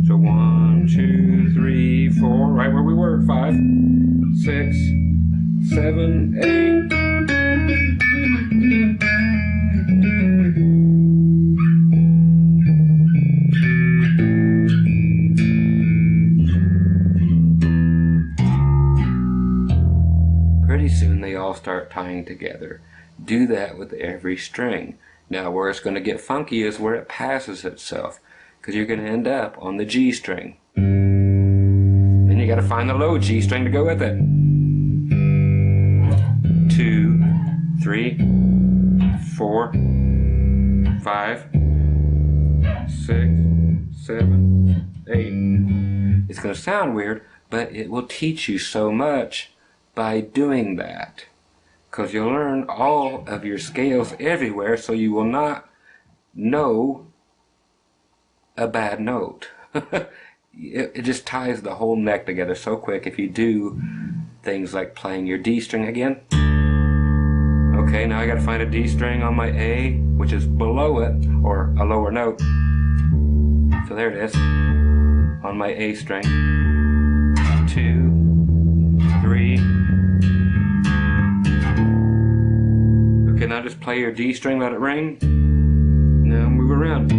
So 1, 2, 3, 4, right where we were. 5, 6, 7, 8. Pretty soon they all start tying together. Do that with every string. Now where it's going to get funky is where it passes itself, because you're going to end up on the G string. Then you got to find the low G string to go with it. 2, 3, 4, 5, 6, 7, 8. It's going to sound weird, but it will teach you so much by doing that, because you'll learn all of your scales everywhere, so you will not know a bad note. It just ties the whole neck together so quick if you do things like playing your D string again. Okay, now I gotta find a D string on my A, which is below it, or a lower note. So there it is, on my A string. 2, 3. Okay, now just play your D string, let it ring. Now move around.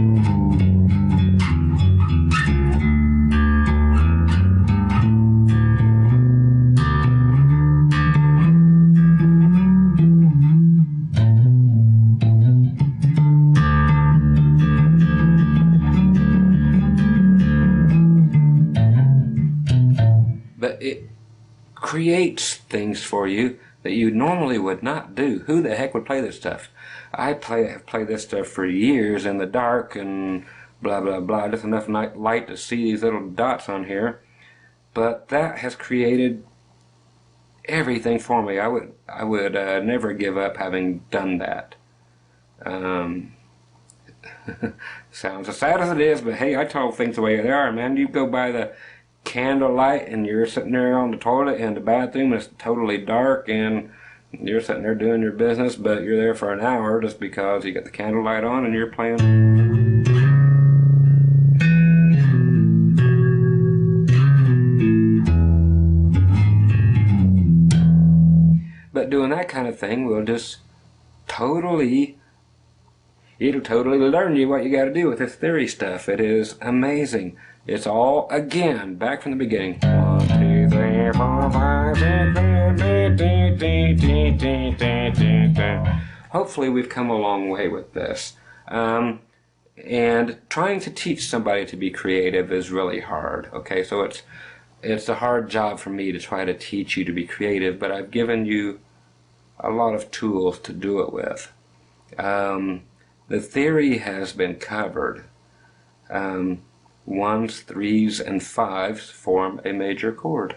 But it creates things for you that you normally would not do. Who the heck would play this stuff? I play this stuff for years in the dark and blah blah blah, just enough light to see these little dots on here. But that has created everything for me. I would never give up having done that. Sounds as sad as it is, but hey, I tell things the way they are, man. You go by the candlelight and you're sitting there on the toilet in the bathroom and it's totally dark and you're sitting there doing your business, but you're there for an hour just because you got the candlelight on and you're playing. But doing that kind of thing will just it'll totally learn you what you got to do with this theory stuff. It is amazing. It's all, again, back from the beginning. 1, 2, 3, 4, 5, 6, 7. Hopefully we've come a long way with this. And trying to teach somebody to be creative is really hard. Okay, so it's a hard job for me to try to teach you to be creative, but I've given you a lot of tools to do it with. The theory has been covered. 1s, 3s, and 5s form a major chord.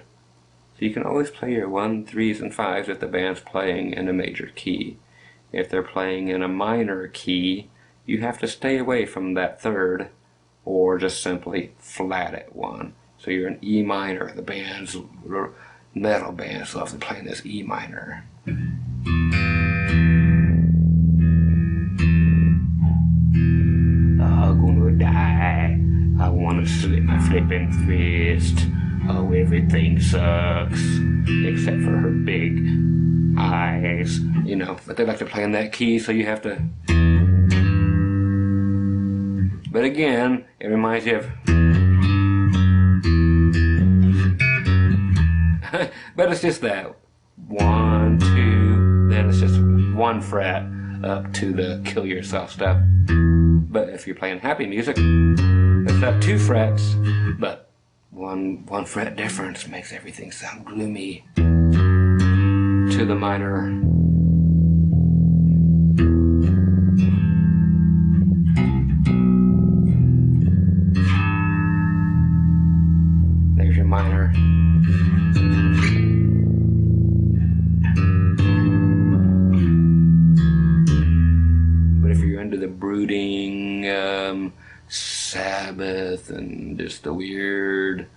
So you can always play your 1s, 3s, and 5s if the band's playing in a major key. If they're playing in a minor key, you have to stay away from that third or just simply flat it 1. So you're in E minor. The metal bands love to play in this E minor. I'm gonna die. I wanna slit my flippin' fist. Oh, everything sucks. Except for her big eyes. You know, but they like to play in that key, so you have to... But again, it reminds you of... But it's just that 1, 2, then it's just 1 fret up to the kill yourself stuff. But if you're playing happy music, it's up 2 frets, but one fret difference makes everything sound gloomy to the minor. There's your minor. But if you're into the brooding Sabbath and just the weird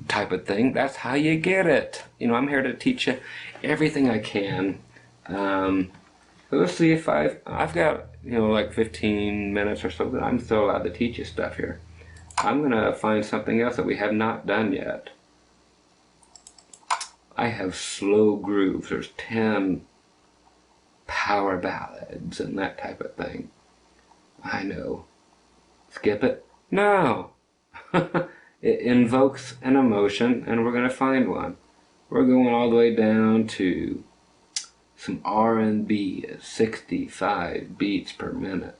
type of thing, that's how you get it. You know, I'm here to teach you everything I can. Let's see if I've got, you know, like 15 minutes or so that I'm still allowed to teach you stuff here. I'm gonna find something else that we have not done yet. I have slow grooves. There's 10 power ballads and that type of thing. I know. Skip it? No! It invokes an emotion, and we're going to find one. We're going all the way down to some R&B at 65 beats per minute.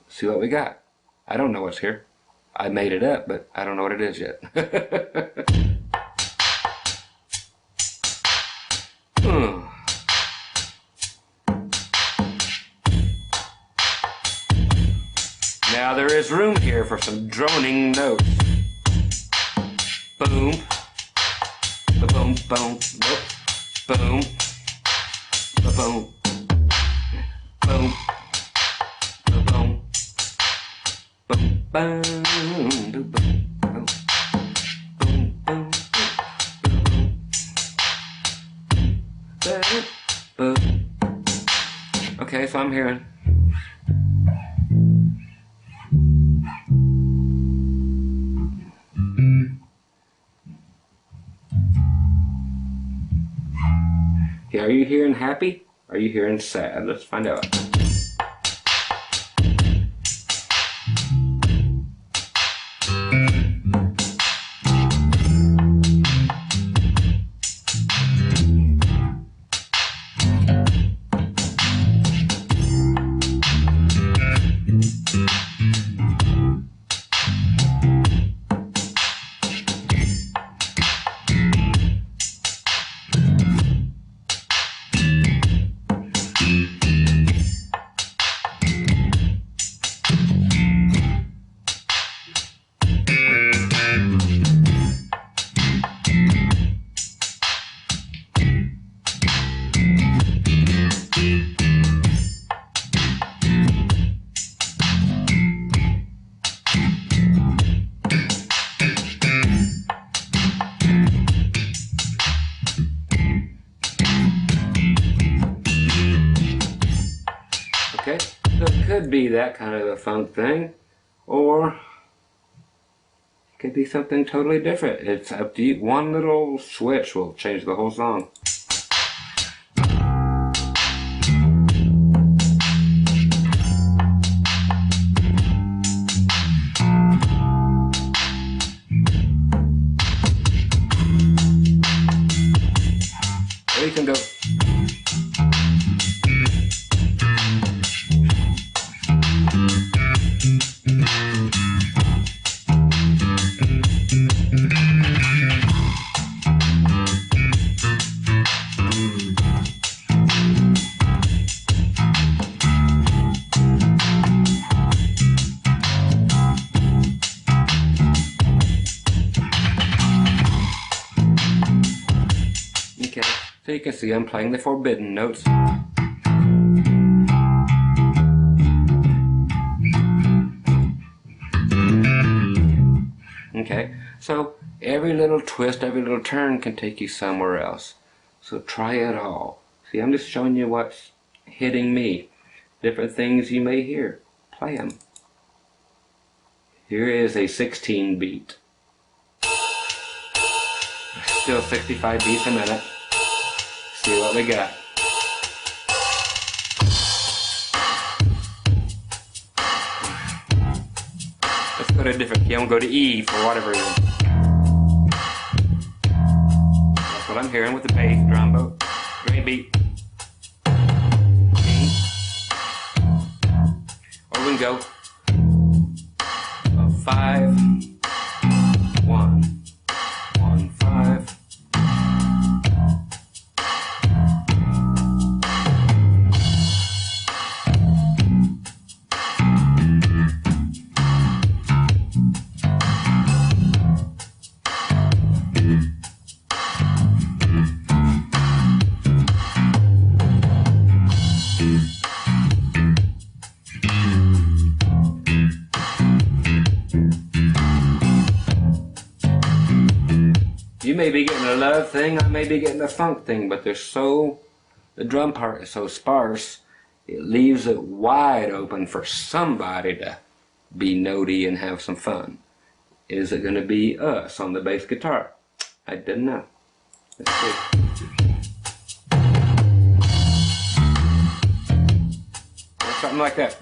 See what we got. I don't know what's here. I made it up, but I don't know what it is yet. Now there is room here for some droning notes. Boom. Ba-boom, boom, nope. Boom. Ba-boom. Boom. Ba-boom. Boom, boom, boom, boom, boom. Boom, boom, boom, boom. Okay, so I'm hearing. Here Are you hearing happy? Are you hearing sad? Let's find out. Okay, so it could be that kind of a funk thing, or it could be something totally different. It's up to you. One little switch will change the whole song. Or you can go. Okay, so you can see I'm playing the forbidden notes. Okay, so every little twist, every little turn can take you somewhere else. So try it all. See, I'm just showing you what's hitting me. Different things you may hear. Play them. Here is a 16 beat. Still 65 beats a minute. See what we got. Let's go to a different key. I'm going to go to E for whatever reason. That's what I'm hearing with the bass drum boat. Great beat. E. Or we can go 5, 1, 1, 5. You may be getting a love thing, I may be getting a funk thing, but the drum part is so sparse, it leaves it wide open for somebody to be notey and have some fun. Is it going to be us on the bass guitar? I didn't know. Let's see. Something like that.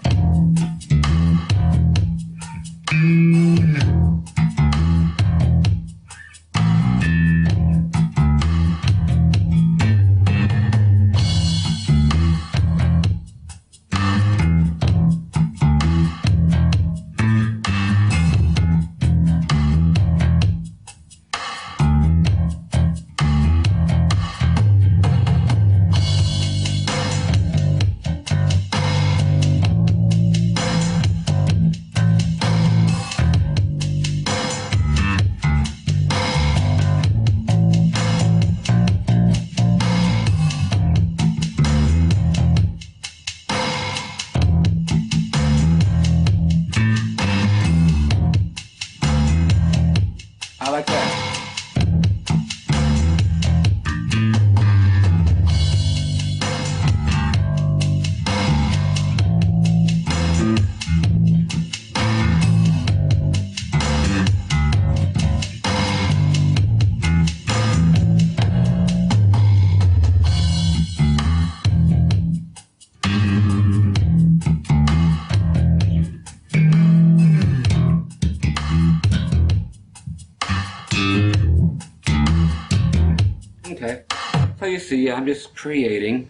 see, I'm just creating.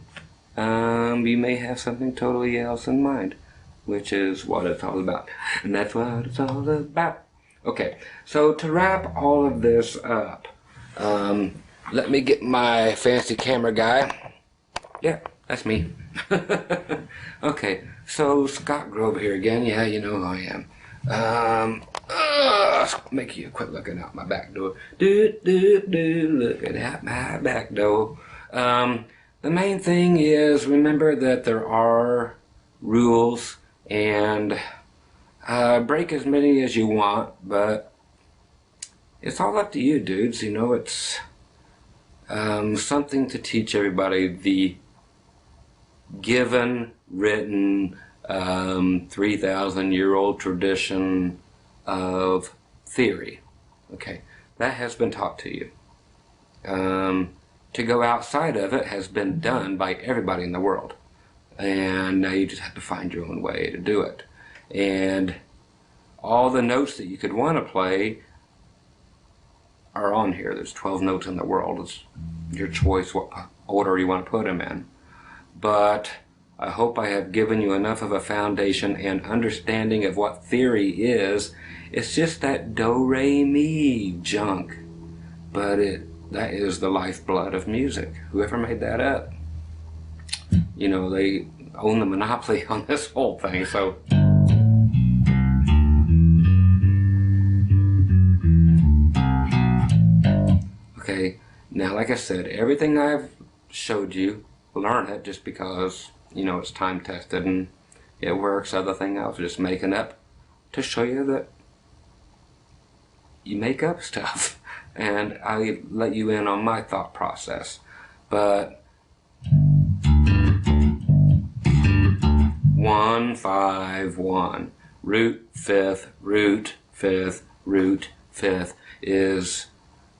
You may have something totally else in mind, which is what it's all about. And that's what it's all about. Okay, so to wrap all of this up, let me get my fancy camera guy. Yeah, that's me. Okay, so Scott Grove here again. Yeah, you know who I am. Make you quit looking out my back door. Looking out my back door. The main thing is, remember that there are rules, and break as many as you want, but it's all up to you, dudes. You know, it's something to teach everybody the given, written, 3,000-year-old tradition of theory. Okay, that has been taught to you. To go outside of it has been done by everybody in the world, and now you just have to find your own way to do it. And all the notes that you could want to play are on here. There's 12 notes in the world. It's your choice what order you want to put them in. But I hope I have given you enough of a foundation and understanding of what theory is. It's just that do-re-mi junk, but that is the lifeblood of music. Whoever made that up, you know, they own the monopoly on this whole thing. So okay, now like I said, everything I've showed you, learn it just because, you know, it's time tested and it works. Other thing I was just making up to show you that you make up stuff, and I let you in on my thought process. But 1, 5, 1, root fifth, root fifth, root fifth is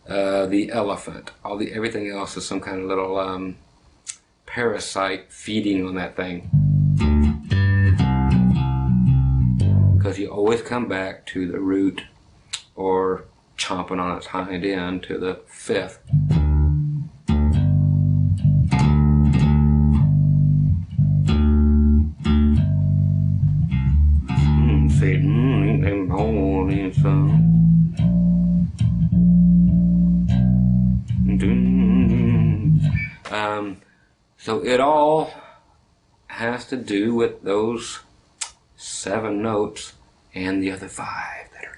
the elephant. Everything else is some kind of little parasite feeding on that thing, because you always come back to the root, or chomping on its hind end to the fifth. So it all has to do with those 7 notes and the other 5 that are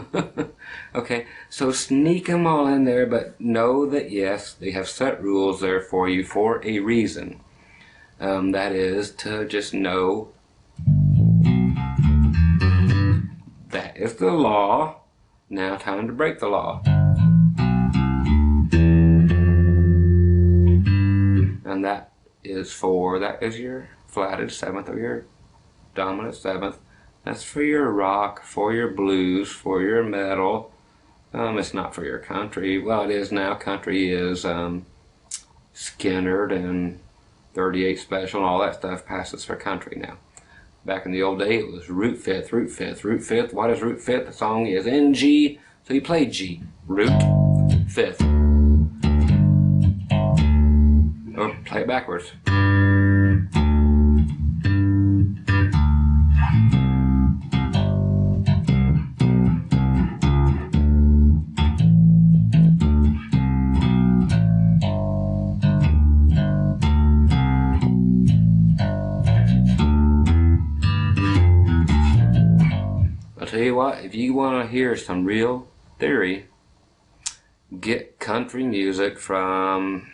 taboo. Okay, so sneak them all in there, but know that yes, they have set rules there for you for a reason. That is to just know that is the law. Now time to break the law. And that is your flatted 7th or your dominant 7th. That's for your rock, for your blues, for your metal. It's not for your country. Well, it is now. Country is Skinnerd and 38 Special and all that stuff passes for country now. Back in the old day, it was root fifth, root fifth, root fifth. What is root fifth? The song is in G, so you play G. Root fifth. Or play it backwards. I'll tell you what, if you want to hear some real theory, get country music from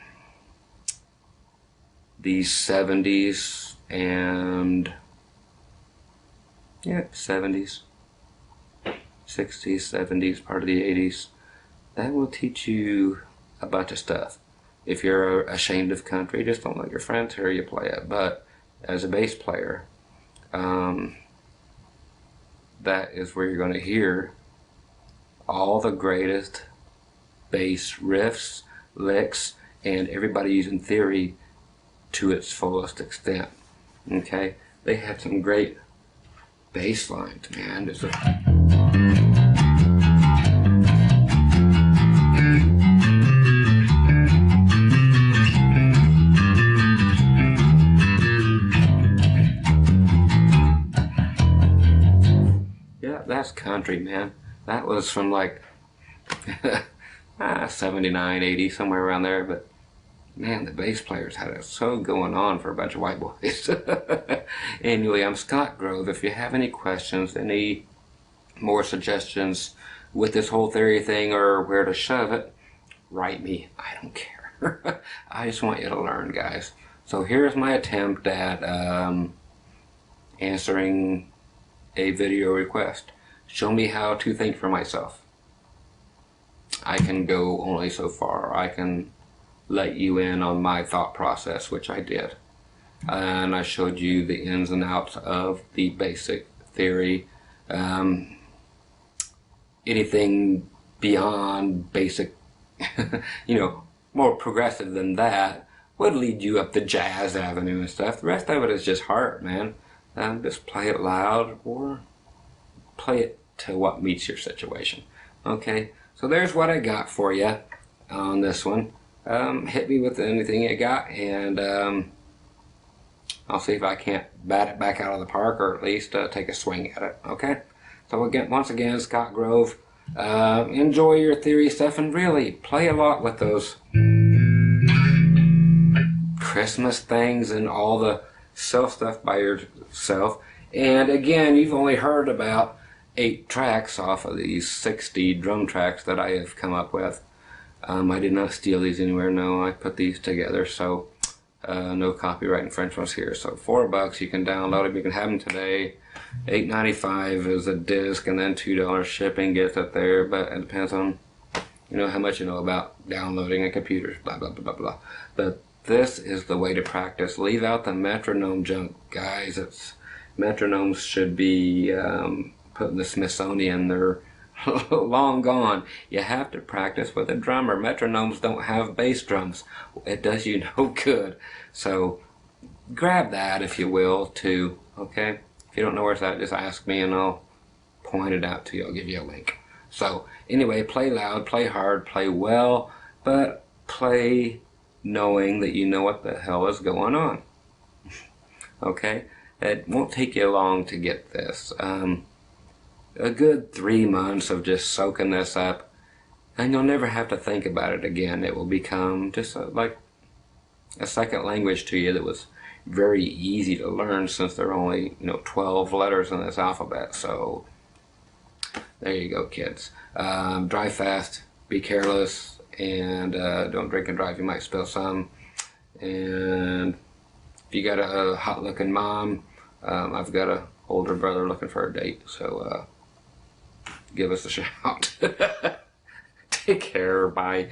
the 70s and 70s, 60s, 70s, part of the 80s. That will teach you a bunch of stuff. If you're ashamed of country, just don't let your friends hear you play it. But as a bass player, that is where you're going to hear all the greatest bass riffs, licks, and everybody using theory to its fullest extent. Okay, they had some great bass lines, man. There's that's country, man. That was from like 79, 80, somewhere around there. But man, the bass players had it so going on for a bunch of white boys. Anyway, I'm Scott Grove. If you have any questions, any more suggestions with this whole theory thing or where to shove it, write me. I don't care. I just want you to learn, guys. So here's my attempt at answering a video request. Show me how to think for myself. I can go only so far. I can let you in on my thought process, which I did. And I showed you the ins and outs of the basic theory. Anything beyond basic, you know, more progressive than that would lead you up the jazz avenue and stuff. The rest of it is just heart, man. Just play it loud or play it to what meets your situation. Okay, so there's what I got for you on this one. Hit me with anything you got, and I'll see if I can't bat it back out of the park, or at least take a swing at it. Okay, so again, once again, Scott Grove. Enjoy your theory stuff, and really play a lot with those Christmas things and all the self stuff by yourself. And again, you've only heard about 8 tracks off of these 60 drum tracks that I have come up with. I did not steal these anywhere. No, I put these together. So no copyright infringements here. So $4, you can download them. You can have them today. $8.95 is a disc, and then $2 shipping gets it there. But it depends on, you know, how much you know about downloading a computer. Blah blah blah blah blah. But this is the way to practice. Leave out the metronome junk, guys. Metronomes should be put in the Smithsonian. They're long gone. You have to practice with a drummer. Metronomes don't have bass drums. It does you no good. So grab that, if you will, too. Okay? If you don't know where it's at, just ask me and I'll point it out to you. I'll give you a link. So anyway, play loud, play hard, play well, but play knowing that you know what the hell is going on. Okay? It won't take you long to get this. A good 3 months of just soaking this up, and you'll never have to think about it again. It will become just like a second language to you that was very easy to learn, since there are only 12 letters in this alphabet. So there you go, kids. Drive fast, be careless, and don't drink and drive. You might spill some. And if you got a hot looking mom, I've got a older brother looking for a date, so give us a shout. Take care, bye.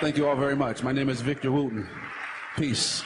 Thank you all very much. My name is Victor Wooten. Peace.